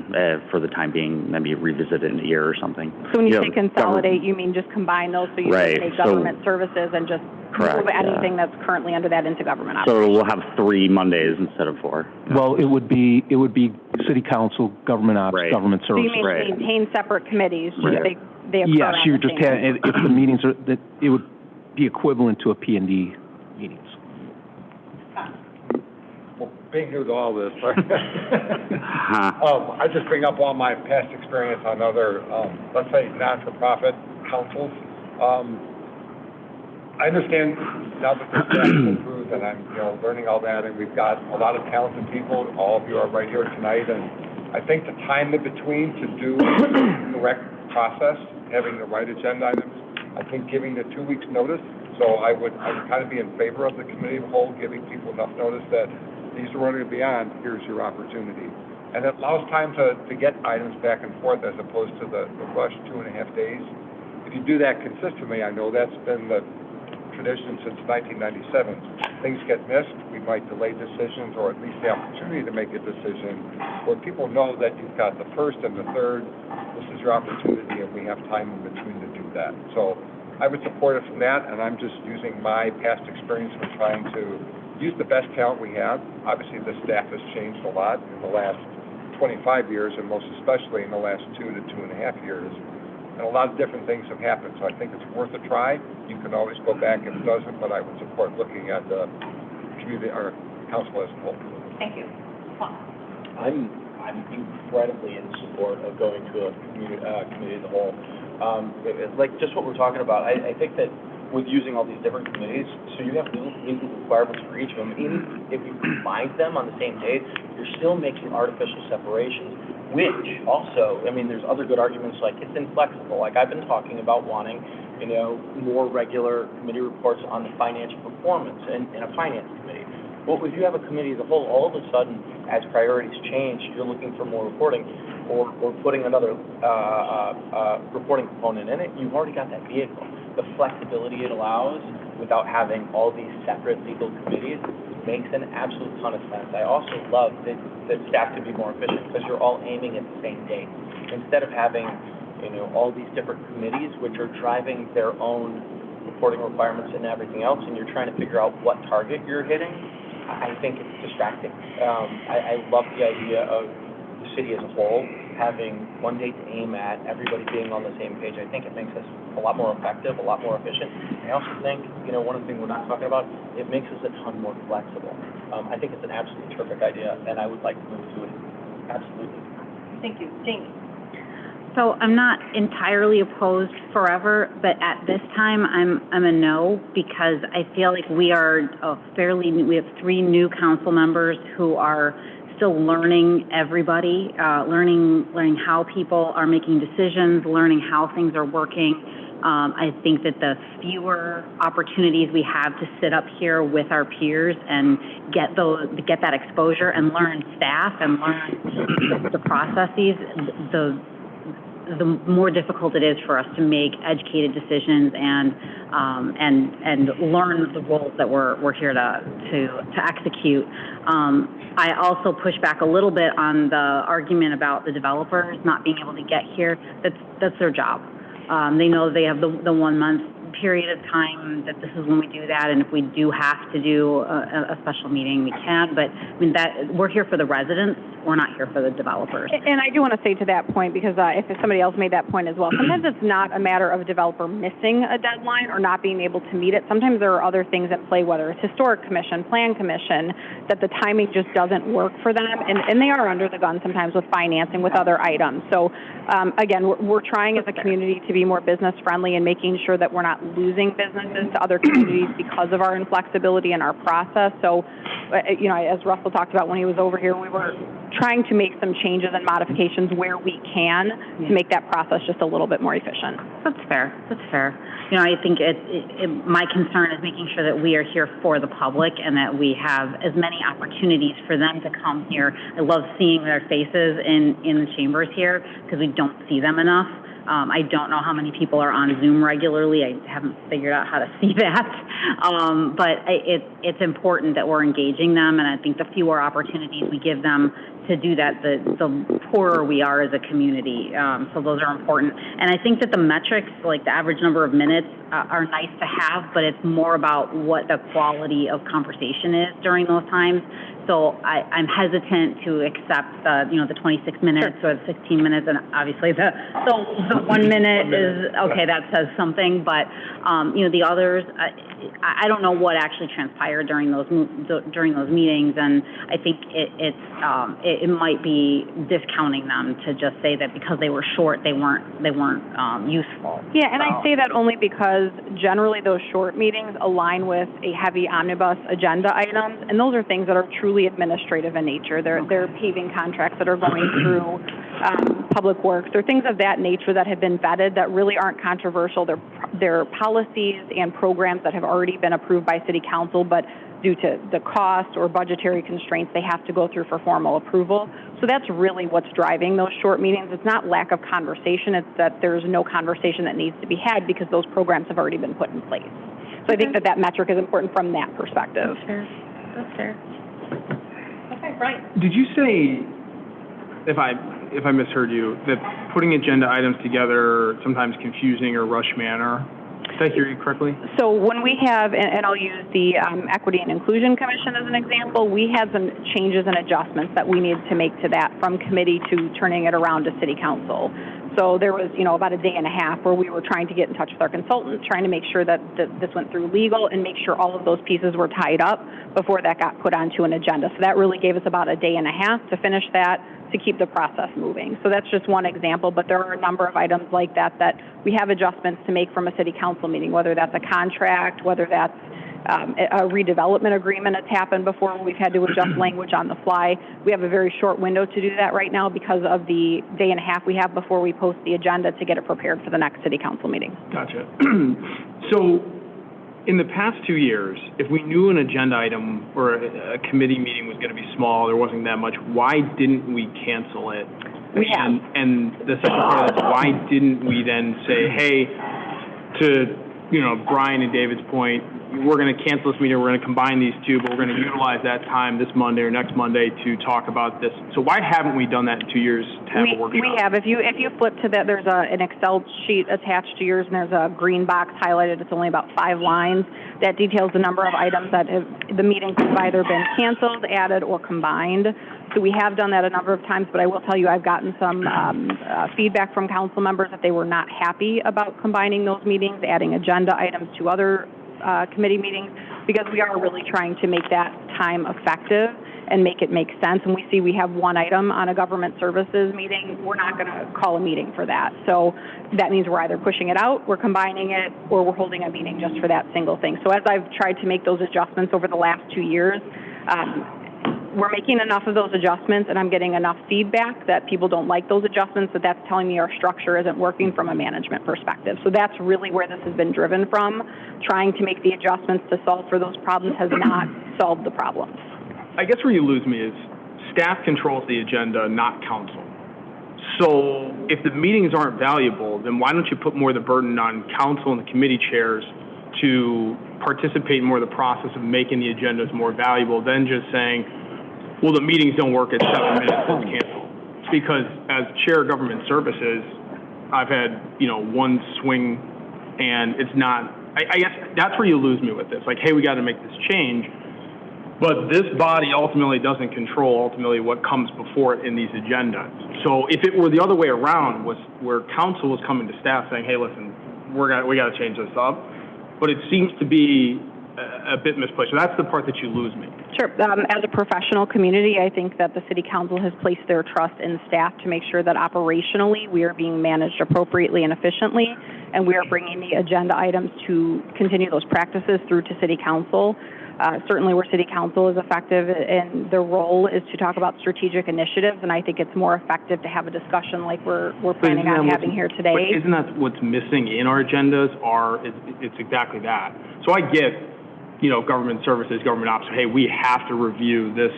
for the time being, maybe revisit it in a year or something. So when you say consolidate, you mean just combine those, so you right. take Government Services and just move anything that's currently under that into Government Ops. So we'll have 3 Mondays instead of 4. Well, it would be City Council, Government Ops, Government Services. So you mean maintain separate committees? Right. They occur yes, you just have, if the meetings are, that it would be equivalent to a P&D meetings. Well, being new to all this, I just bring up all my past experience on other, let's say, not-for-profit councils. I understand now that the staff is improved, and I'm, learning all that, and we've got a lot of talented people. All of you are right here tonight, and I think the time in between to do the correct process, having the right agenda items, I think giving the 2 weeks notice. So I would kind of be in favor of the committee of the whole, giving people enough notice that these are going to be on, here's your opportunity. And it allows time to get items back and forth as opposed to the rush 2.5 days. If you do that consistently, I know that's been the tradition since 1997. Things get missed, we might delay decisions or at least the opportunity to make a decision where people know that you've got the first and the third, this is your opportunity and we have time in between to do that. So I would support it from that, and I'm just using my past experience for trying to use the best talent we have. Obviously, the staff has changed a lot in the last 25 years, and most especially in the last 2 to 2.5 years. And a lot of different things have happened, so I think it's worth a try. You can always go back if it doesn't, but I would support looking at the community, or council as a whole. Thank you. I'm incredibly in support of going to a committee of the whole. Like just what we're talking about, I think that with using all these different committees, so you have legal requirements for each of them. Even if you combine them on the same day, you're still making artificial separations, which also, there's other good arguments like it's inflexible. Like I've been talking about wanting, more regular committee reports on the financial performance in a finance committee. Well, if you have a committee as a whole, all of a sudden, as priorities change, you're looking for more reporting or putting another reporting component in it, you've already got that vehicle. The flexibility it allows without having all these separate legal committees makes an absolute ton of sense. I also love that staff can be more efficient because you're all aiming at the same date. Instead of having, all these different committees which are driving their own reporting requirements and everything else, and you're trying to figure out what target you're hitting, I think it's distracting. I love the idea of the city as a whole having one date to aim at, everybody being on the same page. I think it makes us a lot more effective, a lot more efficient. I also think, one of the things we're not talking about, it makes us a ton more flexible. I think it's an absolutely terrific idea, and I would like to move to it. Absolutely. Thank you. Jamie? So I'm not entirely opposed forever, but at this time, I'm a no, because I feel like we are we have 3 new council members who are still learning everybody, learning how people are making decisions, learning how things are working. I think that the fewer opportunities we have to sit up here with our peers and get that exposure and learn staff and learn the processes, the more difficult it is for us to make educated decisions and learn the roles that we're here to execute. I also push back a little bit on the argument about the developers not being able to get here. That's their job. They know they have the 1 month period of time that this is when we do that, and if we do have to do a special meeting, we can. But I mean, we're here for the residents. We're not here for the developers. And I do want to say to that point, because if somebody else made that point as well, sometimes it's not a matter of a developer missing a deadline or not being able to meet it. Sometimes there are other things at play, whether it's historic commission, plan commission, that the timing just doesn't work for them, and they are under the gun sometimes with financing, with other items. So again, we're trying as a community to be more business friendly and making sure that we're not losing businesses to other communities because of our inflexibility in our process. So, you know, as Russell talked about when he was over here, we were trying to make some changes and modifications where we can to make that process just a little bit more efficient. That's fair. That's fair. You know, I think my concern is making sure that we are here for the public and that we have as many opportunities for them to come here. I love seeing their faces in the chambers here because we don't see them enough. I don't know how many people are on Zoom regularly. I haven't figured out how to see that. But it's important that we're engaging them, and I think the fewer opportunities we give them to do that, the poorer we are as a community. So those are important. And I think that the metrics, like the average number of minutes, are nice to have, but it's more about what the quality of conversation is during those times. So I'm hesitant to accept the 26 minutes or the 16 minutes, and obviously the 1 minute is, okay, that says something, but, the others, I don't know what actually transpired during those meetings, and I think it might be discounting them to just say that because they were short, they weren't useful. Yeah, and I say that only because generally those short meetings align with a heavy omnibus agenda items, and those are things that are truly administrative in nature. They're paving contracts that are going through public works. They're things of that nature that have been vetted that really aren't controversial. They're policies and programs that have already been approved by City Council, but due to the cost or budgetary constraints, they have to go through for formal approval. So that's really what's driving those short meetings. It's not lack of conversation. It's that there's no conversation that needs to be had because those programs have already been put in place. So I think that metric is important from that perspective. That's fair. That's fair. Okay, Brian. Did you say, if I misheard you, that putting agenda items together sometimes confusing or rush manner? Did I hear you correctly? So when we have, and I'll use the Equity and Inclusion Commission as an example, we had some changes and adjustments that we needed to make to that from committee to turning it around to City Council. So there was, about a day and a half where we were trying to get in touch with our consultants, trying to make sure that this went through legal and make sure all of those pieces were tied up before that got put onto an agenda. So that really gave us about a day and a half to finish that, to keep the process moving. So that's just one example, but there are a number of items like that we have adjustments to make from a City Council meeting, whether that's a contract, whether that's a redevelopment agreement that's happened before. We've had to adjust language on the fly. We have a very short window to do that right now because of the day and a half we have before we post the agenda to get it prepared for the next City Council meeting. Gotcha. So in the past 2 years, if we knew an agenda item or a committee meeting was going to be small, there wasn't that much, why didn't we cancel it? We have. And the second part of that is, why didn't we then say, hey, to Brian and David's point, we're going to cancel this meeting, we're going to combine these two, but we're going to utilize that time this Monday or next Monday to talk about this. So why haven't we done that in 2 years to have a workshop? We have. If you flip to that, there's an Excel sheet attached to yours, and there's a green box highlighted. It's only about 5 lines that details the number of items that the meetings have either been canceled, added, or combined. So we have done that a number of times, but I will tell you I've gotten some feedback from council members that they were not happy about combining those meetings, adding agenda items to other committee meetings, because we are really trying to make that time effective and make it make sense. And we see we have one item on a government services meeting, we're not going to call a meeting for that. So that means we're either pushing it out, we're combining it, or we're holding a meeting just for that single thing. So as I've tried to make those adjustments over the last 2 years, we're making enough of those adjustments, and I'm getting enough feedback that people don't like those adjustments, that that's telling me our structure isn't working from a management perspective. So that's really where this has been driven from. Trying to make the adjustments to solve for those problems has not solved the problems. I guess where you lose me is staff controls the agenda, not council. So if the meetings aren't valuable, then why don't you put more of the burden on council and the committee chairs to participate in more of the process of making the agendas more valuable than just saying, well, the meetings don't work at 7 minutes, let's cancel. Because as chair of government services, I've had, one swing, and it's not, I guess that's where you lose me with this. Like, hey, we got to make this change. But this body ultimately doesn't control what comes before it in these agendas. So if it were the other way around, was where council was coming to staff saying, hey, listen, we got to change this up. But it seems to be a bit misplaced. So that's the part that you lose me. Sure. As a professional community, I think that the city council has placed their trust in staff to make sure that operationally we are being managed appropriately and efficiently, and we are bringing the agenda items to continue those practices through to city council. Certainly where city council is effective, and their role is to talk about strategic initiatives, and I think it's more effective to have a discussion like we're planning on having here today. But isn't that what's missing in our agendas? It's exactly that. So I get, government services, government ops, hey, we have to review this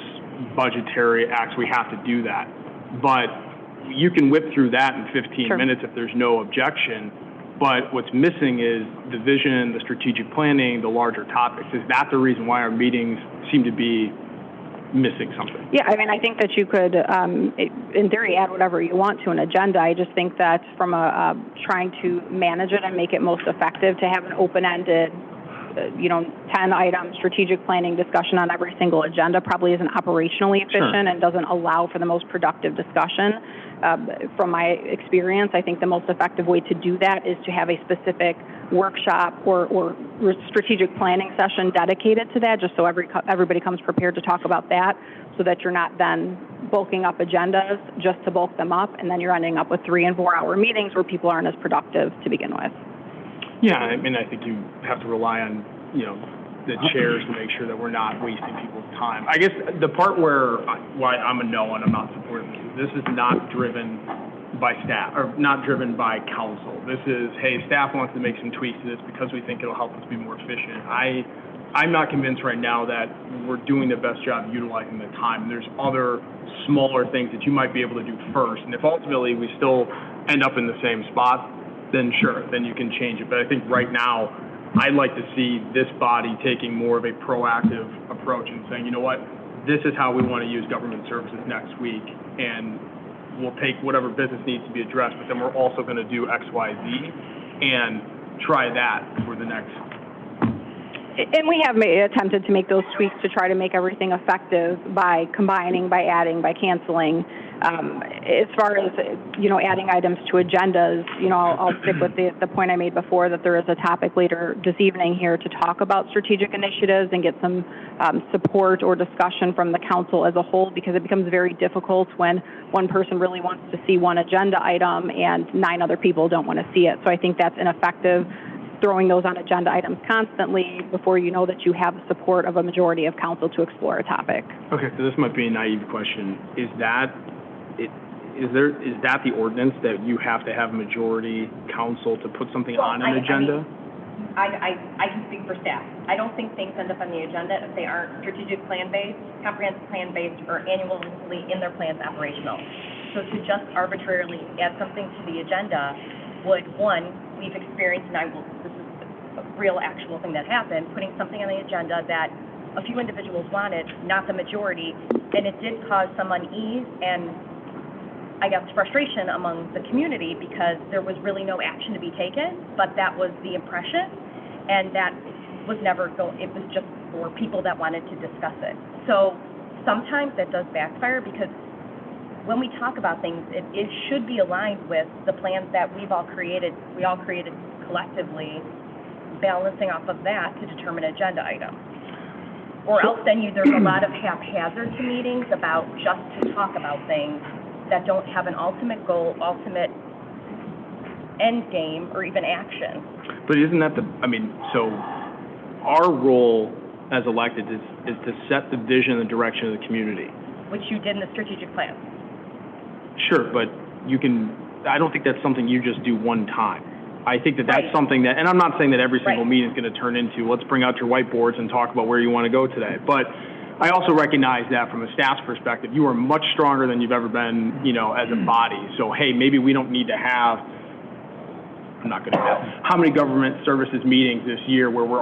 budgetary acts, we have to do that. But you can whip through that in 15 minutes if there's no objection. But what's missing is the vision, the strategic planning, the larger topics. Is that the reason why our meetings seem to be missing something? Yeah, I think that you could, in theory, add whatever you want to an agenda. I just think that from trying to manage it and make it most effective, to have an open-ended 10-item strategic planning discussion on every single agenda probably isn't operationally efficient and doesn't allow for the most productive discussion. From my experience, I think the most effective way to do that is to have a specific workshop or strategic planning session dedicated to that, just so everybody comes prepared to talk about that, so that you're not then bulking up agendas just to bulk them up, and then you're ending up with 3- and 4-hour meetings where people aren't as productive to begin with. Yeah, I think you have to rely on, the chairs to make sure that we're not wasting people's time. I guess the part why I'm a no and I'm not supporting this is not driven by staff, or not driven by council. This is, hey, staff wants to make some tweaks to this because we think it'll help us be more efficient. I'm not convinced right now that we're doing the best job utilizing the time. There's other smaller things that you might be able to do first. And if ultimately we still end up in the same spot, then sure, then you can change it. But I think right now, I'd like to see this body taking more of a proactive approach and saying, you know what, this is how we want to use government services next week, and we'll take whatever business needs to be addressed, but then we're also going to do X, Y, Z, and try that for the next. And we have attempted to make those tweaks to try to make everything effective by combining, by adding, by canceling. As far as, adding items to agendas, I'll stick with the point I made before, that there is a topic later this evening here to talk about strategic initiatives and get some support or discussion from the council as a whole, because it becomes very difficult when one person really wants to see one agenda item and 9 other people don't want to see it. So I think that's ineffective, throwing those on agenda items constantly before you know that you have the support of a majority of council to explore a topic. Okay, so this might be a naive question. Is that the ordinance that you have to have majority council to put something on an agenda? I can speak for staff. I don't think things end up on the agenda if they aren't strategic plan-based, comprehensive plan-based, or annually in their plans operational. So to just arbitrarily add something to the agenda would, one, we've experienced, and this is a real actual thing that happened, putting something on the agenda that a few individuals wanted, not the majority, and it did cause some unease and, I guess, frustration among the community, because there was really no action to be taken, but that was the impression, and that was never it was just for people that wanted to discuss it. So sometimes that does backfire, because when we talk about things, it should be aligned with the plans that we all created collectively balancing off of that to determine agenda items. Or else then there's a lot of haphazard to meetings about just to talk about things that don't have an ultimate goal, ultimate end game, or even action. But isn't that so our role as elected is to set the vision and the direction of the community. Which you did in the strategic plan. Sure, but I don't think that's something you just do one time. I think that's something that, and I'm not saying that every single meeting is going to turn into, let's bring out your whiteboards and talk about where you want to go today. But I also recognize that from a staff's perspective, you are much stronger than you've ever been, as a body. So, hey, maybe we don't need to have, I'm not going to have, how many government services meetings this year where we're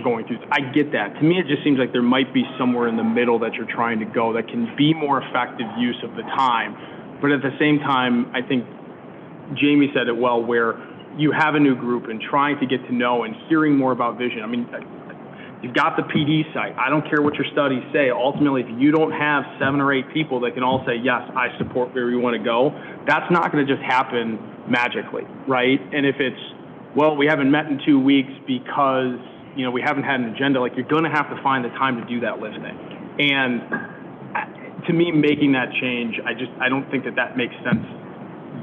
going through. I get that. To me, it just seems like there might be somewhere in the middle that you're trying to go that can be more effective use of the time. But at the same time, I think Jamie said it well, where you have a new group and trying to get to know and hearing more about vision. I mean, you've got the PD site. I don't care what your studies say. Ultimately, if you don't have 7 or 8 people that can all say, yes, I support where you want to go, that's not going to just happen magically, right? And if it's, well, we haven't met in 2 weeks because, we haven't had an agenda, like, you're going to have to find the time to do that listing. And to me, making that change, I don't think that makes sense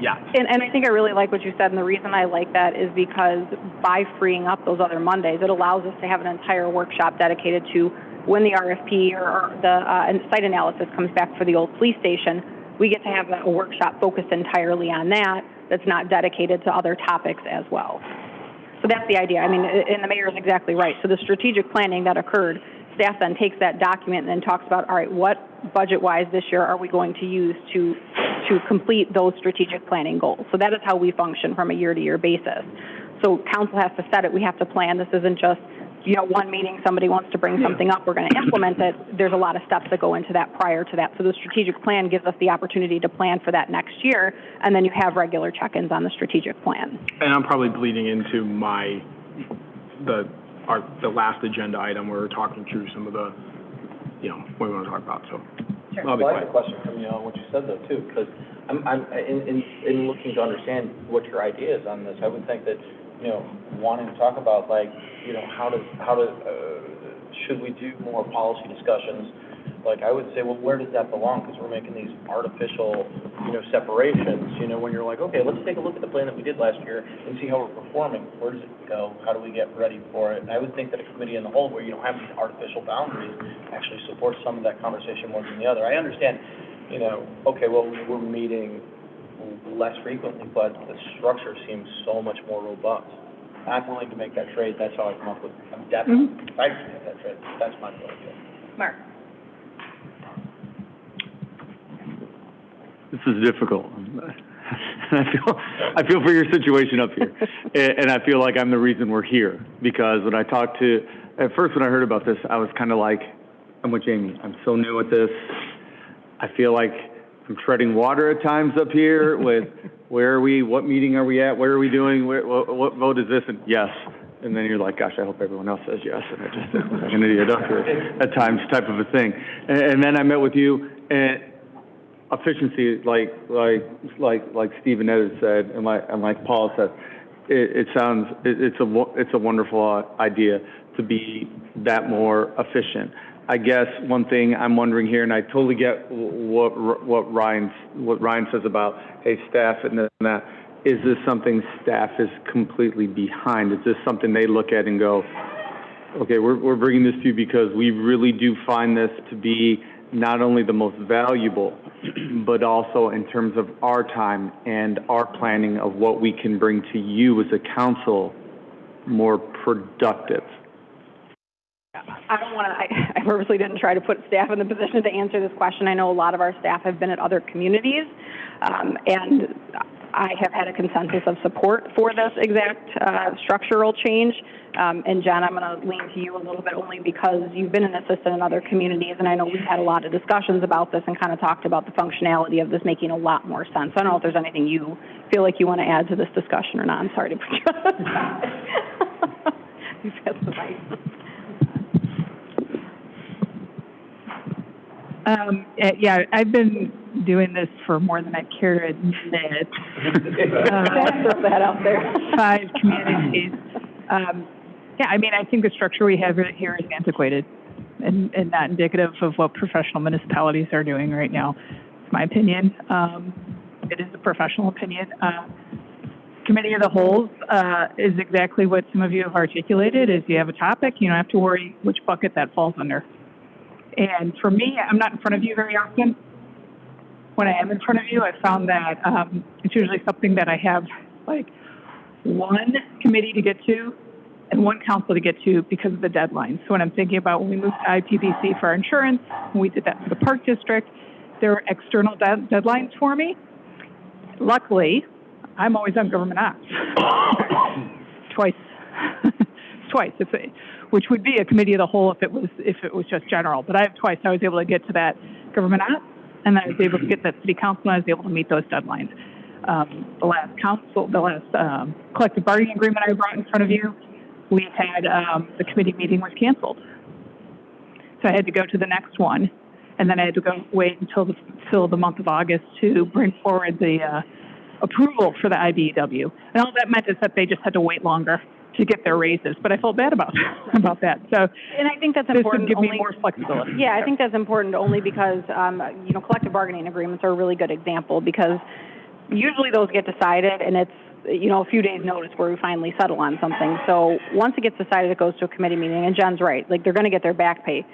yet. And I think I really like what you said, and the reason I like that is because by freeing up those other Mondays, it allows us to have an entire workshop dedicated to when the RFP or the site analysis comes back for the old police station. We get to have a workshop focused entirely on that's not dedicated to other topics as well. So that's the idea. I mean, and the mayor is exactly right. So the strategic planning that occurred, staff then takes that document and then talks about, all right, what budget-wise this year are we going to use to complete those strategic planning goals? So that is how we function from a year-to-year basis. So council has to set it. We have to plan. This isn't just, one meeting, somebody wants to bring something up, we're going to implement it. There's a lot of steps that go into that prior to that. So the strategic plan gives us the opportunity to plan for that next year, and then you have regular check-ins on the strategic plan. And I'm probably bleeding into the last agenda item where we're talking through some of the, what we want to talk about. So Sure. I'll be quiet. I have a question from you on what you said though too, because I'm in looking to understand what your idea is on this. I would think that wanting to talk about how should we do more policy discussions? Like I would say, well, where does that belong? Because we're making these artificial separations. When you're like, okay, let's take a look at the plan that we did last year and see how we're performing. Where does it go? How do we get ready for it? And I would think that a committee in the whole, where you don't have these artificial boundaries, actually supports some of that conversation more than the other. I understand, okay, well, we're meeting less frequently, but the structure seems so much more robust. I'm willing to make that trade. That's how I come up with. I'm definitely excited to make that trade. That's my point of view. Mark. This is difficult. I feel for your situation up here, and I feel like I'm the reason we're here, because when I talked at first when I heard about this, I was kind of like, I'm with Jamie. I'm so new at this. I feel like I'm treading water at times up here with where are we, what meeting are we at, where are we doing, what vote is this, and yes. And then you're like, gosh, I hope everyone else says yes, and I just sound like an idiot up here at times type of a thing. And then I met with you, and efficiency, like Steve and Ed said, and like Paul said, it's a wonderful idea to be that more efficient. I guess one thing I'm wondering here, and I totally get what Ryan says about staff and that. Is this something staff is completely behind? Is this something they look at and go, okay, we're bringing this to you because we really do find this to be not only the most valuable, but also in terms of our time and our planning of what we can bring to you as a council more productive? I purposely didn't try to put staff in the position to answer this question. I know a lot of our staff have been at other communities, and I have had a consensus of support for this exact structural change. And Jen, I'm going to lean to you a little bit only because you've been an assistant in other communities, and I know we've had a lot of discussions about this and kind of talked about the functionality of this making a lot more sense. I don't know if there's anything you feel like you want to add to this discussion or not. I'm sorry to put you on the spot. You've got the mic. Yeah, I've been doing this for more than I care to admit. Throw that out there. 5 communities. Yeah, I mean, I think the structure we have here is antiquated and not indicative of what professional municipalities are doing right now. It's my opinion. It is a professional opinion. Committee of the Wholes is exactly what some of you have articulated, is you have a topic, you don't have to worry which bucket that falls under. And for me, I'm not in front of you very often. When I am in front of you, I found that it's usually something that I have like one committee to get to and one council to get to because of the deadline. So when I'm thinking about when we moved to IPBC for our insurance, when we did that for the Park District, there were external deadlines for me. Luckily, I'm always on government ops. Twice. Twice, which would be a committee of the whole if it was just general. But I have twice. I was able to get to that government ops, and I was able to get that city council, and I was able to meet those deadlines. The last collective bargaining agreement I brought in front of you, we had the committee meeting was canceled, so I had to go to the next one, and then I had to wait until the month of August to bring forward the approval for the IBEW. And all that meant is that they just had to wait longer to get their raises, but I felt bad about that. So, and I think that's this important. would give me only, more flexibility. Yeah, I think that's important only because collective bargaining agreements are a really good example, because usually those get decided and it's a few days notice where we finally settle on something. So once it gets decided, it goes to a committee meeting, and Jen's right. Like, they're going to get their back pay,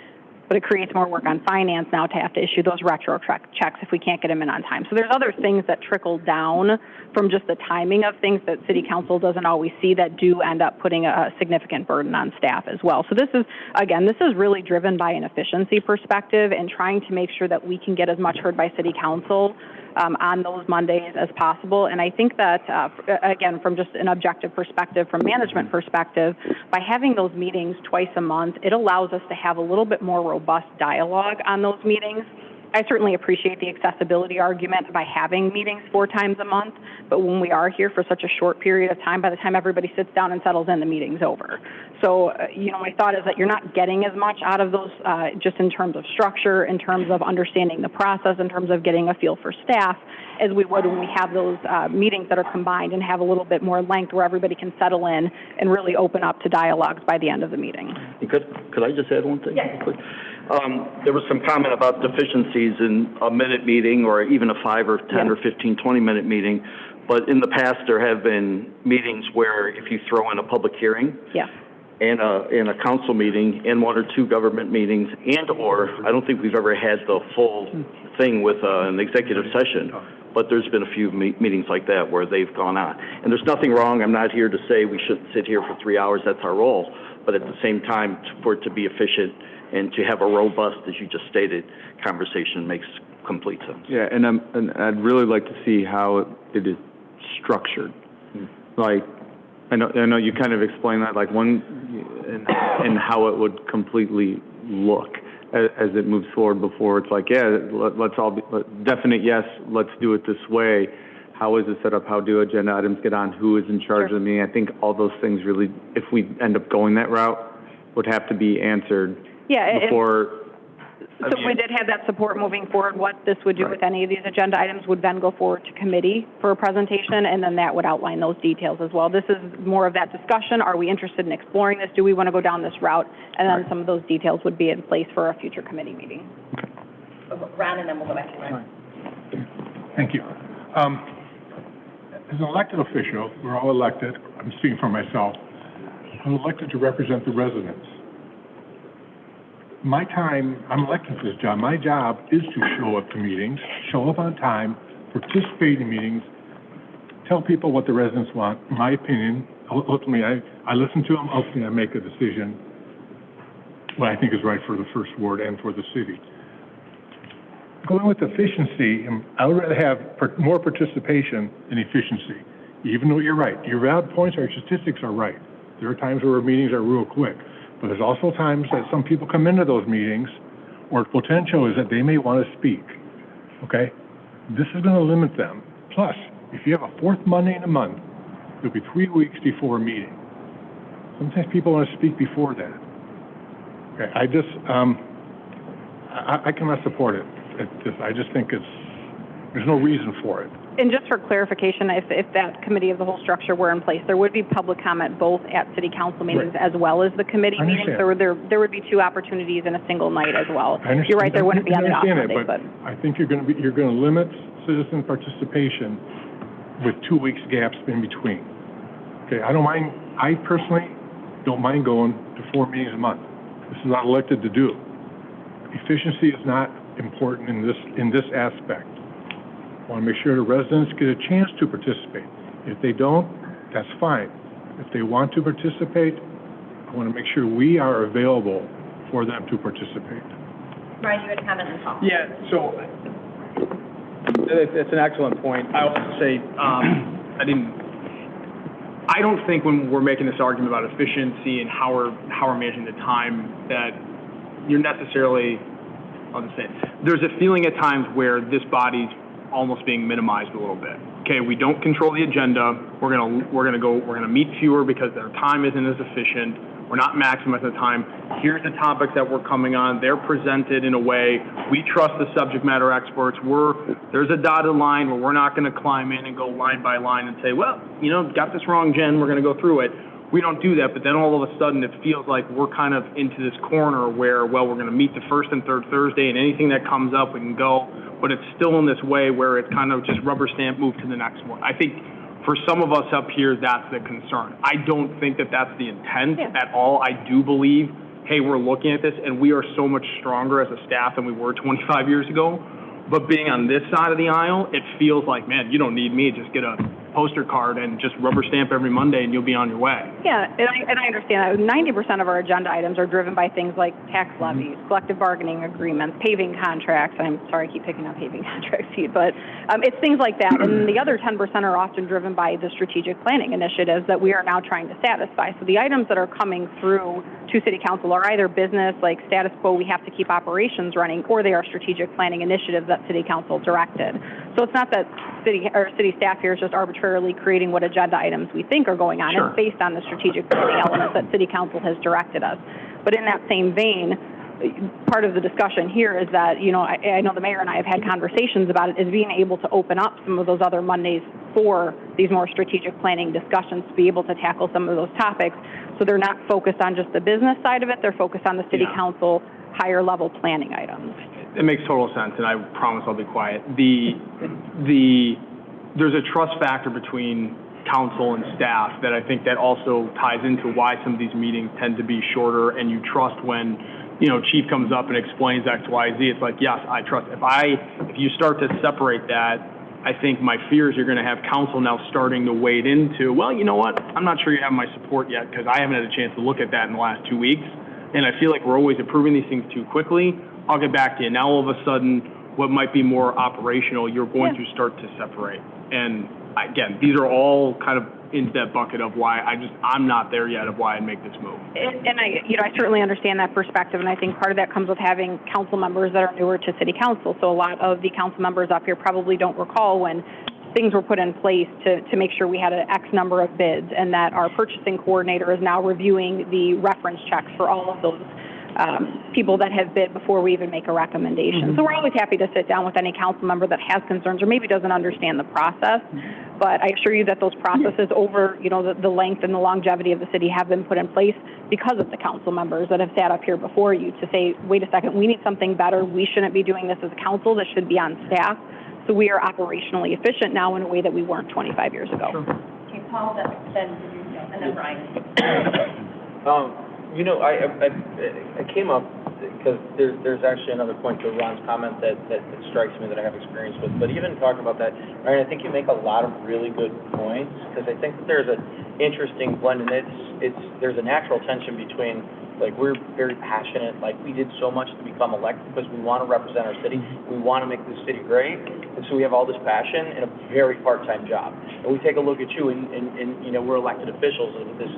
but it creates more work on finance now to have to issue those retro checks if we can't get them in on time. So there's other things that trickle down from just the timing of things that city council doesn't always see that do end up putting a significant burden on staff as well. So this is really driven by an efficiency perspective and trying to make sure that we can get as much heard by city council on those Mondays as possible. And I think that, again, from just an objective perspective, from management perspective, by having those meetings twice a month, it allows us to have a little bit more robust dialogue on those meetings. I certainly appreciate the accessibility argument by having meetings 4 times a month, but when we are here for such a short period of time, by the time everybody sits down and settles in, the meeting's over. So, my thought is that you're not getting as much out of those just in terms of structure, in terms of understanding the process, in terms of getting a feel for staff, as we would when we have those meetings that are combined and have a little bit more length where everybody can settle in and really open up to dialogues by the end of the meeting. Could I just add one thing? Yes. There was some comment about deficiencies in a minute meeting or even a 5 or 10 or 15, 20-minute meeting. But in the past, there have been meetings where if you throw in a public hearing and a council meeting and 1 or 2 government meetings or I don't think we've ever had the full thing with an executive session. But there's been a few meetings like that where they've gone on. And there's nothing wrong. I'm not here to say we shouldn't sit here for 3 hours. That's our role. But at the same time, for it to be efficient and to have a robust, as you just stated, conversation makes complete sense. Yeah, and I'd really like to see how it is structured. Like, I know you kind of explained that, like and how it would completely look as it moves forward. Before it's like, let's all be definite. Yes, let's do it this way. How is it set up? How do agenda items get on? Who is in charge of the meeting? I think all those things really, if we end up going that route, would have to be answered before. So if we did have that support moving forward, what this would do with any of these agenda items would then go forward to committee for a presentation, and then that would outline those details as well. This is more of that discussion. Are we interested in exploring this? Do we want to go down this route? And then some of those details would be in place for a future committee meeting. Ron, and then we'll go back to Ron. Thank you. As an elected official, we're all elected, I'm speaking for myself, I'm elected to represent the residents. My time, I'm elected for this job. My job is to show up to meetings, show up on time, participate in meetings, tell people what the residents want. In my opinion, ultimately, I listen to them. Ultimately, I make a decision what I think is right for the first ward and for the city. Going with efficiency, I would rather have more participation than efficiency. Even though you're right, your valid points or statistics are right. There are times where meetings are real quick. But there's also times that some people come into those meetings where potential is that they may want to speak, okay? This is going to limit them. Plus, if you have a 4th Monday in a month, there'll be 3 weeks before a meeting. Sometimes people want to speak before that. Okay, I cannot support it. I just think there's no reason for it. And just for clarification, if that committee of the whole structure were in place, there would be public comment both at city council meetings as well as the committee meetings. So there would be two opportunities in a single night as well. You're right, there wouldn't be on the off Monday, but I think you're going to limit citizen participation with 2 weeks gaps in between. Okay, I personally don't mind going to 4 meetings a month. This is not elected to do. Efficiency is not important in this aspect. I want to make sure the residents get a chance to participate. If they don't, that's fine. If they want to participate, I want to make sure we are available for them to participate. Ryan, you had a comment on top. Yeah, so it's an excellent point. I will say, I don't think when we're making this argument about efficiency and how we're managing the time that you're necessarily, I'll just say, there's a feeling at times where this body's almost being minimized a little bit. Okay, we don't control the agenda. We're gonna meet fewer because their time isn't as efficient. We're not maximizing the time. Here's the topics that we're coming on. They're presented in a way we trust the subject matter experts. There's a dotted line where we're not going to climb in and go line by line and say, well, got this wrong, Jen. We're going to go through it. We don't do that, but then all of a sudden it feels like we're kind of into this corner where, well, we're going to meet the first and third Thursday, and anything that comes up, we can go. But it's still in this way where it's kind of just rubber stamp, move to the next one. I think for some of us up here, that's the concern. I don't think that that's the intent at all. I do believe, hey, we're looking at this, and we are so much stronger as a staff than we were 25 years ago. But being on this side of the aisle, it feels like, man, you don't need me. Just get a poster card and just rubber stamp every Monday and you'll be on your way. Yeah, and I understand that. 90% of our agenda items are driven by things like tax levies, collective bargaining agreements, paving contracts. I'm sorry, I keep picking up paving contracts, but it's things like that. And the other 10% are often driven by the strategic planning initiatives that we are now trying to satisfy. So the items that are coming through to City Council are either business, like status quo, we have to keep operations running, or they are strategic planning initiatives that City Council directed. So it's not that city staff here is just arbitrarily creating what agenda items we think are going on. Sure. It's based on the strategic planning elements that City Council has directed us. But in that same vein, part of the discussion here is that, I know the mayor and I have had conversations about it, is being able to open up some of those other Mondays for these more strategic planning discussions to be able to tackle some of those topics. So they're not focused on just the business side of it, they're focused on the City Council higher level planning items. It makes total sense, and I promise I'll be quiet. There's a trust factor between council and staff that I think that also ties into why some of these meetings tend to be shorter, and you trust when, chief comes up and explains X, Y, Z. It's like, yes, I trust. If you start to separate that, I think my fear is you're going to have council now starting to wade into, well, you know what? I'm not sure you have my support yet because I haven't had a chance to look at that in the last 2 weeks, and I feel like we're always approving these things too quickly. I'll get back to you. Now, all of a sudden, what might be more operational, you're going to start to separate. And again, these are all kind of into that bucket of why I'm not there yet of why I'd make this move. And I certainly understand that perspective, and I think part of that comes with having council members that are newer to City Council. So a lot of the council members up here probably don't recall when things were put in place to make sure we had an X number of bids, and that our purchasing coordinator is now reviewing the reference checks for all of those people that have bid before we even make a recommendation. So we're always happy to sit down with any council member that has concerns or maybe doesn't understand the process. But I assure you that those processes over, the length and the longevity of the city have been put in place because of the council members that have sat up here before you to say, wait a second, we need something better. We shouldn't be doing this as a council. This should be on staff. So we are operationally efficient now in a way that we weren't 25 years ago. Okay, Paul, and then Brian. I came up because there's actually another point to Ron's comment that strikes me that I have experience with. But even talking about that, Ryan, I think you make a lot of really good points because I think that there's an interesting blend, and there's a natural tension between, like, we're very passionate, like we did so much to become elected because we want to represent our city, we want to make this city great, and so we have all this passion and a very part-time job. And we take a look at you, and we're elected officials with this,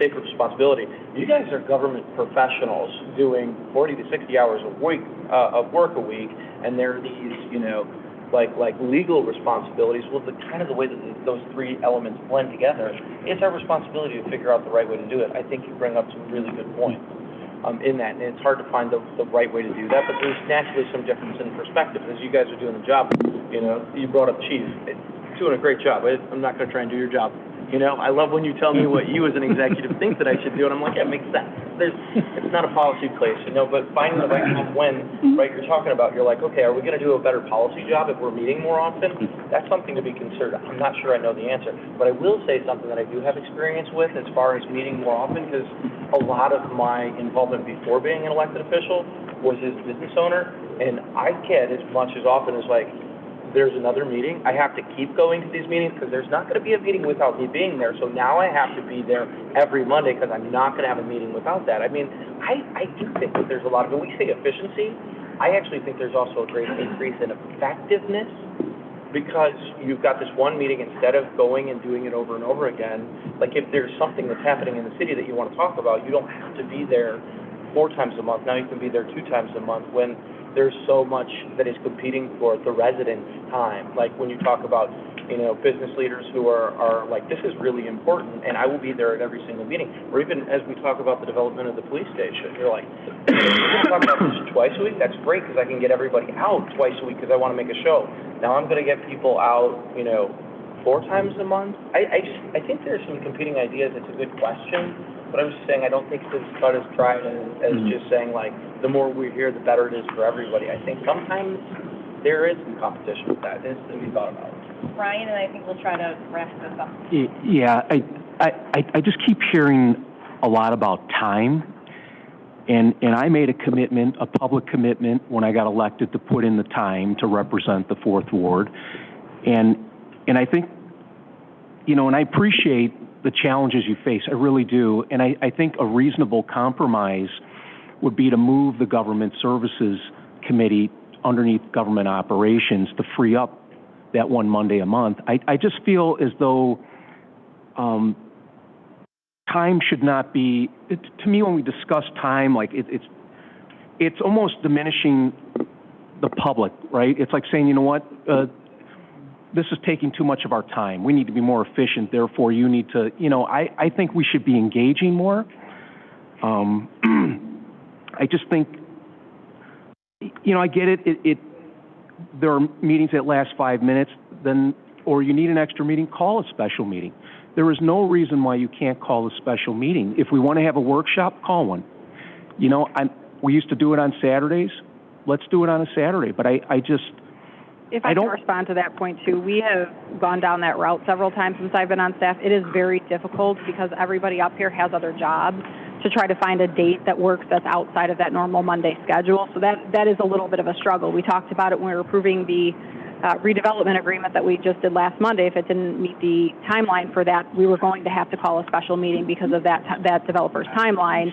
sacred responsibility. You guys are government professionals doing 40 to 60 hours a week of work a week, and there are these, like legal responsibilities. Well, the way that those three elements blend together, it's our responsibility to figure out the right way to do it. I think you bring up some really good points. in that, and it's hard to find the right way to do that, but there's naturally some difference in perspective. As you guys are doing the job, you know, you brought up Chief, doing a great job. I'm not gonna try and do your job. You know, I love when you tell me what you as an executive think that I should do, and I'm like, yeah, it makes sense. It's not a policy place, you know, but finding the right time when, right, you're talking about, you're like, okay, are we gonna do a better policy job if we're meeting more often? That's something to be considered. I'm not sure I know the answer, but I will say something that I do have experience with as far as meeting more often, because a lot of my involvement before being an elected official was as a business owner, and I get as much as often as like, there's another meeting, I have to keep going to these meetings because there's not going to be a meeting without me being there. So now I have to be there every Monday because I'm not going to have a meeting without that. I mean, I do think that there's a lot of, when we say efficiency, I actually think there's also a great increase in effectiveness because you've got this one meeting instead of going and doing it over and over again. Like if there's something that's happening in the city that you want to talk about, you don't have to be there 4 times a month. Now you can be there 2 times a month when there's so much that is competing for the residents' time. Like when you talk about, you know, business leaders who are like, this is really important, and I will be there at every single meeting. Or even as we talk about the development of the police station, you're like, we're going to talk about this twice a week? That's great because I can get everybody out twice a week because I want to make a show. Now I'm going to get people out, you know, 4 times a month. I think there's some competing ideas. It's a good question. But I'm just saying, I don't think it's as cut as dried as just saying, like, the more we're here, the better it is for everybody. I think sometimes there is some competition with that. It's to be thought about. Ryan, and I think we'll try to wrap this up. Yeah, I just keep hearing a lot about time, and I made a commitment, a public commitment, when I got elected to put in the time to represent the 4th Ward, and I think, you know, and I appreciate the challenges you face. I really do. And I think a reasonable compromise would be to move the Government Services Committee underneath Government Operations to free up that one Monday a month. I just feel as though time should not be, to me when we discuss time, like it's almost diminishing the public, right? It's like saying, you know what, this is taking too much of our time. We need to be more efficient. Therefore, you need to, you know, I think we should be engaging more. I just think, you know, I get it. There are meetings that last 5 minutes, then, or you need an extra meeting, call a special meeting. There is no reason why you can't call a special meeting. If we want to have a workshop, call one. You know, we used to do it on Saturdays. Let's do it on a Saturday. But I just, if I can respond to that point too, we have gone down that route several times since I've been on staff. It is very difficult because everybody up here has other jobs to try to find a date that works that's outside of that normal Monday schedule. So that is a little bit of a struggle. We talked about it when we were approving the redevelopment agreement that we just did last Monday. If it didn't meet the timeline for that, we were going to have to call a special meeting because of that developer's timeline.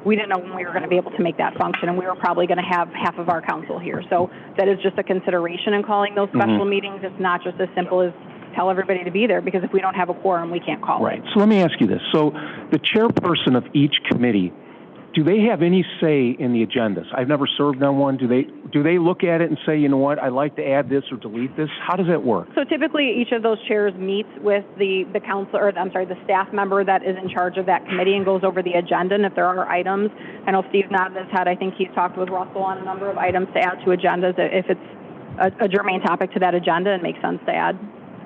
We didn't know when we were going to be able to make that function, and we were probably going to have half of our council here. So that is just a consideration in calling those special meetings. It's not just as simple as tell everybody to be there, because if we don't have a quorum, we can't call it. So let me ask you this. So the chairperson of each committee, do they have any say in the agendas? I've never served on one. Do they look at it and say, you know what, I'd like to add this or delete this? How does that work? So typically each of those chairs meets with the council, or I'm sorry, the staff member that is in charge of that committee and goes over the agenda. And if there are items, I know Steve's nodding his head, I think he's talked with Russell on a number of items to add to agendas if it's a germane topic to that agenda and makes sense to add.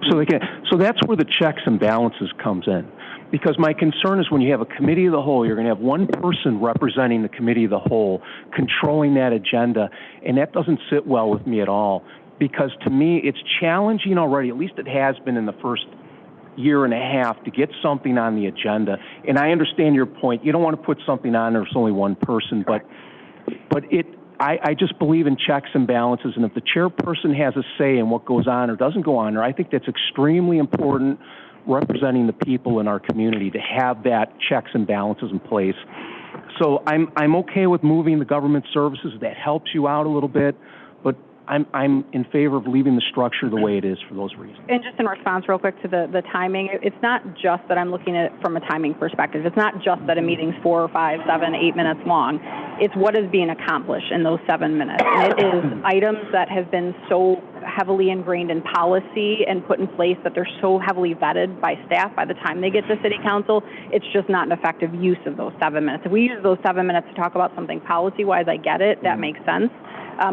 So that's where the checks and balances comes in. Because my concern is when you have a committee of the whole, you're going to have one person representing the committee of the whole, controlling that agenda, and that doesn't sit well with me at all. Because to me, it's challenging already, at least it has been in the first year and a half, to get something on the agenda. And I understand your point. You don't want to put something on there's only one person, but I just believe in checks and balances, and if the chairperson has a say in what goes on or doesn't go on, or I think that's extremely important, representing the people in our community, to have that checks and balances in place. So I'm okay with moving the government services. That helps you out a little bit, but I'm in favor of leaving the structure the way it is for those reasons. And just in response real quick to the timing, it's not just that I'm looking at it from a timing perspective. It's not just that a meeting's 4, 5, 7, 8 minutes long. It's what is being accomplished in those 7 minutes. And it is items that have been so heavily ingrained in policy and put in place that they're so heavily vetted by staff by the time they get to city council, it's just not an effective use of those 7 minutes. If we use those 7 minutes to talk about something policy-wise, I get it, that makes sense.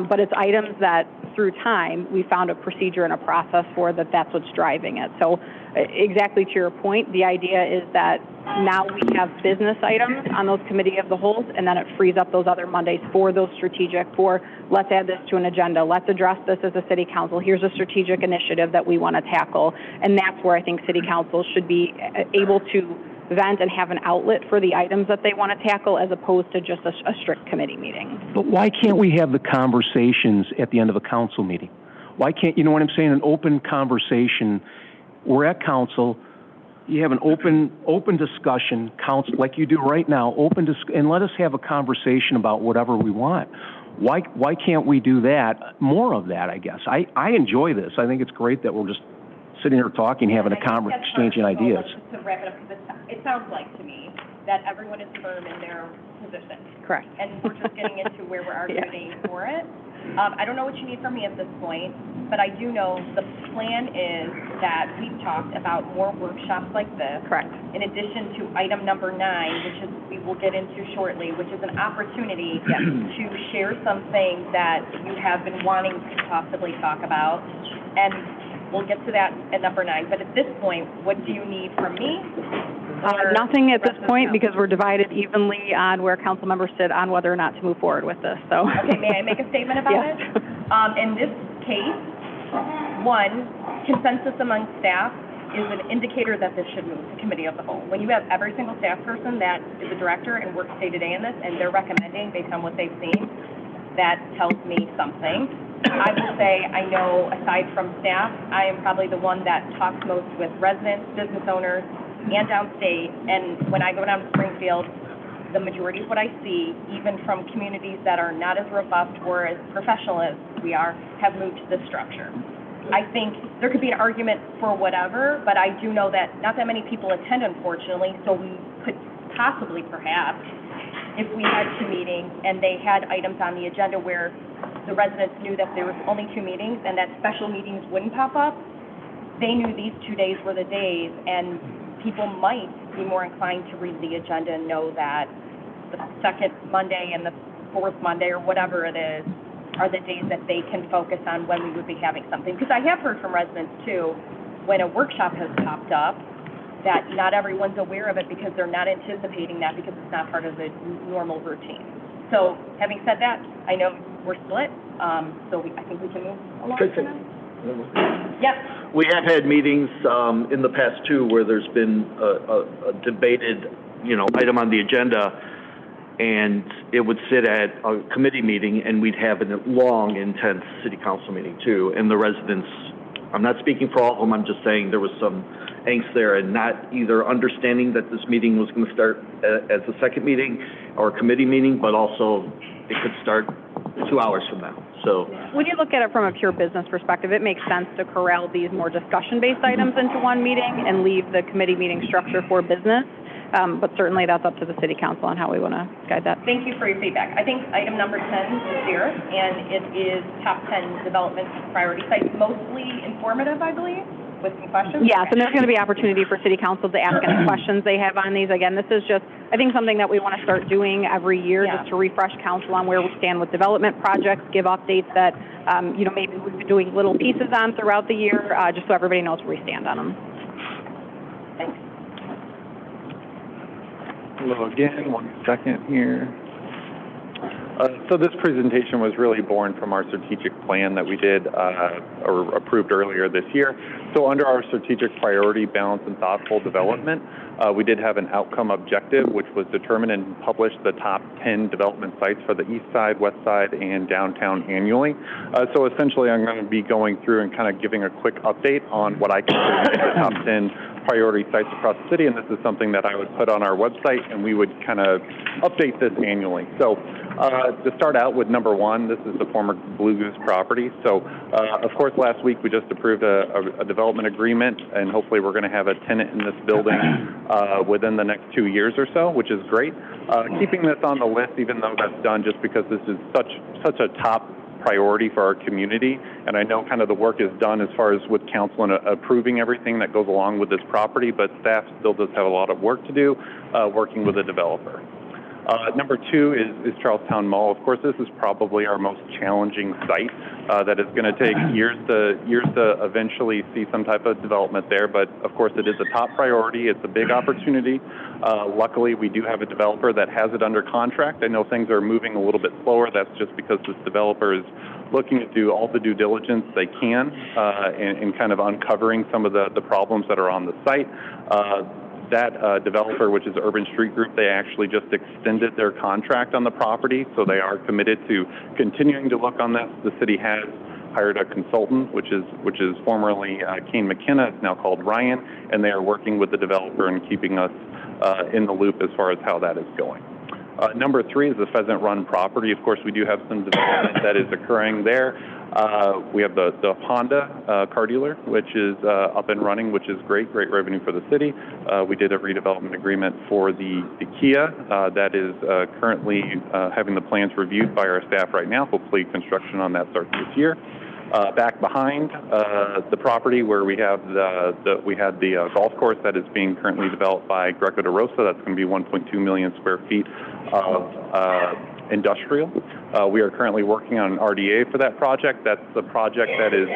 But it's items that through time, we found a procedure and a process for that's what's driving it. So exactly to your point, the idea is that now we have business items on those committee of the wholes, and then it frees up those other Mondays for those strategic, for let's add this to an agenda, let's address this as a city council, here's a strategic initiative that we want to tackle. And that's where I think city council should be able to vent and have an outlet for the items that they want to tackle as opposed to just a strict committee meeting. But why can't we have the conversations at the end of a council meeting? Why can't, you know what I'm saying, an open conversation? We're at council, you have an open discussion, council, like you do right now, and let us have a conversation about whatever we want. Why can't we do that? More of that, I guess. I enjoy this. I think it's great that we're just sitting here talking, having a conversation, exchanging ideas. Just to wrap it up, because it sounds like to me that everyone is firm in their position. Correct. And we're just getting into where we're arguing for it. I don't know what you need from me at this point, but I do know the plan is that we've talked about more workshops like this. Correct. In addition to item number 9, which is we will get into shortly, which is an opportunity to share some things that you have been wanting to possibly talk about. And we'll get to that at number 9. But at this point, what do you need from me? Nothing at this point because we're divided evenly on where council members sit on whether or not to move forward with this. So. Okay, may I make a statement about Yes. it? In this case, 1, consensus among staff is an indicator that this should move to committee of the whole. When you have every single staff person that is a director and works day-to-day in this, and they're recommending based on what they've seen, that tells me something. I will say, I know aside from staff, I am probably the one that talks most with residents, business owners, and downstate, and when I go down to Springfield, the majority of what I see, even from communities that are not as robust or as professional as we are, have moved to this structure. I think there could be an argument for whatever, but I do know that not that many people attend, unfortunately, so we could possibly, perhaps, if we had 2 meetings and they had items on the agenda where the residents knew that there was only 2 meetings and that special meetings wouldn't pop up, they knew these 2 days were the days, and people might be more inclined to read the agenda and know that the second Monday and the 4th Monday or whatever it is are the days that they can focus on when we would be having something. Because I have heard from residents too, when a workshop has popped up, that not everyone's aware of it because they're not anticipating that because it's not part of the normal routine. So having said that, I know we're split, so I think we can move along for now. Yes. We have had meetings in the past too where there's been a debated, item on the agenda, and it would sit at a committee meeting, and we'd have a long, intense city council meeting too. And the residents, I'm not speaking for all of them, I'm just saying there was some angst there and not either understanding that this meeting was going to start as a second meeting or a committee meeting, but also it could start 2 hours from now. So when you look at it from a pure business perspective, it makes sense to corral these more discussion-based items into one meeting and leave the committee meeting structure for business. But certainly that's up to the city council on how we want to guide that. Thank you for your feedback. I think item number 10 is here, and it is top 10 development priority sites, mostly informative, I believe, with some questions. Yes, and there's going to be opportunity for city council to ask any questions they have on these. Again, this is just, I think, something that we want to start doing every year, just to refresh council on where we stand with development projects, give updates that, maybe we've been doing little pieces on throughout the year, just so everybody knows where we stand on them. Thanks. Hello again, 1 second here. So this presentation was really born from our strategic plan that we did or approved earlier this year. So under our strategic priority, balanced and thoughtful development, we did have an outcome objective, which was determine and publish the top 10 development sites for the east side, west side, and downtown annually. So essentially, I'm going to be going through and kind of giving a quick update on what I consider the top 10 priority sites across the city, and this is something that I would put on our website, and we would kind of update this annually. So to start out with number one, this is the former Blue Goose property. So of course, last week we just approved a development agreement, and hopefully we're going to have a tenant in this building within the next 2 years or so, which is great. Keeping this on the list, even though that's done, just because this is such a top priority for our community, and I know kind of the work is done as far as with council and approving everything that goes along with this property, but staff still does have a lot of work to do working with the developer. Number two is Charlestown Mall. Of course, this is probably our most challenging site that is going to take years to eventually see some type of development there, but of course it is a top priority. It's a big opportunity. Luckily, we do have a developer that has it under contract. I know things are moving a little bit slower. That's just because this developer is looking to do all the due diligence they can and kind of uncovering some of the problems that are on the site. That developer, which is Urban Street Group, they actually just extended their contract on the property, so they are committed to continuing to look on this. The city has hired a consultant, which is formerly Kane McKenna. It's now called Ryan, and they are working with the developer and keeping us in the loop as far as how that is going. Number three is the Pheasant Run property. Of course, we do have some development that is occurring there. We have the Honda car dealer, which is up and running, which is great revenue for the city. We did a redevelopment agreement for the Kia that is currently having the plans reviewed by our staff right now. Hopefully construction on that starts this year. Back behind the property where we have we had the golf course that is being currently developed by Greco de Rosa. That's going to be 1.2 million square feet of industrial. We are currently working on an RDA for that project. That's the project that is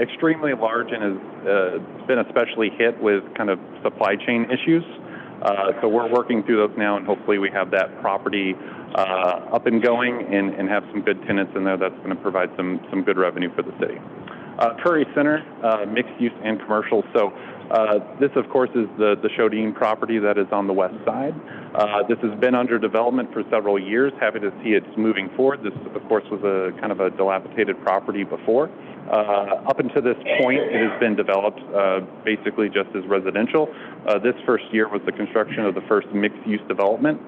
extremely large and has been especially hit with kind of supply chain issues. So we're working through those now, and hopefully we have that property up and going and have some good tenants in there that's going to provide some good revenue for the city. Curry Center, mixed use and commercial. So this, of course, is the Shodine property that is on the west side. This has been under development for several years. Happy to see it's moving forward. This, of course, was a kind of a dilapidated property before. Up until this point, it has been developed basically just as residential. This first year was the construction of the first mixed-use development,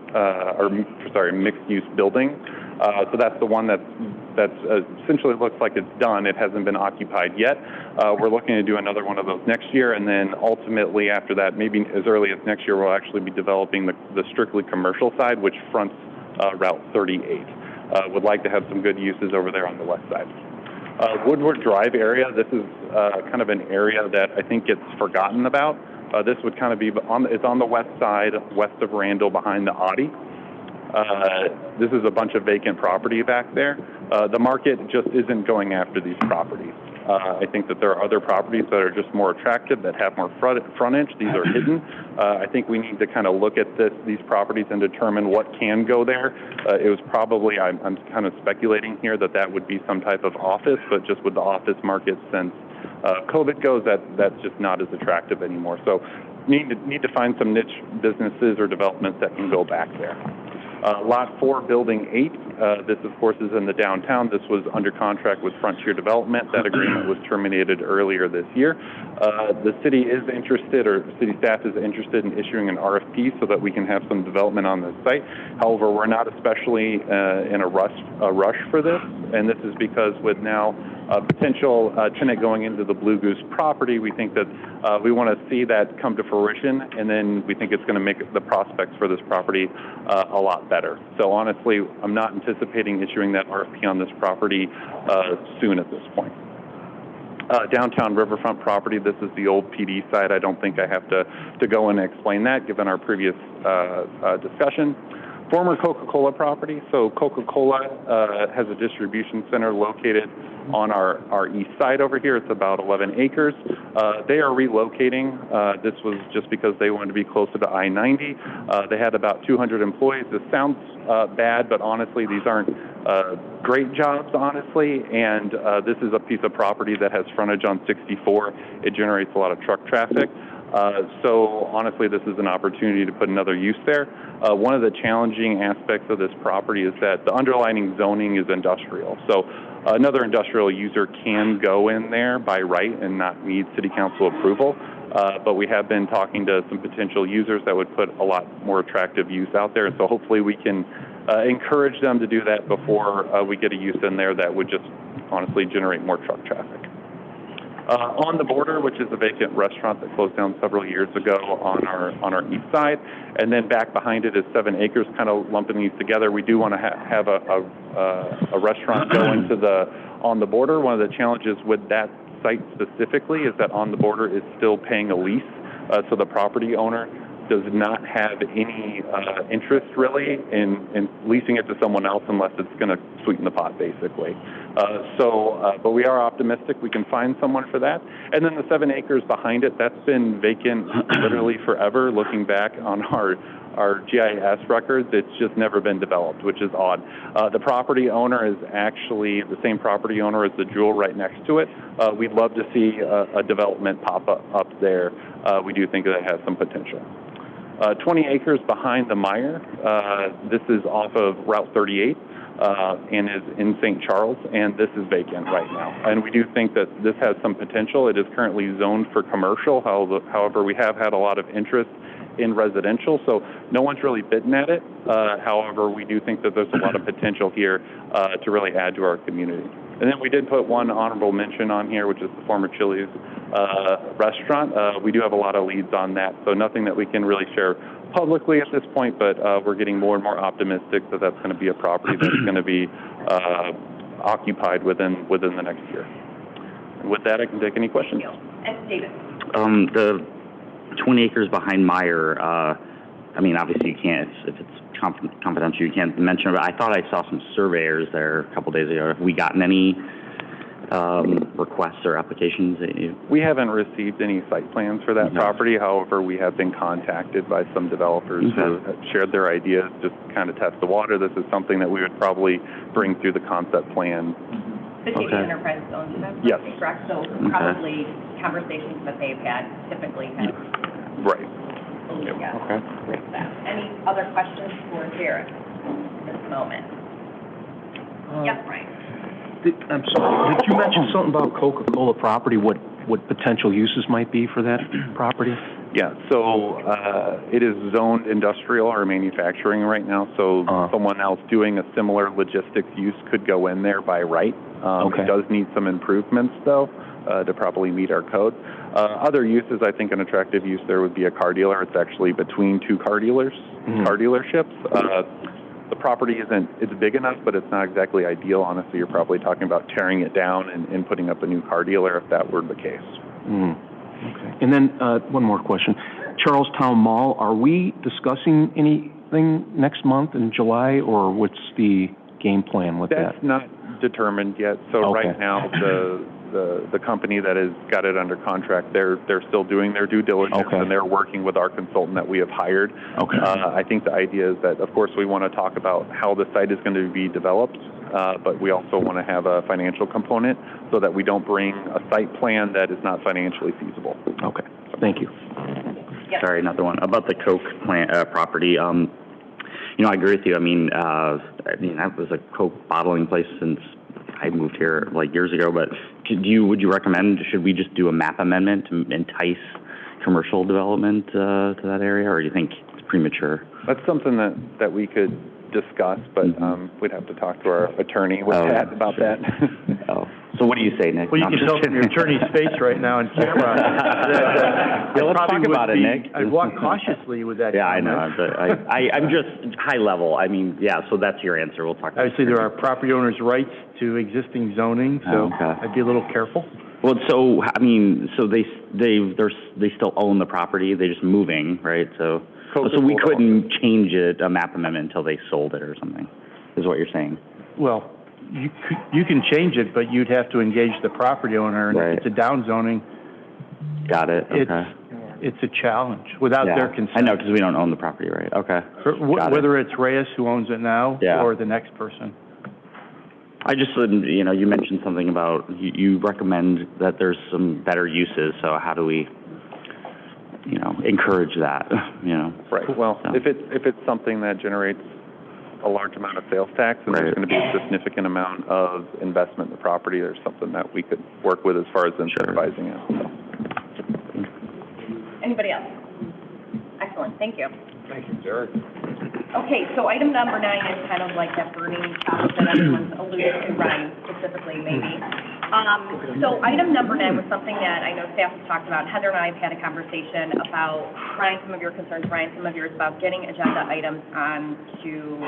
mixed-use building. So that's the one that essentially looks like it's done. It hasn't been occupied yet. We're looking to do another one of those next year, and then ultimately after that, maybe as early as next year, we'll actually be developing the strictly commercial side, which fronts Route 38. Would like to have some good uses over there on the west side. Woodward Drive area, this is kind of an area that I think gets forgotten about. This would kind of be it's on the west side, west of Randall, behind the Audi. This is a bunch of vacant property back there. The market just isn't going after these properties. I think that there are other properties that are just more attractive, that have more frontage. These are hidden. I think we need to kind of look at these properties and determine what can go there. It was probably, I'm kind of speculating here, that would be some type of office, but just with the office market since COVID goes, that's just not as attractive anymore. So need to find some niche businesses or developments that can go back there. Lot 4, Building 8, this of course is in the downtown. This was under contract with Frontier Development. That agreement was terminated earlier this year. The city is interested, or city staff is interested in issuing an RFP so that we can have some development on this site. However, we're not especially in a rush for this, and this is because with now a potential tenant going into the Blue Goose property, we think that we want to see that come to fruition, and then we think it's going to make the prospects for this property a lot better. So honestly, I'm not anticipating issuing that RFP on this property soon at this point. Downtown Riverfront property, this is the old PD site. I don't think I have to go and explain that given our previous discussion. Former Coca-Cola property. So Coca-Cola has a distribution center located on our east side over here. It's about 11 acres. They are relocating. This was just because they wanted to be closer to I-90. They had about 200 employees. This sounds bad, but honestly, these aren't great jobs, honestly, and this is a piece of property that has frontage on 64. It generates a lot of truck traffic. So honestly, this is an opportunity to put another use there. One of the challenging aspects of this property is that the underlying zoning is industrial. So another industrial user can go in there by right and not need city council approval. but we have been talking to some potential users that would put a lot more attractive use out there. And so hopefully we can encourage them to do that before we get a use in there that would just honestly generate more truck traffic. On the Border, which is a vacant restaurant that closed down several years ago on our east side, and then back behind it is 7 acres, kind of lumping these together. We do want to have a restaurant go into on the Border. One of the challenges with that site specifically is that on the Border is still paying a lease, so the property owner does not have any interest really in leasing it to someone else unless it's going to sweeten the pot, basically. But we are optimistic we can find someone for that. And then the 7 acres behind it, that's been vacant literally forever. Looking back on our GIS records, it's just never been developed, which is odd. The property owner is actually the same property owner as the Jewel right next to it. We'd love to see a development pop up there. We do think that it has some potential. 20 acres behind the Meyer. This is off of Route 38 and is in St. Charles, and this is vacant right now. And we do think that this has some potential. It is currently zoned for commercial. However, we have had a lot of interest in residential, so no one's really bitten at it. However, we do think that there's a lot of potential here to really add to our community. And then we did put one honorable mention on here, which is the former Chili's restaurant. We do have a lot of leads on that, so nothing that we can really share publicly at this point, but we're getting more and more optimistic that that's going to be a property that's going to be occupied within the next year. And with that, I can take any questions. And David. The 20 acres behind Meyer, I mean, obviously you can't, if it's confidential, you can't mention it, but I thought I saw some surveyors there a couple days ago. Have we gotten any requests or applications? We haven't received any site plans for that property. However, we have been contacted by some developers who have shared their ideas, just kind of test the water. This is something that we would probably bring through the concept plan. The City Enterprise Zone, that's yes. Correct, so probably conversations that they've had typically have. Right. Yeah. Okay. Any other questions for Jared at this moment? Yes, Brian. I'm sorry, did you mention something about Coca-Cola property, what potential uses might be for that property? Yeah, so it is zoned industrial or manufacturing right now, so someone else doing a similar logistics use could go in there by right. It does need some improvements, though, to properly meet our code. Other uses, I think an attractive use there would be a car dealer. It's actually between two car dealerships. The property it's big enough, but it's not exactly ideal. Honestly, you're probably talking about tearing it down and putting up a new car dealer if that were the case. Okay. And then one more question. Charlestown Mall, are we discussing anything next month in July, or what's the game plan with that? That's not determined yet. So right now, the company that has got it under contract, they're still doing their due diligence, and they're working with our consultant that we have hired. I think the idea is that, of course, we want to talk about how the site is going to be developed, but we also want to have a financial component so that we don't bring a site plan that is not financially feasible. Okay, thank you. Sorry, another one about the Coke plant property. You know, I agree with you. I mean, that was a Coke bottling place since I moved here like years ago. But would you recommend, should we just do a map amendment to entice commercial development to that area, or do you think it's premature? That's something that we could discuss, but we'd have to talk to our attorney about that. So what do you say, Nick? Well, you can tell from your attorney's face right now on camera. Let's talk about it, Nick. I'd walk cautiously with that. Yeah, I know. I'm just high level. I mean, so that's your answer. We'll talk about Obviously, there are property owners' rights to existing zoning, so I'd be a little careful. Well, so, I mean, so they still own the property. They're just moving, right? So we couldn't change it, a map amendment, until they sold it or something, is what you're saying? Well, you can change it, but you'd have to engage the property owner, and if it's a down zoning. Got it, It's a challenge without their consent. I know, because we don't own the property, right? Okay. Whether it's Reyes who owns it now or the next person. I just, you mentioned something about, you recommend that there's some better uses, so how do we, encourage that, Right, well, if it's something that generates a large amount of sales tax, and there's going to be a significant amount of investment in the property, there's something that we could work with as far as incentivizing it. Anybody else? Excellent, thank you. Thank you, Derek. Okay, so item number 9 is kind of like that burning topic that everyone's alluded to, Ryan specifically, maybe. So item number 9 was something that I know staff has talked about. Heather and I have had a conversation about, Ryan, some of your concerns, Ryan, some of yours, about getting agenda items onto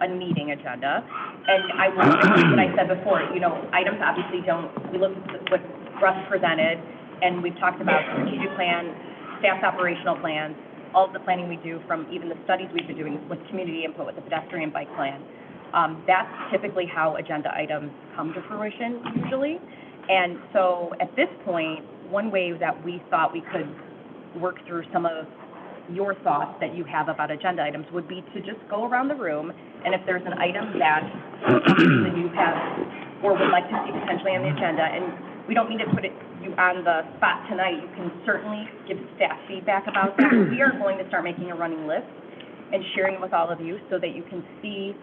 a meeting agenda. And I will say what I said before, you know, items obviously don't, we look at what Russ presented, and we've talked about strategic plan, staff's operational plans, all of the planning we do, from even the studies we've been doing with community input, with the pedestrian bike plan. That's typically how agenda items come to fruition usually. And so at this point, one way that we thought we could work through some of your thoughts that you have about agenda items would be to just go around the room, and if there's an item that you have or would like to see potentially on the agenda, and we don't need to put you on the spot tonight, you can certainly give staff feedback about that. We are going to start making a running list and sharing it with all of you so that you can see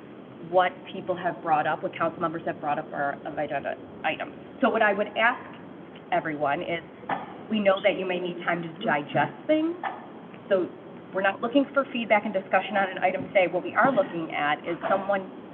what people have brought up, what council members have brought up of agenda items. So what I would ask everyone is, we know that you may need time to digest things, so we're not looking for feedback and discussion on an item today. What we are looking at is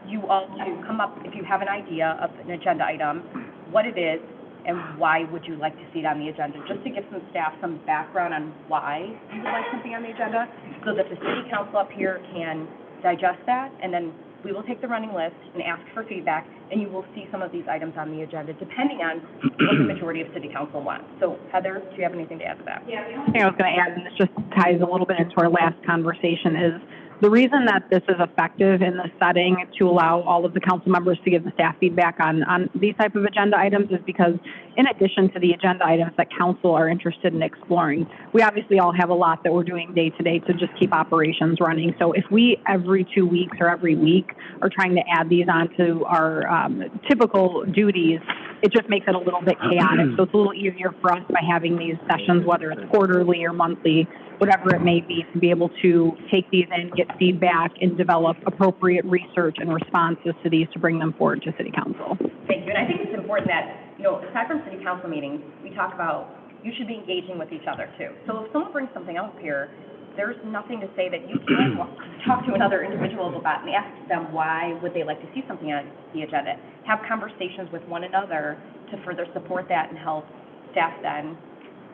you all to come up, if you have an idea of an agenda item, what it is, and why would you like to see it on the agenda, just to give some staff some background on why you would like something on the agenda, so that the city council up here can digest that, and then we will take the running list and ask for feedback, and you will see some of these items on the agenda, depending on what the majority of city council wants. So Heather, do you have anything to add to that? Yeah, the only thing I was going to add, and this just ties a little bit into our last conversation, is the reason that this is effective in the setting to allow all of the council members to give the staff feedback on these type of agenda items is because, in addition to the agenda items that council are interested in exploring, we obviously all have a lot that we're doing day to day to just keep operations running. So if we every 2 weeks or every week are trying to add these onto our typical duties, it just makes it a little bit chaotic. So it's a little easier for us by having these sessions, whether it's quarterly or monthly, whatever it may be, to be able to take these in, get feedback, and develop appropriate research and responses to these to bring them forward to City Council. Thank you. And I think it's important that, you know, aside from City Council meetings, we talk about you should be engaging with each other too. So if someone brings something up here, there's nothing to say that you can't talk to another individual about and ask them why would they like to see something on the agenda. Have conversations with one another to further support that and help staff then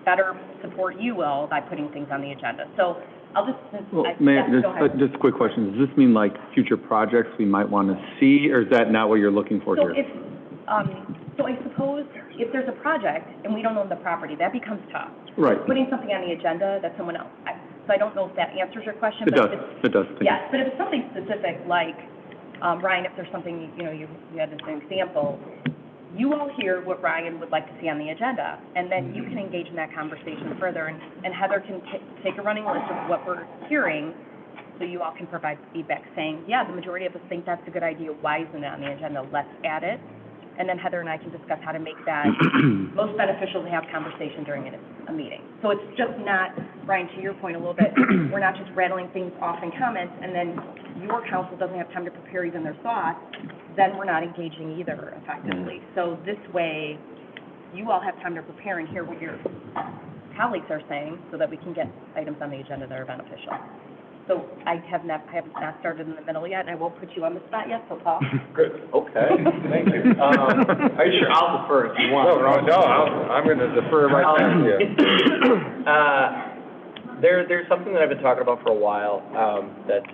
better support you all by putting things on the agenda. So I'll just, Well, Mayor, just a quick question. Does this mean like future projects we might want to see, or is that not what you're looking for here? So I suppose if there's a project and we don't own the property, that becomes tough. Right. Putting something on the agenda that someone else, so I don't know if that answers your question. It does. It does. Yes, but if it's something specific, like, Ryan, if there's something, you know, you had as an example, you all hear what Ryan would like to see on the agenda, and then you can engage in that conversation further, and Heather can take a running list of what we're hearing, so you all can provide feedback saying, yeah, the majority of us think that's a good idea, why isn't it on the agenda, let's add it. And then Heather and I can discuss how to make that most beneficial to have conversation during a meeting. So it's just not, Ryan, to your point a little bit, we're not just rattling things off in comments, and then your council doesn't have time to prepare even their thoughts, then we're not engaging either effectively. So this way, you all have time to prepare and hear what your colleagues are saying so that we can get items on the agenda that are beneficial. So I haven't started in the middle yet, and I won't put you on the spot yet, so Paul. Good, okay, thank you. Are you sure? I'll defer if you want. I'm going to defer right back to you. There's something that I've been talking about for a while, that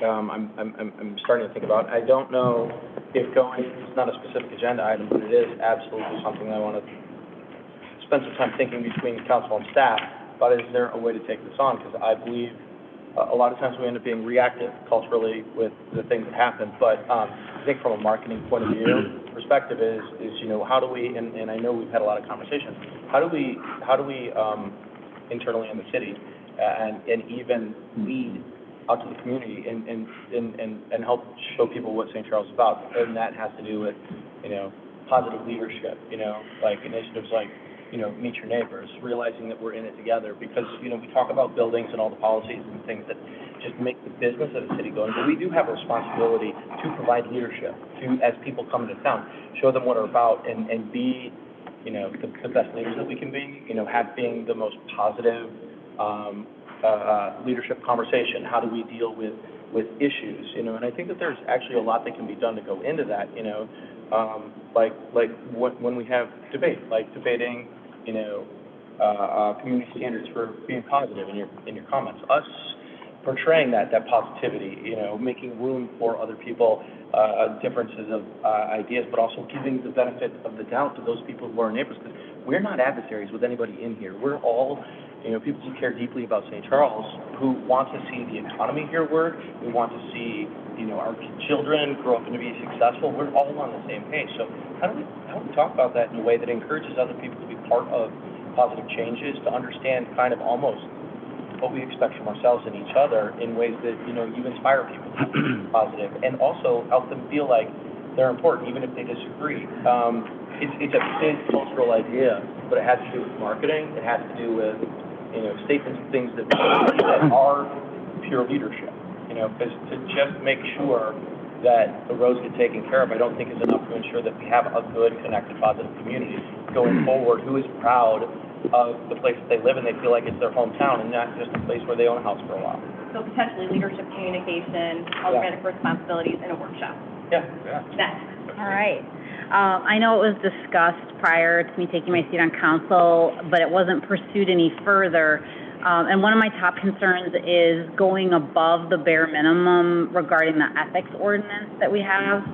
I'm starting to think about. I don't know if it's not a specific agenda item, but it is absolutely something that I want to spend some time thinking between council and staff, but is there a way to take this on? Because I believe a lot of times we end up being reactive culturally with the things that happen, but I think from a marketing point of view perspective is you know, how do we, and I know we've had a lot of conversations, how do we internally in the city and even lead out to the community and help show people what St. Charles is about, and that has to do with, you know, positive leadership, you know, like initiatives like, you know, meet your neighbors, realizing that we're in it together, because, you know, we talk about buildings and all the policies and things that just make the business of the city going, but we do have a responsibility to provide leadership to, as people come into town, show them what we're about, and be the best leaders that we can be, having the most positive, leadership conversation. How do we deal with issues, and I think that there's actually a lot that can be done to go into that, like when we have debate, like debating, community standards for being positive in your comments, us portraying that positivity, making room for other people, differences of ideas, but also giving the benefit of the doubt to those people who are neighbors, because we're not adversaries with anybody in here. We're all, people who care deeply about St. Charles, who want to see the economy here work. We want to see, our children grow up and to be successful. We're all on the same page. So how do we talk about that in a way that encourages other people to be part of positive changes, to understand kind of almost what we expect from ourselves and each other in ways that, you inspire people to be positive, and also help them feel like they're important, even if they disagree. It's a big cultural idea, but it has to do with marketing. It has to do with, statements and things that are pure leadership, because to just make sure that the roads get taken care of, I don't think is enough to ensure that we have a good, connected, positive community going forward who is proud of the place that they live and they feel like it's their hometown and not just a place where they own a house for a while. So potentially leadership communication, alternative responsibilities, and a workshop. Yeah. Next. All right. I know it was discussed prior to me taking my seat on council, but it wasn't pursued any further. And one of my top concerns is going above the bare minimum regarding the ethics ordinance that we have.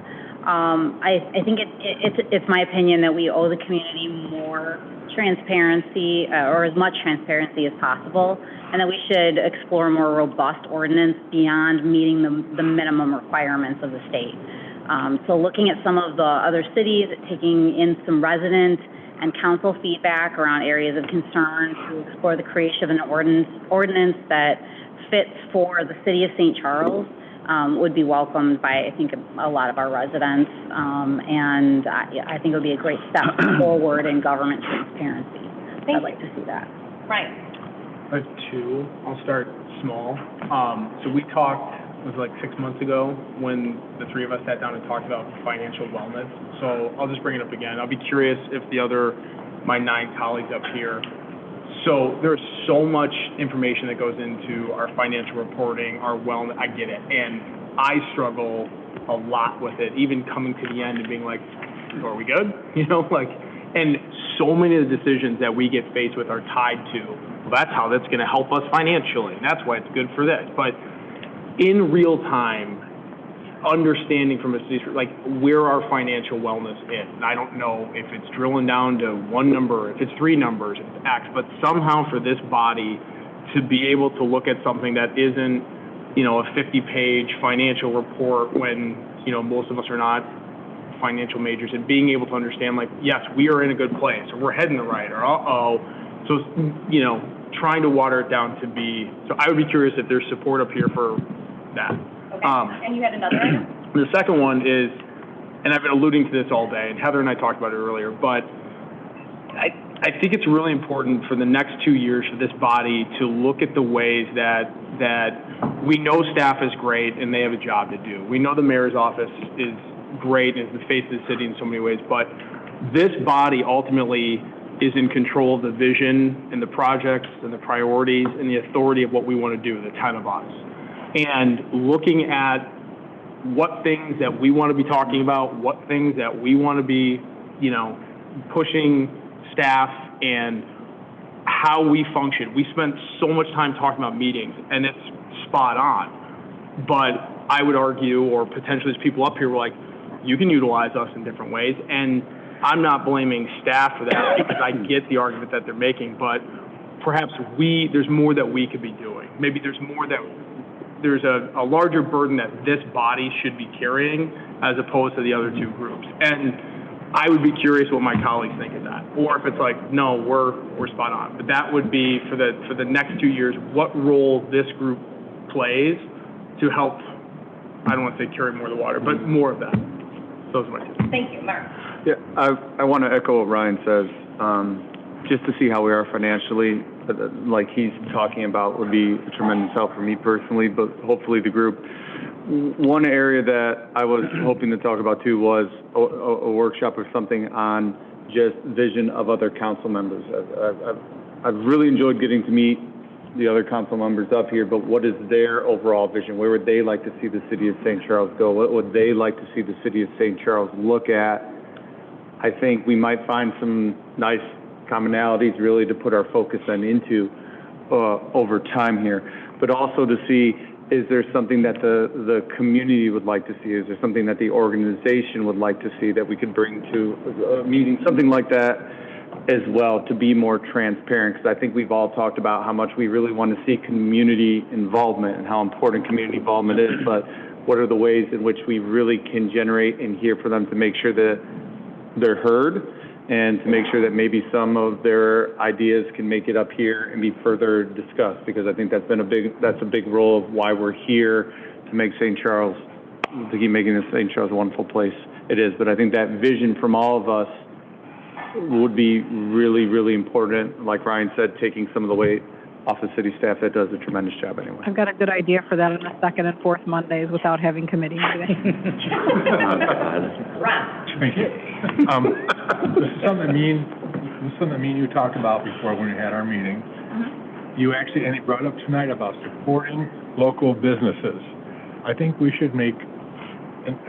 I think it's my opinion that we owe the community more transparency, or as much transparency as possible, and that we should explore a more robust ordinance beyond meeting the minimum requirements of the state. So looking at some of the other cities, taking in some resident and council feedback around areas of concern to explore the creation of an ordinance that fits for the city of St. Charles would be welcomed by, I think, a lot of our residents. And I think it would be a great step forward in government transparency. I'd like to see that. Right. I have two. I'll start small. So we talked, it was like 6 months ago when the three of us sat down and talked about financial wellness. So I'll just bring it up again. I'll be curious if my 9 colleagues up here. So there's so much information that goes into our financial reporting, our wellness. I get it. And I struggle a lot with it, even coming to the end and being like, are we good? And so many of the decisions that we get faced with are tied to, well, that's how that's going to help us financially. And that's why it's good for this. But in real time, understanding from a city, like where our financial wellness is. And I don't know if it's drilling down to one number, if it's 3 numbers, if it's X, but somehow for this body to be able to look at something that isn't, a 50-page financial report when, most of us are not financial majors, and being able to understand, like, yes, we are in a good place, or we're heading the right, or So, trying to water it down to be, so I would be curious if there's support up here for that. Okay. And you had another item? The second one is, and I've been alluding to this all day, and Heather and I talked about it earlier, but I think it's really important for the next 2 years for this body to look at the ways that we know staff is great and they have a job to do. We know the mayor's office is great and is the face of the city in so many ways, but this body ultimately is in control of the vision and the projects and the priorities and the authority of what we want to do, the 10 of us. And looking at what things that we want to be talking about, what things that we want to be, pushing staff and how we function. We spent so much time talking about meetings, and it's spot on. But I would argue, or potentially there's people up here who are like, you can utilize us in different ways. And I'm not blaming staff for that because I get the argument that they're making, but perhaps there's more that we could be doing. Maybe there's a larger burden that this body should be carrying as opposed to the other 2 groups. And I would be curious what my colleagues think of that, or if it's like, no, we're spot on. But that would be for the next 2 years, what role this group plays to help, I don't want to say carry more of the water, but more of that. Those are my 2. Thank you. Mark? Yeah, I want to echo what Ryan says. Just to see how we are financially, like he's talking about, would be a tremendous help for me personally, but hopefully the group. One area that I was hoping to talk about too was a workshop or something on just vision of other council members. I've really enjoyed getting to meet the other council members up here, but what is their overall vision? Where would they like to see the city of St. Charles go? What would they like to see the city of St. Charles look at? I think we might find some nice commonalities really to put our focus on into over time here, but also to see, is there something that the community would like to see? Is there something that the organization would like to see that we could bring to a meeting, something like that as well, to be more transparent? Because I think we've all talked about how much we really want to see community involvement and how important community involvement is, but what are the ways in which we really can generate and hear for them to make sure that they're heard, and to make sure that maybe some of their ideas can make it up here and be further discussed, because I think that's a big role of why we're here, to make St. Charles, to keep making this St. Charles a wonderful place it is. But I think that vision from all of us would be really, really important. Like Ryan said, taking some of the weight off the city staff that does a tremendous job anyway. I've got a good idea for that on the second and fourth Mondays without having committee meetings. Thank you. This is something you talked about before when we had our meeting. You actually, and it brought up tonight about supporting local businesses. I think we should make a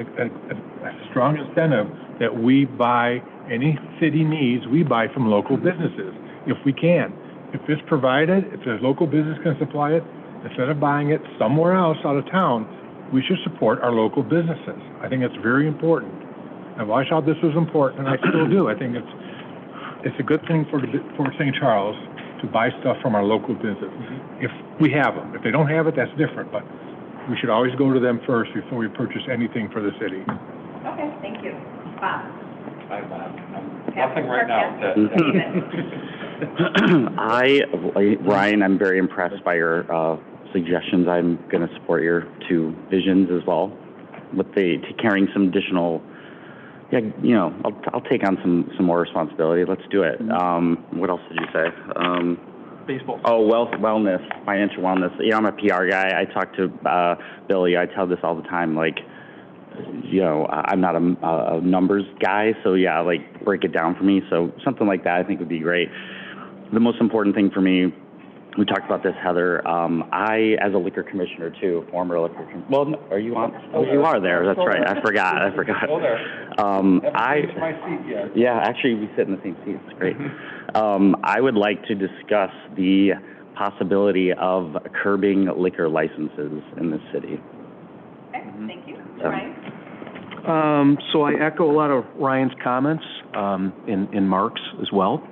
strong incentive that we buy any city needs, we buy from local businesses, if we can. If it's provided, if the local business can supply it, instead of buying it somewhere else out of town, we should support our local businesses. I think it's very important. I've always thought this was important, and I still do. I think it's a good thing for St. Charles to buy stuff from our local business. If we have them. If they don't have it, that's different, but we should always go to them first before we purchase anything for the city. Okay, thank you. Bob? Hi, Bob. Nothing right now. Ryan, I'm very impressed by your suggestions. I'm going to support your two visions as well, with carrying some additional. Yeah, I'll take on some more responsibility. Let's do it. What else did you say? Baseball. Oh, wellness, financial wellness. I'm a PR guy. I talk to Billy. I tell this all the time. I'm not a numbers guy, so yeah, break it down for me. So something like that I think would be great. The most important thing for me, we talked about this, Heather. I, as a liquor commissioner too, former liquor commissioner. Well, are you on? Oh, you are there. That's right. I forgot. Go there. Haven't my seat yet. Yeah, actually, we sit in the same seat. It's great. I would like to discuss the possibility of curbing liquor licenses in the city. Okay, thank you. Ryan? So I echo a lot of Ryan's comments, in Mark's as well.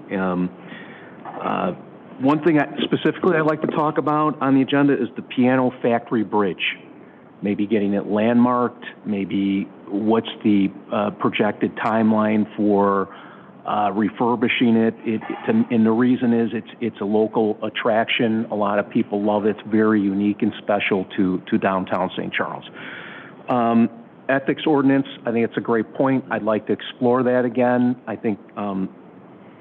One thing specifically I'd like to talk about on the agenda is the Piano Factory Bridge. Maybe getting it landmarked, maybe what's the projected timeline for refurbishing it. And the reason is it's a local attraction. A lot of people love it. It's very unique and special to downtown St. Charles. Ethics ordinance, I think it's a great point. I'd like to explore that again. I think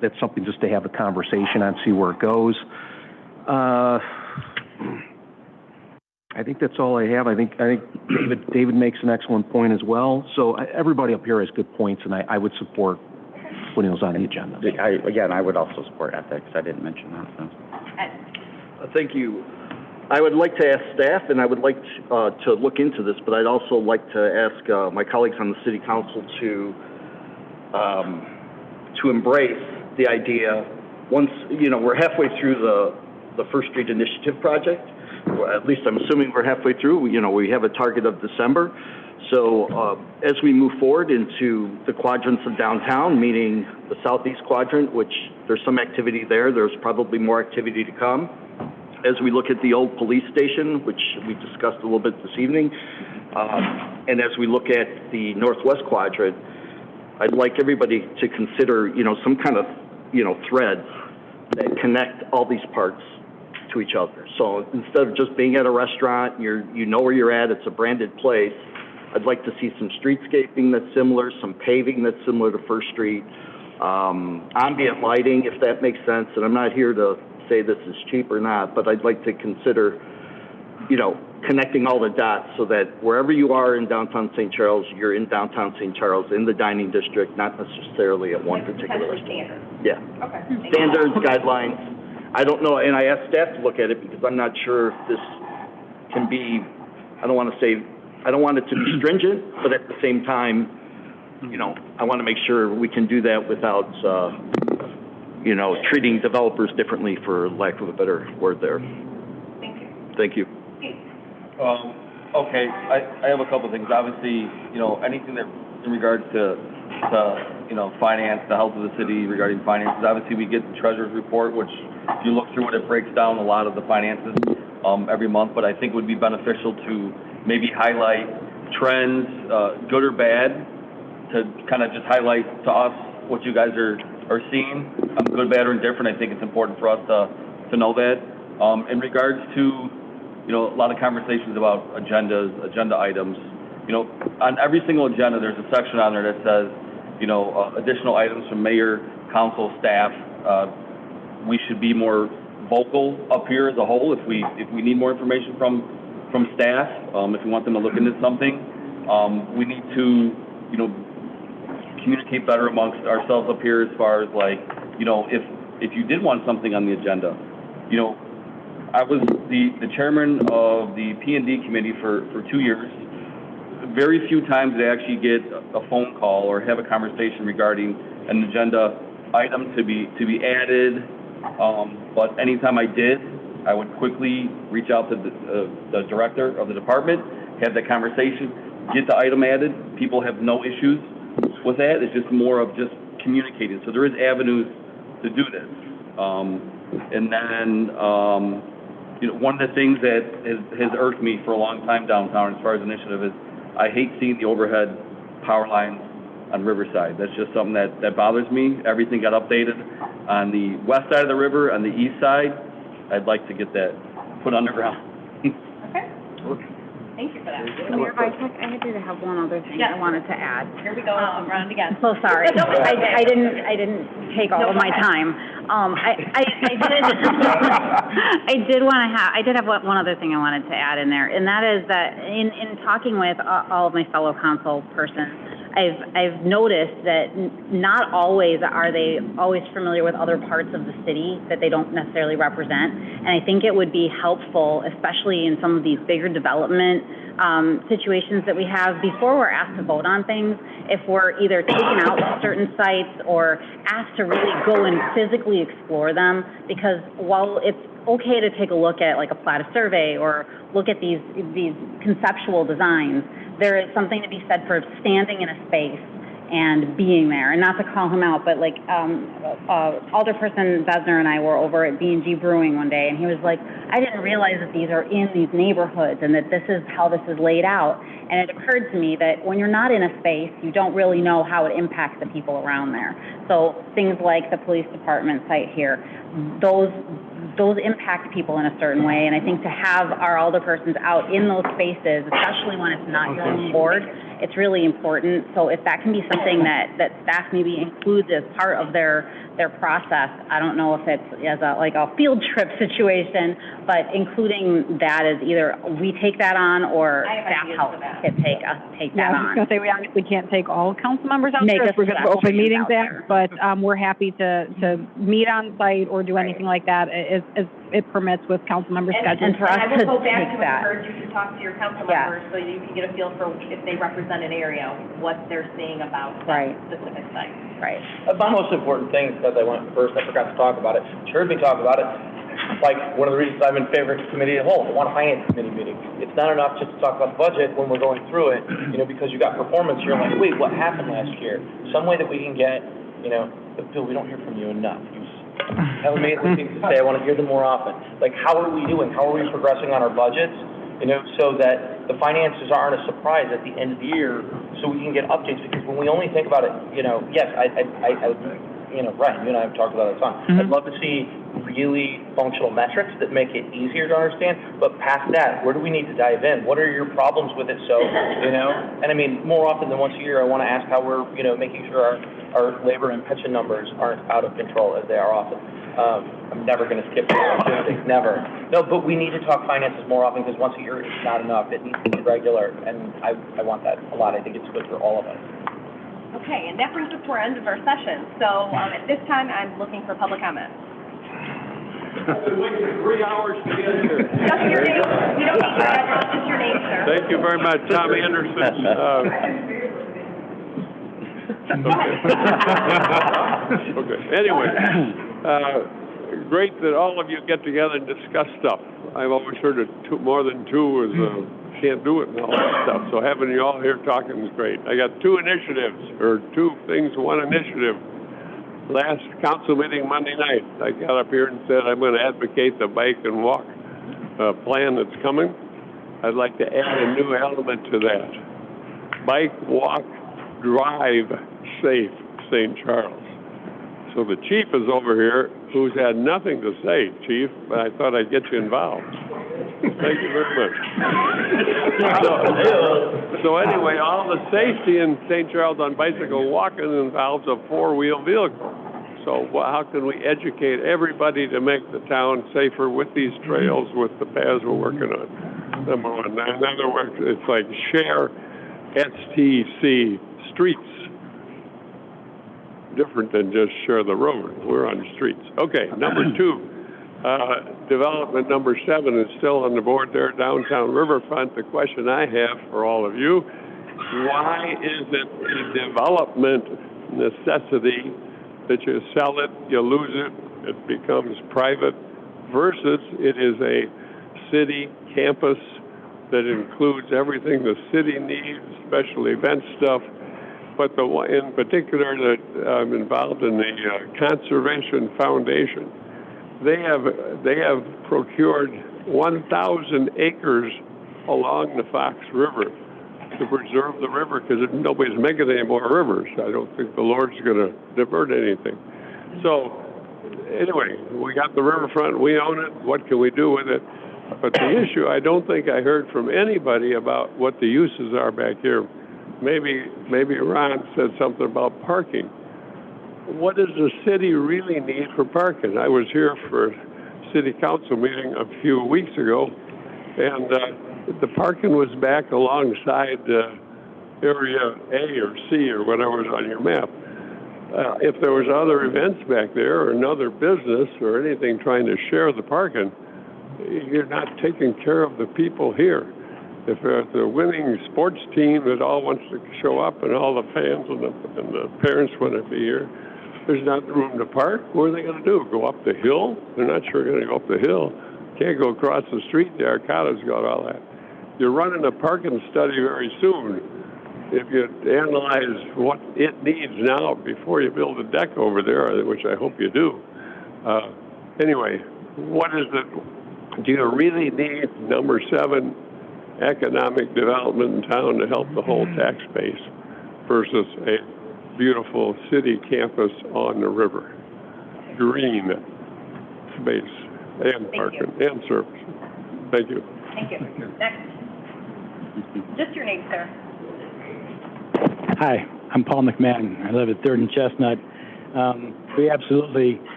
that's something just to have a conversation on, see where it goes. I think that's all I have. I think David makes an excellent point as well. So everybody up here has good points, and I would support putting those on the agenda. I would also support ethics. I didn't mention that. So. Thank you. I would like to ask staff, and I would like to look into this, but I'd also like to ask my colleagues on the city council to embrace the idea. Once we're halfway through the First Street Initiative project, at least I'm assuming we're halfway through. We have a target of December. So as we move forward into the quadrants of downtown, meaning the southeast quadrant, which there's some activity there's probably more activity to come. As we look at the old police station, which we discussed a little bit this evening, and as we look at the northwest quadrant, I'd like everybody to consider, some kind of, threads that connect all these parts to each other. So instead of just being at a restaurant, you know where you're at, it's a branded place, I'd like to see some streetscaping that's similar, some paving that's similar to First Street, ambient lighting, if that makes sense. And I'm not here to say this is cheap or not, but I'd like to consider you know, connecting all the dots so that wherever you are in downtown St. Charles, you're in downtown St. Charles, in the dining district, not necessarily at one particular Potentially restaurant. standard. Yeah. Okay. Standards, guidelines. I don't know, and I asked staff to look at it because I'm not sure if this can be, I don't want it to be stringent, but at the same time, you know, I want to make sure we can do that without, you know, treating developers differently, for lack of a better word there. Thank you. Okay, I have a couple of things. Obviously, you know, anything that in regards to, you know, finance, the health of the city regarding finances, obviously we get the treasurer's report, which if you look through it, it breaks down a lot of the finances every month, but I think it would be beneficial to maybe highlight trends, good or bad, to kind of just highlight to us what you guys are seeing, good, bad, or indifferent. I think it's important for us to know that. In regards to, you know, a lot of conversations about agendas, agenda items, you know, on every single agenda, there's a section on there that says, you know, additional items from mayor, council, staff. We should be more vocal up here as a whole if we need more information from staff, if we want them to look into something. We need to, you know, communicate better amongst ourselves up here as far as, like, you know, if you did want something on the agenda, you know, I was the chairman of the P&D committee for 2 years. Very few times did I actually get a phone call or have a conversation regarding an agenda item to be added. But anytime I did, I would quickly reach out to the director of the department, have that conversation, get the item added. People have no issues with that. It's just more of just communicating. So there is avenues to do this. And then, you know, one of the things that has irked me for a long time downtown as far as initiative is I hate seeing the overhead power lines on Riverside. That's just something that bothers me. Everything got updated on the west side of the river. On the east side, I'd like to get that put underground. Okay. Thank you for that. Mayor Vitek, I did have one other thing I wanted to add. Here we go, round again. I'm so sorry. I didn't take all of my time. I did have one other thing I wanted to add in there, and that is that in talking with all of my fellow council persons, I've noticed that not always are they always familiar with other parts of the city that they don't necessarily represent. And I think it would be helpful, especially in some of these bigger development situations that we have, before we're asked to vote on things, if we're either taken out to certain sites or asked to really go and physically explore them. Because while it's okay to take a look at like a platted survey or look at these conceptual designs, there is something to be said for standing in a space and being there. And not to call him out, but like Alderperson Besner and I were over at B&G Brewing one day, and he was like, I didn't realize that these are in these neighborhoods and that this is how this is laid out. And it occurred to me that when you're not in a space, you don't really know how it impacts the people around there. So things like the police department site here, those impact people in a certain way, and I think to have our alderpersons out in those spaces, especially when it's not your own board, it's really important. So if that can be something that staff maybe includes as part of their process, I don't know if it's as a field trip situation, but including that as either we take that on or staff helps to take that on. I was going to say, we obviously can't take all council members out Make there a if we're going to Open Meetings out Act, but we're happy to meet on site or do anything like that as it permits with council member schedules. And for us I will to go back take to that. encourage you to talk to your council members so you can get a feel for if they represent an area, what they're seeing about that specific site. Right. My most important thing, because I went first, I forgot to talk about it. You heard me talk about it. Like, one of the reasons I'm in favor of committee of the whole, I want a finance committee meeting. It's not enough just to talk about the budget when we're going through it, you know, because you got performance, you're like, wait, what happened last year? Some way that we can get, you know, Bill, we don't hear from you enough. You have amazing things to say. I want to hear them more often. Like, how are we doing? How are we progressing on our budgets? You know, so that the finances aren't a surprise at the end of the year, so we can get updates. Because when we only think about it, you know, yes, you know, Ryan, you and I have talked about it a ton. I'd love to see really functional metrics that make it easier to understand. But past that, where do we need to dive in? What are your problems with it? So, you know, and I mean, more often than once a year, I want to ask how we're, you know, making sure our our labor and pension numbers aren't out of control as they are often. I'm never going to skip the opportunity, never. No, but we need to talk finances more often because once a year is not enough. It needs to be regular, and I want that a lot. I think it's good for all of us. Okay, and that brings us to our end of our session. So at this time, I'm looking for public comment. I've been waiting 3 hours to get here. Just your name. You don't need your address, just your name, sir. Thank you very much, Tom Anderson. Okay. Anyway, great that all of you get together and discuss stuff. I've always heard that more than two is can't do it and all that stuff. So having you all here talking is great. I got two initiatives, or two things, one initiative. Last council meeting Monday night, I got up here and said I'm going to advocate the bike and walk plan that's coming. I'd like to add a new element to that. Bike, walk, drive safe, St. Charles. So the chief is over here, who's had nothing to say, Chief, but I thought I'd get you involved. Thank you very much. So anyway, all the safety in St. Charles on bicycle walking involves a four-wheel vehicle. So how can we educate everybody to make the town safer with these trails, with the paths we're working on? Number one. In other words, it's like share STC streets. Different than just share the road. We're on the streets. Okay, number two, development number 7 is still on the board there, downtown Riverfront. The question I have for all of you, why is it a development necessity that you sell it, you lose it, it becomes private, versus it is a city campus that includes everything the city needs, special event stuff. But the one in particular that I'm involved in, the Conservation Foundation, they have procured 1,000 acres along the Fox River to preserve the river, because nobody's making any more rivers. I don't think the Lord's going to divert anything. So anyway, we got the riverfront, we own it. What can we do with it? But the issue, I don't think I heard from anybody about what the uses are back here. Maybe Ron said something about parking. What does the city really need for parking? I was here for a city council meeting a few weeks ago, and the parking was back alongside area A or C or whatever was on your map. If there was other events back there or another business or anything trying to share the parking, you're not taking care of the people here. If there's a winning sports team that all wants to show up and all the fans and the parents want to be here, there's not room to park. What are they going to do? Go up the hill? They're not sure they're going to go up the hill. Can't go across the street. The Arcada's got all that. You're running a parking study very soon. If you analyze what it needs now before you build a deck over there, which I hope you do. Anyway, what is it? Do you really need number 7? Economic development in town to help the whole tax base versus a beautiful city campus on the river, green space and parking and service. Thank you. Thank you. Next. Just your name, sir. Hi, I'm Paul McMahon. I live at 3rd and Chestnut.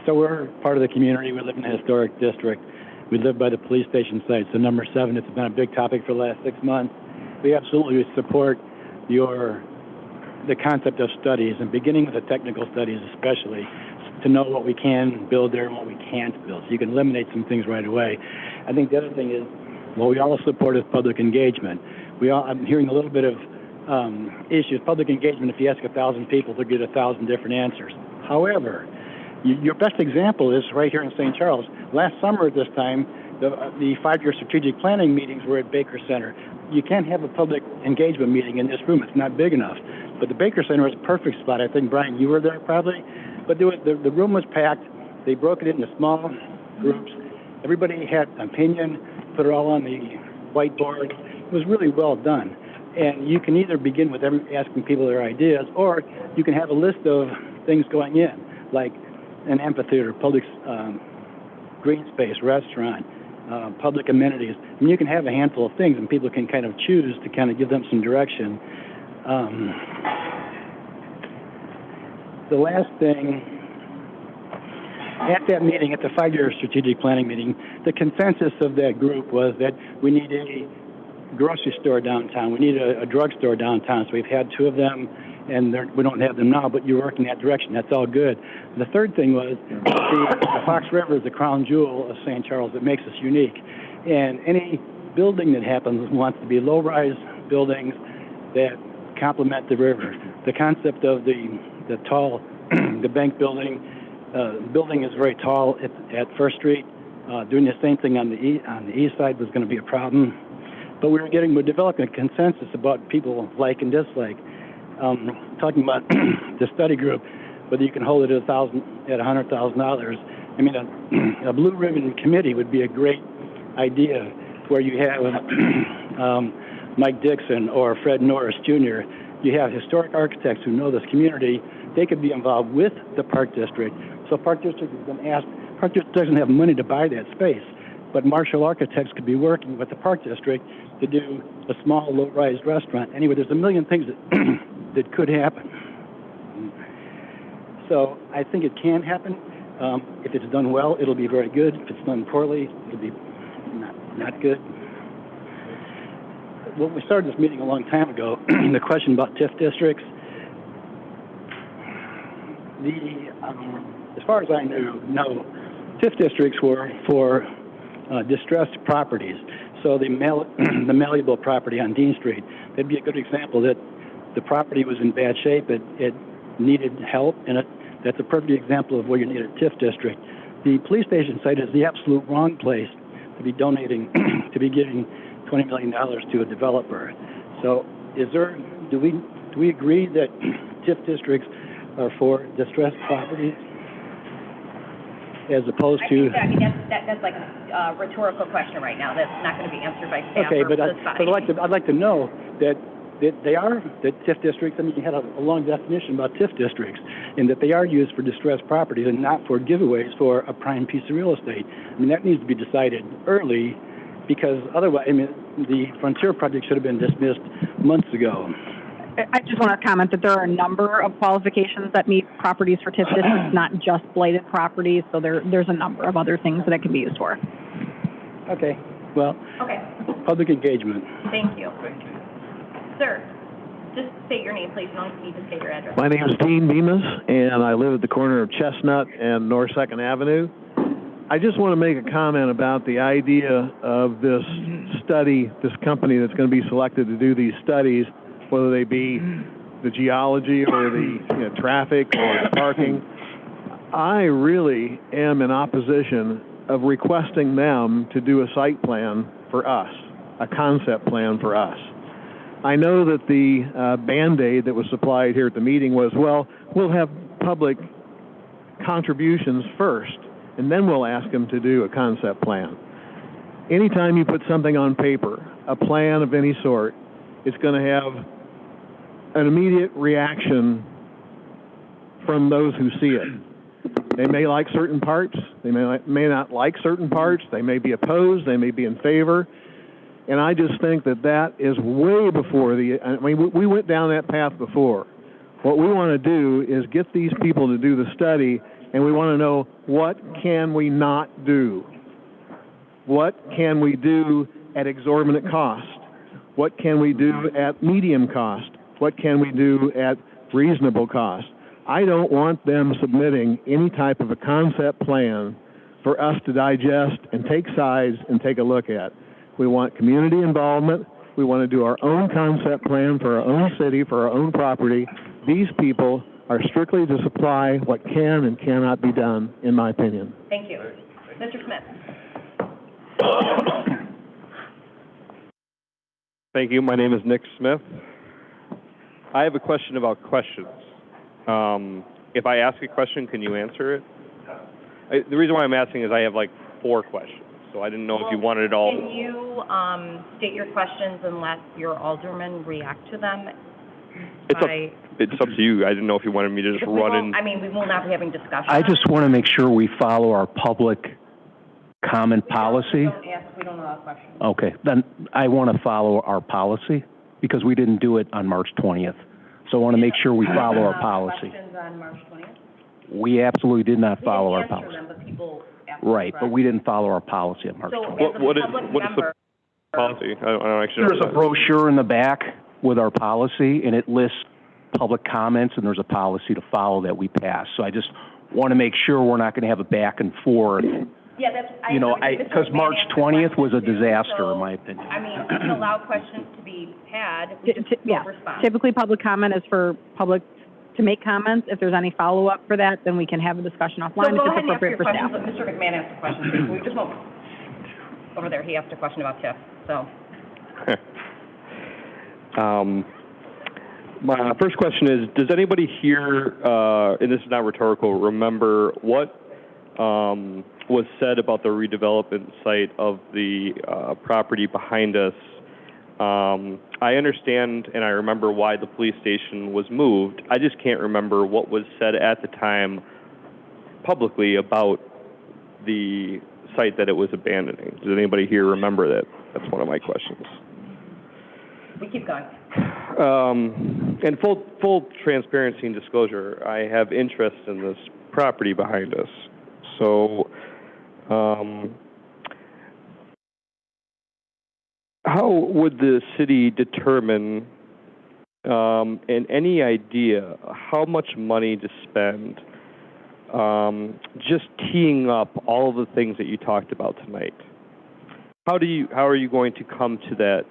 So we're part of the community. We live in a historic district. We live by the police station site. So number 7, it's been a big topic for the last 6 months. We absolutely support the concept of studies, and beginning with the technical studies especially, to know what we can build there and what we can't build. So you can eliminate some things right away. I think the other thing is, what we all support is public engagement. I'm hearing a little bit of issues. Public engagement, if you ask 1,000 people, they'll get 1,000 different answers. However, your best example is right here in St. Charles. Last summer at this time, the 5-year strategic planning meetings were at Baker Center. You can't have a public engagement meeting in this room. It's not big enough. But the Baker Center is a perfect spot. I think, Brian, you were there probably. But the room was packed. They broke it into small groups. Everybody had an opinion, put it all on the whiteboard. It was really well done. And you can either begin with asking people their ideas, or you can have a list of things going in, like an amphitheater, public green space, restaurant, public amenities. I mean, you can have a handful of things, and people can kind of choose to kind of give them some direction. The last thing, at that meeting, at the 5-year strategic planning meeting, the consensus of that group was that we need a grocery store downtown, we need a drugstore downtown, so we've had 2 of them, and we don't have them now, but you work in that direction, that's all good. The third thing was, the Fox River is the crown jewel of St. Charles that makes us unique, and any building that happens wants to be low-rise buildings that complement the river. The concept of the tall, the bank building, building is very tall at First Street. Doing the same thing on the east side was going to be a problem. But we're developing a consensus about people like and dislike. Talking about the study group, whether you can hold it at $100,000. I mean, a blue ribbon committee would be a great idea where you have Mike Dixon or Fred Norris Jr. You have historic architects who know this community. They could be involved with the Park District. So Park District has been asked, Park District doesn't have money to buy that space, but Marshall Architects could be working with the Park District to do a small, low-rise restaurant. Anyway, there's a million things that, that could happen. So I think it can happen. If it's done well, it'll be very good. If it's done poorly, it'll be not good. Well, we started this meeting a long time ago. The question about TIF districts. As far as I know, TIF districts were for distressed properties. So the malleable property on Dean Street, that'd be a good example that the property was in bad shape, it needed help, and that's a perfect example of where you need a TIF district. The police station site is the absolute wrong place to be donating, to be giving $20 million to a developer. So do we agree that TIF districts are for distressed properties as opposed to? I mean, that's like a rhetorical question right now. That's not going to be answered by staff okay, or but society. I'd like to know that they are, that TIF districts, I mean, you had a long definition about TIF districts, and that they are used for distressed properties and not for giveaways for a prime piece of real estate. I mean, that needs to be decided early, because otherwise, I mean, the Frontier project should have been dismissed months ago. I just want to comment that there are a number of qualifications that meet properties for TIF districts, not just blighted properties, so there's a number of other things that it can be used for. Okay, well, Okay, public engagement. thank you. Sir, just state your name, please. You don't need to state your address. My name is Dean Bemis, and I live at the corner of Chestnut and North 2nd Avenue. I just want to make a comment about the idea of this study, this company that's going to be selected to do these studies, whether they be the geology or the traffic or the parking. I really am in opposition of requesting them to do a site plan for us, a concept plan for us. I know that the Band-Aid that was supplied here at the meeting was, well, we'll have public contributions first, and then we'll ask them to do a concept plan. Anytime you put something on paper, a plan of any sort, it's going to have an immediate reaction from those who see it. They may like certain parts, they may not like certain parts, they may be opposed, they may be in favor. And I just think that that is way before we went down that path before. What we want to do is get these people to do the study, and we want to know, what can we not do? What can we do at exorbitant cost? What can we do at medium cost? What can we do at reasonable cost? I don't want them submitting any type of a concept plan for us to digest and take sides and take a look at. We want community involvement. We want to do our own concept plan for our own city, for our own property. These people are strictly to supply what can and cannot be done, in my opinion. Thank you. Mr. Smith. Thank you. My name is Nick Smith. I have a question about questions. If I ask a question, can you answer it? The reason why I'm asking is I have like 4 questions, so I didn't know if you wanted it all. Can you state your questions and let your alderman react to them? It's up to you. I didn't know if you wanted me to just run in. I mean, we will not be having discussion. I just want to make sure we follow our public comment policy. We don't allow questions. Okay, then I want to follow our policy because we didn't do it on March 20th. So I want to make sure we follow our policy. Questions on March 20th? We absolutely did not follow our We didn't answer policy. them, but people asked. Right, but we didn't follow our policy at March So 20th. as a public member, Policy, I don't actually know. There's a brochure in the back with our policy, and it lists public comments, and there's a policy to follow that we pass. So I just want to make sure we're not going to have a back and forth. yeah, that's, I. You know, agree with because Mr. March McMahon 20th was a asked the question, disaster, so, in my opinion. I mean, we can allow questions to be had, we just Yeah, won't respond. typically public comment is for public to make comments. If there's any follow-up for that, then we can have a discussion So offline if go it's ahead and ask appropriate your for questions, staff. but Mr. McMahon asked a question, too. We just won't, over there, he asked a question about TIF, so. My first question is, does anybody here, and this is not rhetorical, remember what was said about the redevelopment site of the property behind us? I understand and I remember why the police station was moved. I just can't remember what was said at the time publicly about the site that it was abandoning. Does anybody here remember that? That's one of my questions. We keep going. And full transparency and disclosure, I have interest in this property behind us. So, how would the city determine, and any idea, how much money to spend just teeing up all of the things that you talked about tonight? How are you going to come to that?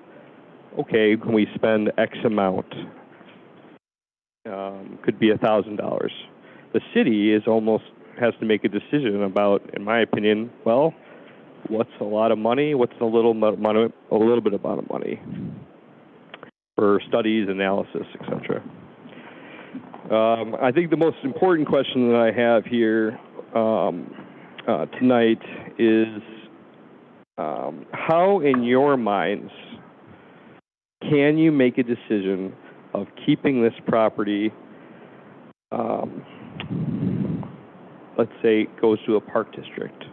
Okay, can we spend X amount? Could be $1,000. The city has to make a decision about, in my opinion, well, what's a lot of money, what's a little bit amount of money for studies, analysis, etc. I think the most important question that I have here tonight is how, in your minds, can you make a decision of keeping this property, let's say it goes to a park district,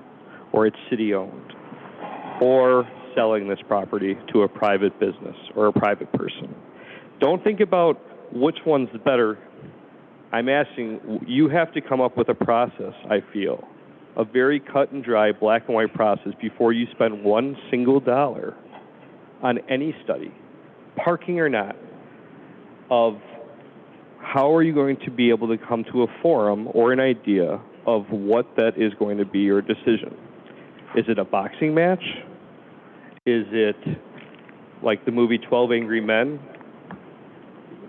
or it's city-owned, or selling this property to a private business or a private person? Don't think about which one's better. I'm asking, you have to come up with a process, I feel, a very cut and dry, black and white process before you spend one single dollar on any study, parking or not, of how are you going to be able to come to a forum or an idea of what that is going to be your decision. Is it a boxing match? Is it like the movie 12 Angry Men?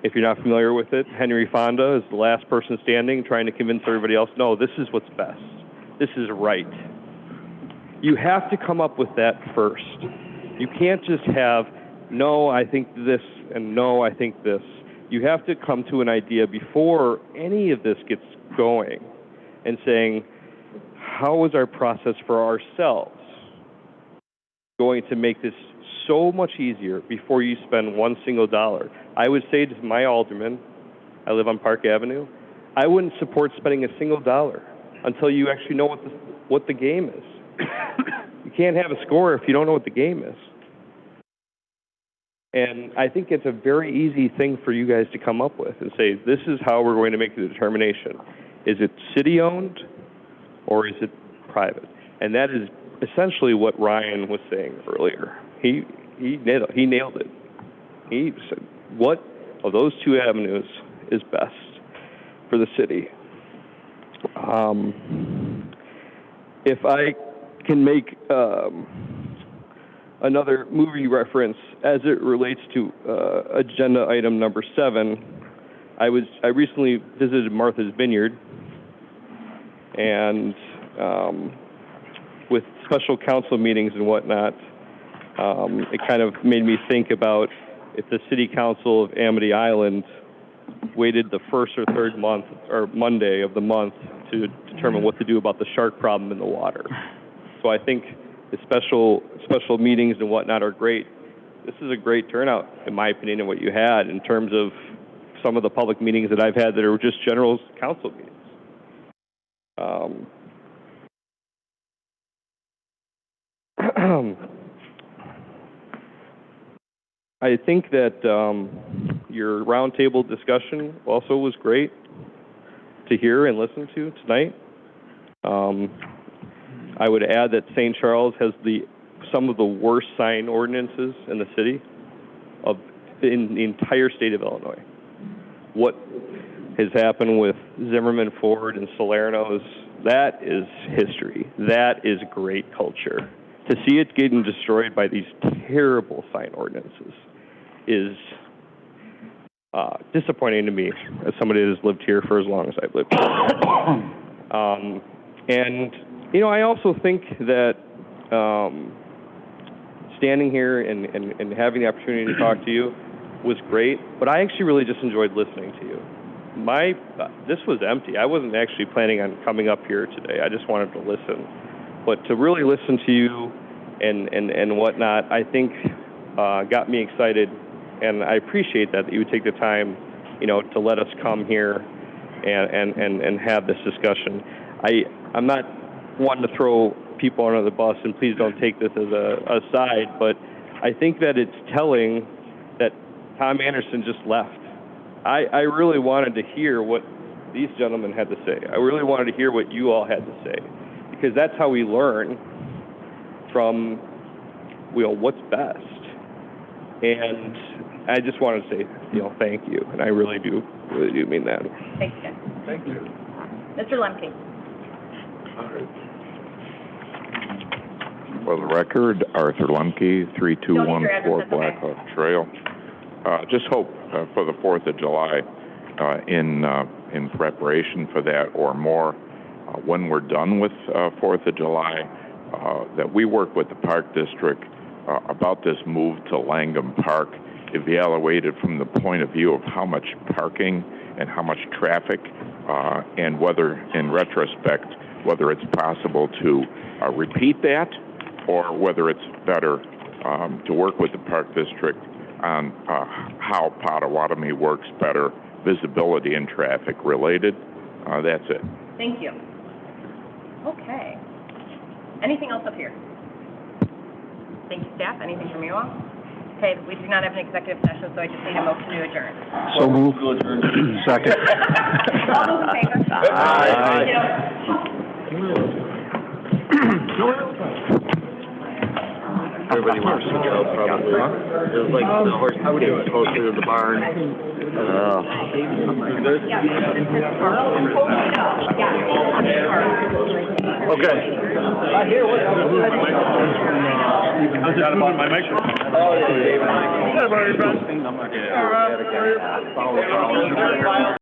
If you're not familiar with it, Henry Fonda is the last person standing trying to convince everybody else, no, this is what's best. This is right. You have to come up with that first. You can't just have, no, I think this, and no, I think this. You have to come to an idea before any of this gets going and saying, how is our process for ourselves going to make this so much easier before you spend one single dollar? I would say to my alderman, I live on Park Avenue, I wouldn't support spending a single dollar until you actually know what the game is. You can't have a score if you don't know what the game is. And I think it's a very easy thing for you guys to come up with and say, this is how we're going to make the determination. Is it city-owned or is it private? And that is essentially what Ryan was saying earlier. He nailed it. He said, what of those two avenues is best for the city? If I can make another movie reference as it relates to agenda item number 7, I recently visited Martha's Vineyard, and with special council meetings and whatnot, it kind of made me think about if the city council of Amity Island waited the first or third month or Monday of the month to determine what to do about the shark problem in the water. So I think the special meetings and whatnot are great. This is a great turnout, in my opinion, in what you had in terms of some of the public meetings that I've had that are just general council meetings. I think that your roundtable discussion also was great to hear and listen to tonight. I would add that St. Charles has some of the worst sign ordinances in the city in the entire state of Illinois. What has happened with Zimmerman Ford and Salerno's, that is history. That is great culture. To see it getting destroyed by these terrible sign ordinances is disappointing to me as somebody that has lived here for as long as I've lived here. And, you know, I also think that standing here and having the opportunity to talk to you was great, but I actually really just enjoyed listening to you. This was empty. I wasn't actually planning on coming up here today. I just wanted to listen. But to really listen to you and whatnot, I think got me excited, and I appreciate that you would take the time, you know, to let us come here and have this discussion. I'm not wanting to throw people under the bus, and please don't take this as a side, but I think that it's telling that Tom Anderson just left. I really wanted to hear what these gentlemen had to say. I really wanted to hear what you all had to say, because that's how we learn from, you know, what's best. And I just wanted to say, you know, thank you, and I really do mean that. Thanks, Ken. Thank you. Mr. Lemke. For the record, Arthur Lemke, 3214 Black Hawk Trail. Just hope for the 4th of July, in preparation for that or more, when we're done with 4th of July, that we work with the Park District about this move to Langham Park, evaluated from the point of view of how much parking and how much traffic, and whether, in retrospect, whether it's possible to repeat that, or whether it's better to work with the Park District on how Potawatomi works better, visibility and traffic related. That's it. Thank you. Okay. Anything else up here? Thank you, staff. Anything from you all? Okay, we do not have an executive session, so I just need a motion to adjourn. So moved. Second. All those in favor? Aye. Everybody wants to go, probably. It was like the horse getting closer to the barn. Okay. I hear what. I got about my microphone. Oh, yeah, David. I'm not going to.